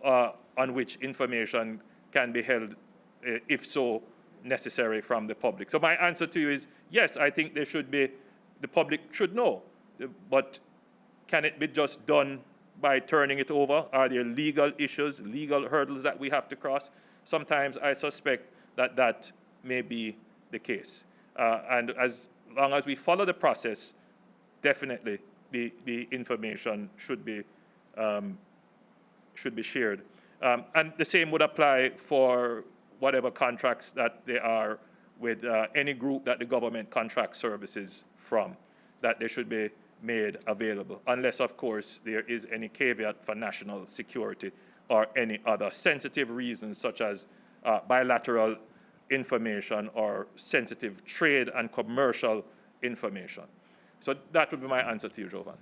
on which information can be held, if so necessary, from the public. So my answer to you is, yes, I think there should be, the public should know, but can it be just done by turning it over? Are there legal issues, legal hurdles that we have to cross? Sometimes I suspect that that may be the case. And as long as we follow the process, definitely the information should be shared. And the same would apply for whatever contracts that they are with any group that the government contracts services from, that they should be made available, unless, of course, there is any caveat for national security or any other sensitive reasons, such as bilateral information or sensitive trade and commercial information. So that would be my answer to you, Jovan.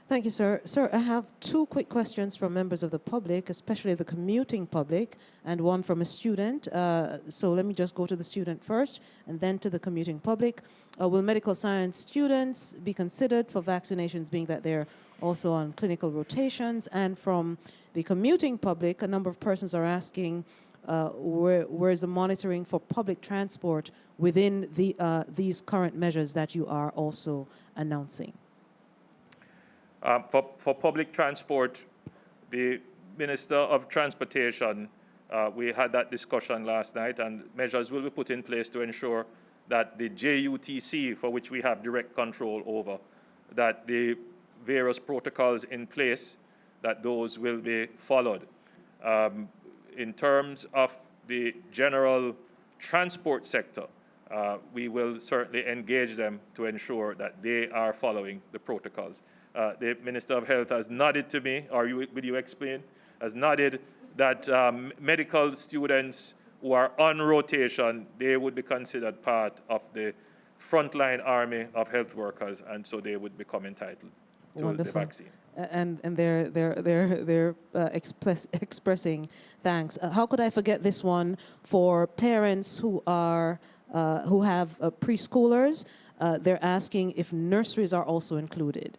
Thank you, sir. Sir, I have two quick questions from members of the public, especially the commuting public, and one from a student. So let me just go to the student first, and then to the commuting public. Will medical science students be considered for vaccinations, being that they're also on clinical rotations? And from the commuting public, a number of persons are asking, where is the monitoring for public transport within these current measures that you are also announcing? For public transport, the Minister of Transportation, we had that discussion last night, and measures will be put in place to ensure that the JUTC, for which we have direct control over, that the various protocols in place, that those will be followed. In terms of the general transport sector, we will certainly engage them to ensure that they are following the protocols. The Minister of Health has nodded to me, or will you explain, has nodded that medical students who are on rotation, they would be considered part of the frontline army of health workers, and so they would become entitled to the vaccine. And they're expressing thanks. How could I forget this one for parents who are who have preschoolers? They're asking if nurseries are also included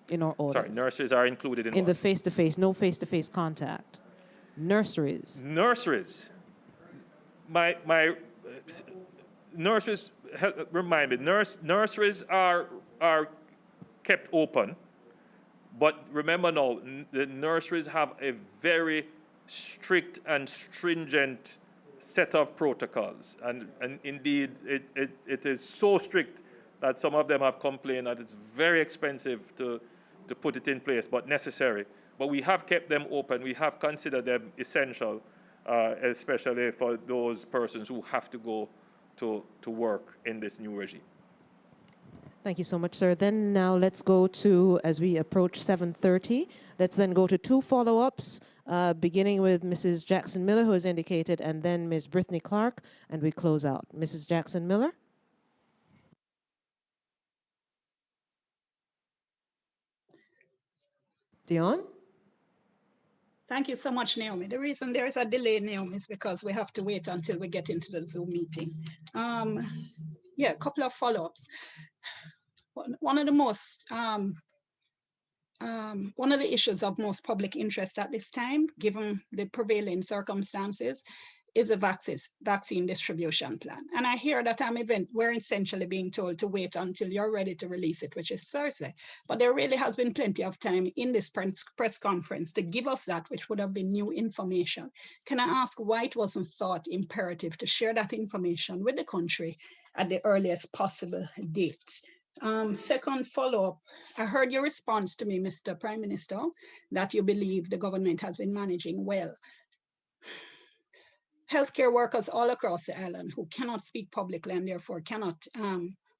in our orders. Sorry, nurseries are included in the face-to-face, no face-to-face contact. Nurseries. Nurseries. My nurseries, remind me, nurseries are kept open, but remember now, the nurseries have a very strict and stringent set of protocols, and indeed it is so strict that some of them have complained that it's very expensive to put it in place, but necessary. But we have kept them open. We have considered them essential, especially for those persons who have to go to work in this new regime. Thank you so much, sir. Then now let's go to, as we approach 7:30, let's then go to two follow-ups, beginning with Mrs. Jackson Miller, who has indicated, and then Ms. Brittany Clark, and we close out. Mrs. Jackson Miller. Dion? Thank you so much, Naomi. The reason there is a delay, Naomi, is because we have to wait until we get into the Zoom meeting. Yeah, a couple of follow-ups. One of the most, one of the issues of most public interest at this time, given the prevailing circumstances, is a vaccine distribution plan. And I hear that we're essentially being told to wait until you're ready to release it, which is Thursday. But there really has been plenty of time in this press conference to give us that, which would have been new information. Can I ask why it wasn't thought imperative to share that information with the country at the earliest possible date? Second follow-up, I heard your response to me, Mr. Prime Minister, that you believe the government has been managing well. Healthcare workers all across the island who cannot speak publicly and therefore cannot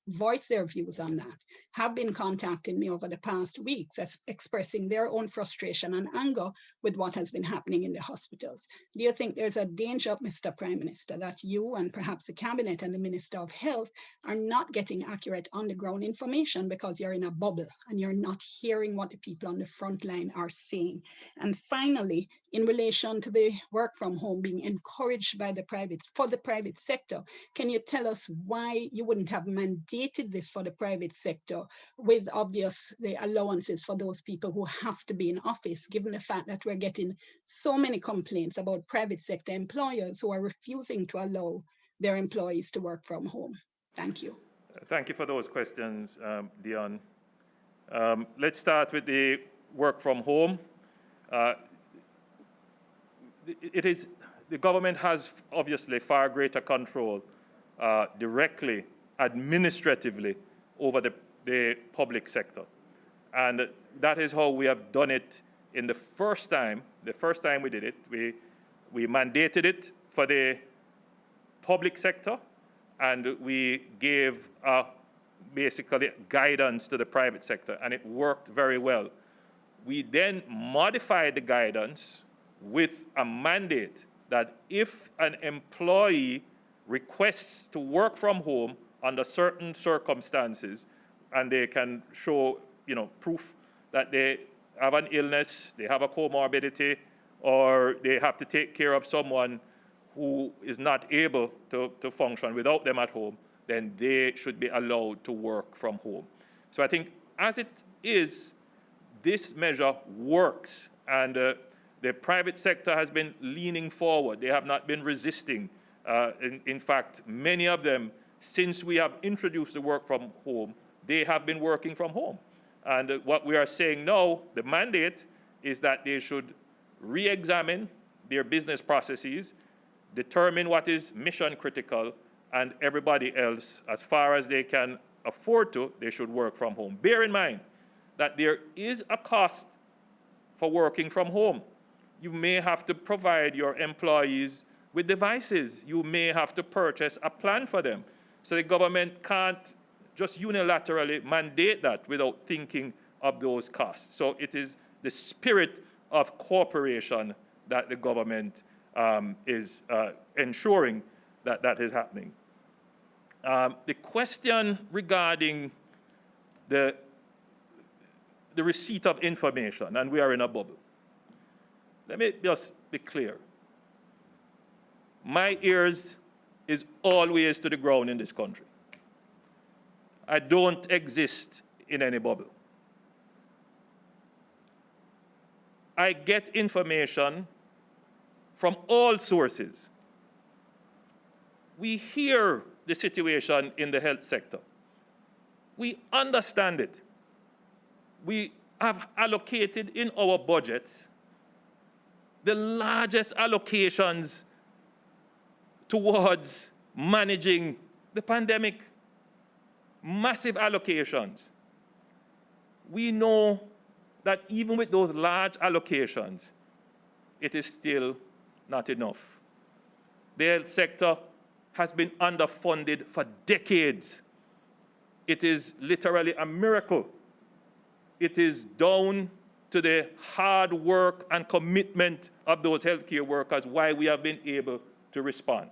voice their views on that, have been contacting me over the past weeks, expressing their own frustration and anger with what has been happening in the hospitals. Do you think there's a danger, Mr. Prime Minister, that you and perhaps the Cabinet and the Minister of Health are not getting accurate on-the-ground information because you're in a bubble and you're not hearing what the people on the front line are saying? And finally, in relation to the work from home being encouraged by the private sector, can you tell us why you wouldn't have mandated this for the private sector with obviously allowances for those people who have to be in office, given the fact that we're getting so many complaints about private sector employers who are refusing to allow their employees to work from home? Thank you. Thank you for those questions, Dion. Let's start with the work from home. The government has obviously far greater control directly, administratively, over the public sector. And that is how we have done it in the first time we did it. We mandated it for the public sector, and we gave basically guidance to the private sector, and it worked very well. We then modified the guidance with a mandate that if an employee requests to work from home under certain circumstances, and they can show, proof that they have an illness, they have a comorbidity, or they have to take care of someone who is not able to function without them at home, then they should be allowed to work from home. So I think as it is, this measure works, and the private sector has been leaning forward. They have not been resisting. In fact, many of them, since we have introduced the work from home, they have been working from home. And what we are saying now, the mandate, is that they should re-examine their business processes, determine what is mission critical, and everybody else, as far as they can afford to, they should work from home. Bear in mind that there is a cost for working from home. You may have to provide your employees with devices. You may have to purchase a plan for them. So the government can't just unilaterally mandate that without thinking of those costs. So it is the spirit of cooperation that the government is ensuring that that is happening. The question regarding the receipt of information, and we are in a bubble. Let me just be clear. My ears is always to the ground in this country. I don't exist in any bubble. I get information from all sources. We hear the situation in the health sector. We understand it. We have allocated in our budgets the largest allocations towards managing the pandemic. Massive allocations. We know that even with those large allocations, it is still not enough. The health sector has been underfunded for decades. It is literally a miracle. It is down to the hard work and commitment of those healthcare workers why we have been able to respond.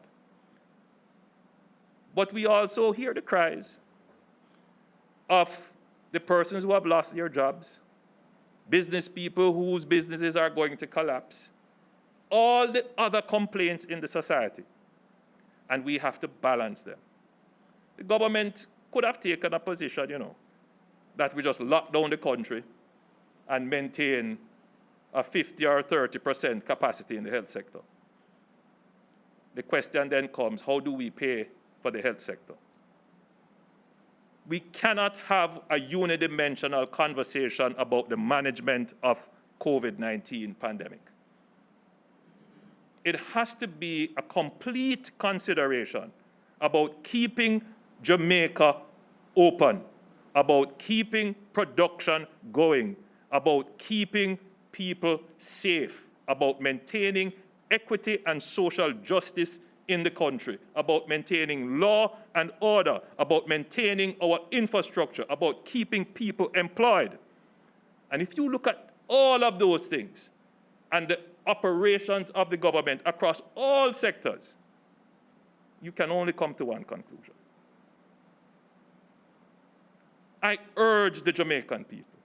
But we also hear the cries of the persons who have lost their jobs, business people whose businesses are going to collapse, all the other complaints in the society, and we have to balance them. The government could have taken a position, that we just lock down the country and maintain a 50 or 30% capacity in the health sector. The question then comes, how do we pay for the health sector? We cannot have a unidimensional conversation about the management of COVID-19 pandemic. It has to be a complete consideration about keeping Jamaica open, about keeping production going, about keeping people safe, about maintaining equity and social justice in the country, about maintaining law and order, about maintaining our infrastructure, about keeping people employed. And if you look at all of those things and the operations of the government across all sectors, you can only come to one conclusion. I urge the Jamaican people,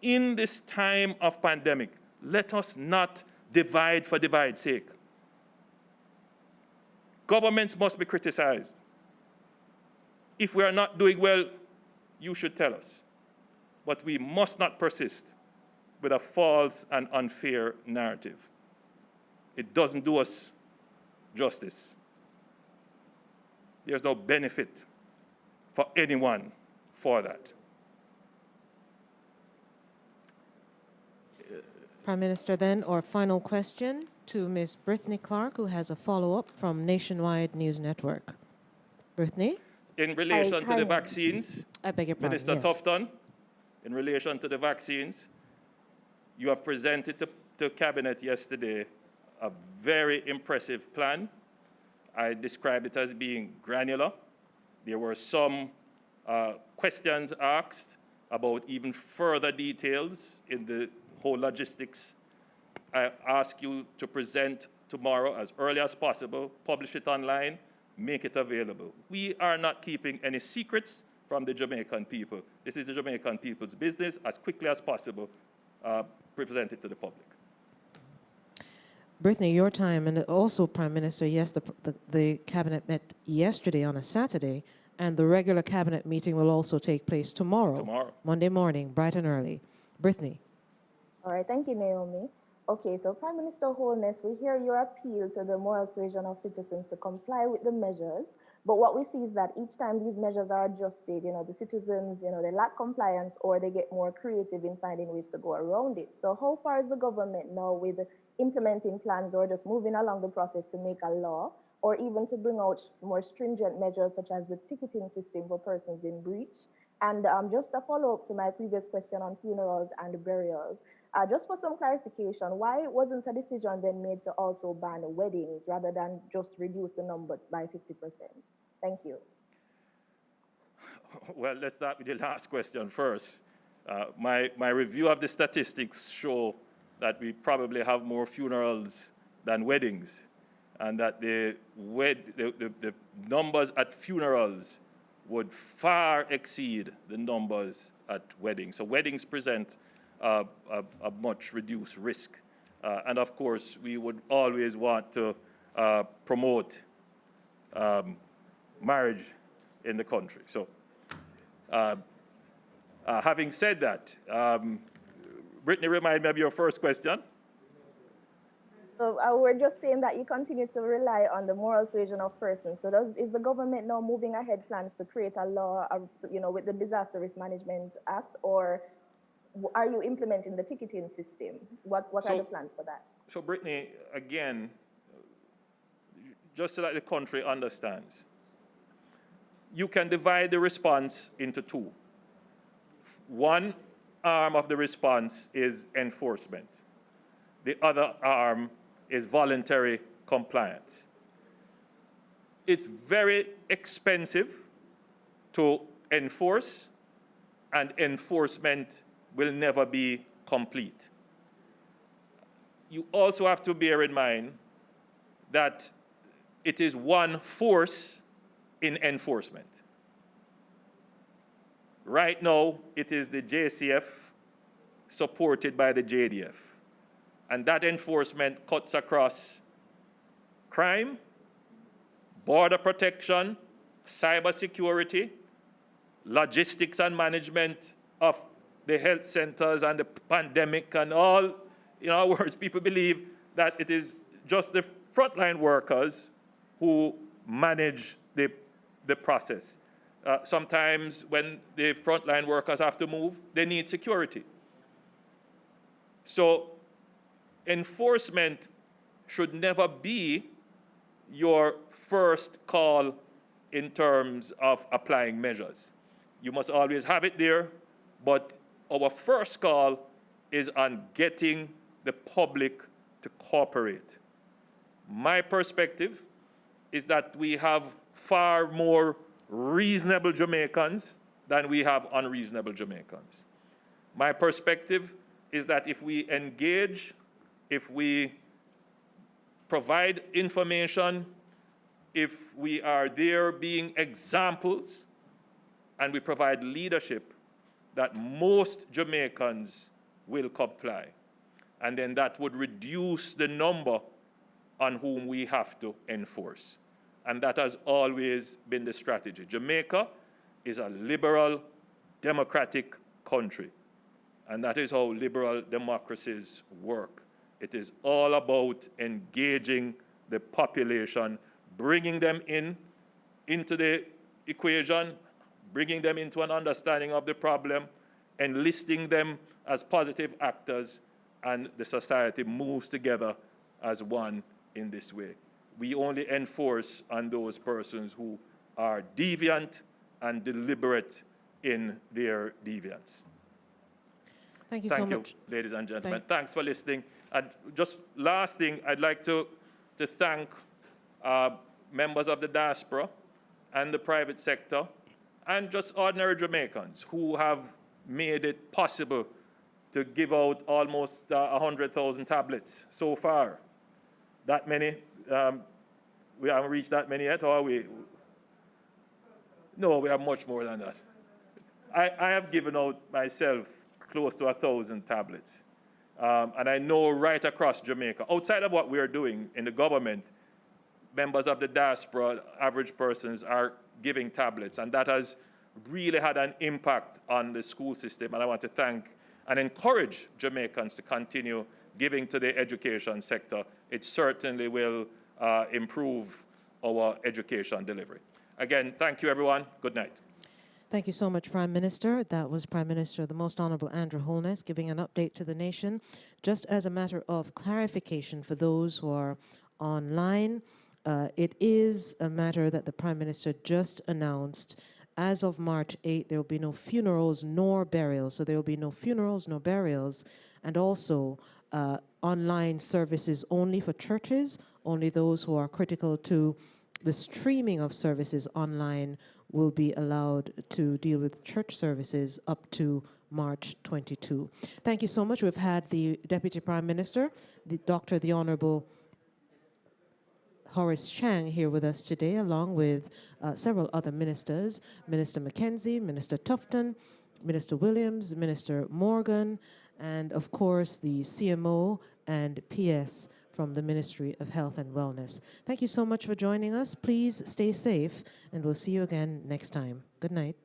in this time of pandemic, let us not divide for divide's sake. Governments must be criticized. If we are not doing well, you should tell us. But we must not persist with a false and unfair narrative. It doesn't do us justice. There's no benefit for anyone for that. Prime Minister, then, our final question to Ms. Brittany Clark, who has a follow-up from Nationwide News Network. Brittany? In relation to the vaccines, I beg your pardon, Minister yes. Tufton, in relation to the vaccines, you have presented to Cabinet yesterday a very impressive plan. I described it as being granular. There were some questions asked about even further details in the whole logistics. I ask you to present tomorrow as early as possible, publish it online, make it available. We are not keeping any secrets from the Jamaican people. This is the Jamaican people's business. As quickly as possible, present it to the public. Brittany, your time, and also Prime Minister, yes, the Cabinet met yesterday on a Saturday, and the regular Cabinet meeting will also take place tomorrow. Monday morning, bright and early. Brittany. All right, thank you, Naomi. Okay, so Prime Minister Holness, we hear your appeal to the moral suasion of citizens to comply with the measures, but what we see is that each time these measures are adjusted, the citizens, they lack compliance or they get more creative in finding ways to go around it. So how far is the government now with implementing plans or just moving along the process to make a law, or even to bring out more stringent measures such as the ticketing system for persons in breach? And just a follow-up to my previous question on funerals and burials, just for some clarification, why wasn't a decision then made to also ban weddings rather than just reduce the number by 50%? Thank you. Well, let's start with the last question first. My review of the statistics show that we probably have more funerals than weddings, and that the numbers at funerals would far exceed the numbers at weddings. So weddings present a much reduced risk. And of course, we would always want to promote marriage in the country. So having said that, Brittany, remind me of your first question. So we're just saying that you continue to rely on the moral suasion of persons. So is the government now moving ahead plans to create a law, with the Disaster Risk Management Act, or are you implementing the ticketing system? What are the plans for that? So Brittany, again, just so that the country understands, you can divide the response into two. One arm of the response is enforcement. The other arm is voluntary compliance. It's very expensive to enforce, and enforcement will never be complete. You also have to bear in mind that it is one force in enforcement. Right now, it is the JCF supported by the JDF. And that enforcement cuts across crime, border protection, cybersecurity, logistics and management of the health centers and the pandemic and all. In other words, people believe that it is just the frontline workers who manage the process. Sometimes when the frontline workers have to move, they need security. So enforcement should never be your first call in terms of applying measures. You must always have it there, but our first call is on getting the public to cooperate. My perspective is that we have far more reasonable Jamaicans than we have unreasonable Jamaicans. My perspective is that if we engage, if we provide information, if we are there being examples, and we provide leadership, that most Jamaicans will comply. And then that would reduce the number on whom we have to enforce. And that has always been the strategy. Jamaica is a liberal, democratic country. And that is how liberal democracies work. It is all about engaging the population, bringing them into the equation, bringing them into an understanding of the problem, enlisting them as positive actors, and the society moves together as one in this way. We only enforce on those persons who are deviant and deliberate in their deviance. Thank you so much. Ladies and gentlemen. Thanks for listening. And just last thing, I'd like to thank members of the diaspora and the private sector and just ordinary Jamaicans who have made it possible to give out almost 100,000 tablets so far. That many? We haven't reached that many yet, or are we? No, we have much more than that. I have given out myself close to 1,000 tablets. And I know right across Jamaica, outside of what we're doing in the government, members of the diaspora, average persons, are giving tablets. And that has really had an impact on the school system. And I want to thank and encourage Jamaicans to continue giving to the education sector. It certainly will improve our education delivery. Again, thank you, everyone. Good night. Thank you so much, Prime Minister. That was Prime Minister, the Most Honorable Andrew Holness, giving an update to the nation. Just as a matter of clarification for those who are online, it is a matter that the Prime Minister just announced. As of March 8th, there will be no funerals nor burials. So there will be no funerals, no burials, and also online services only for churches. Only those who are critical to the streaming of services online will be allowed to deal with church services up to March 22. Thank you so much. We've had the Deputy Prime Minister, the Honorable Horace Chang, here with us today, along with several other ministers, Minister Mackenzie, Minister Tufton, Minister Williams, Minister Morgan, and of course the CMO and PS from the Ministry of Health and Wellness. Thank you so much for joining us. Please stay safe, and we'll see you again next time. Good night.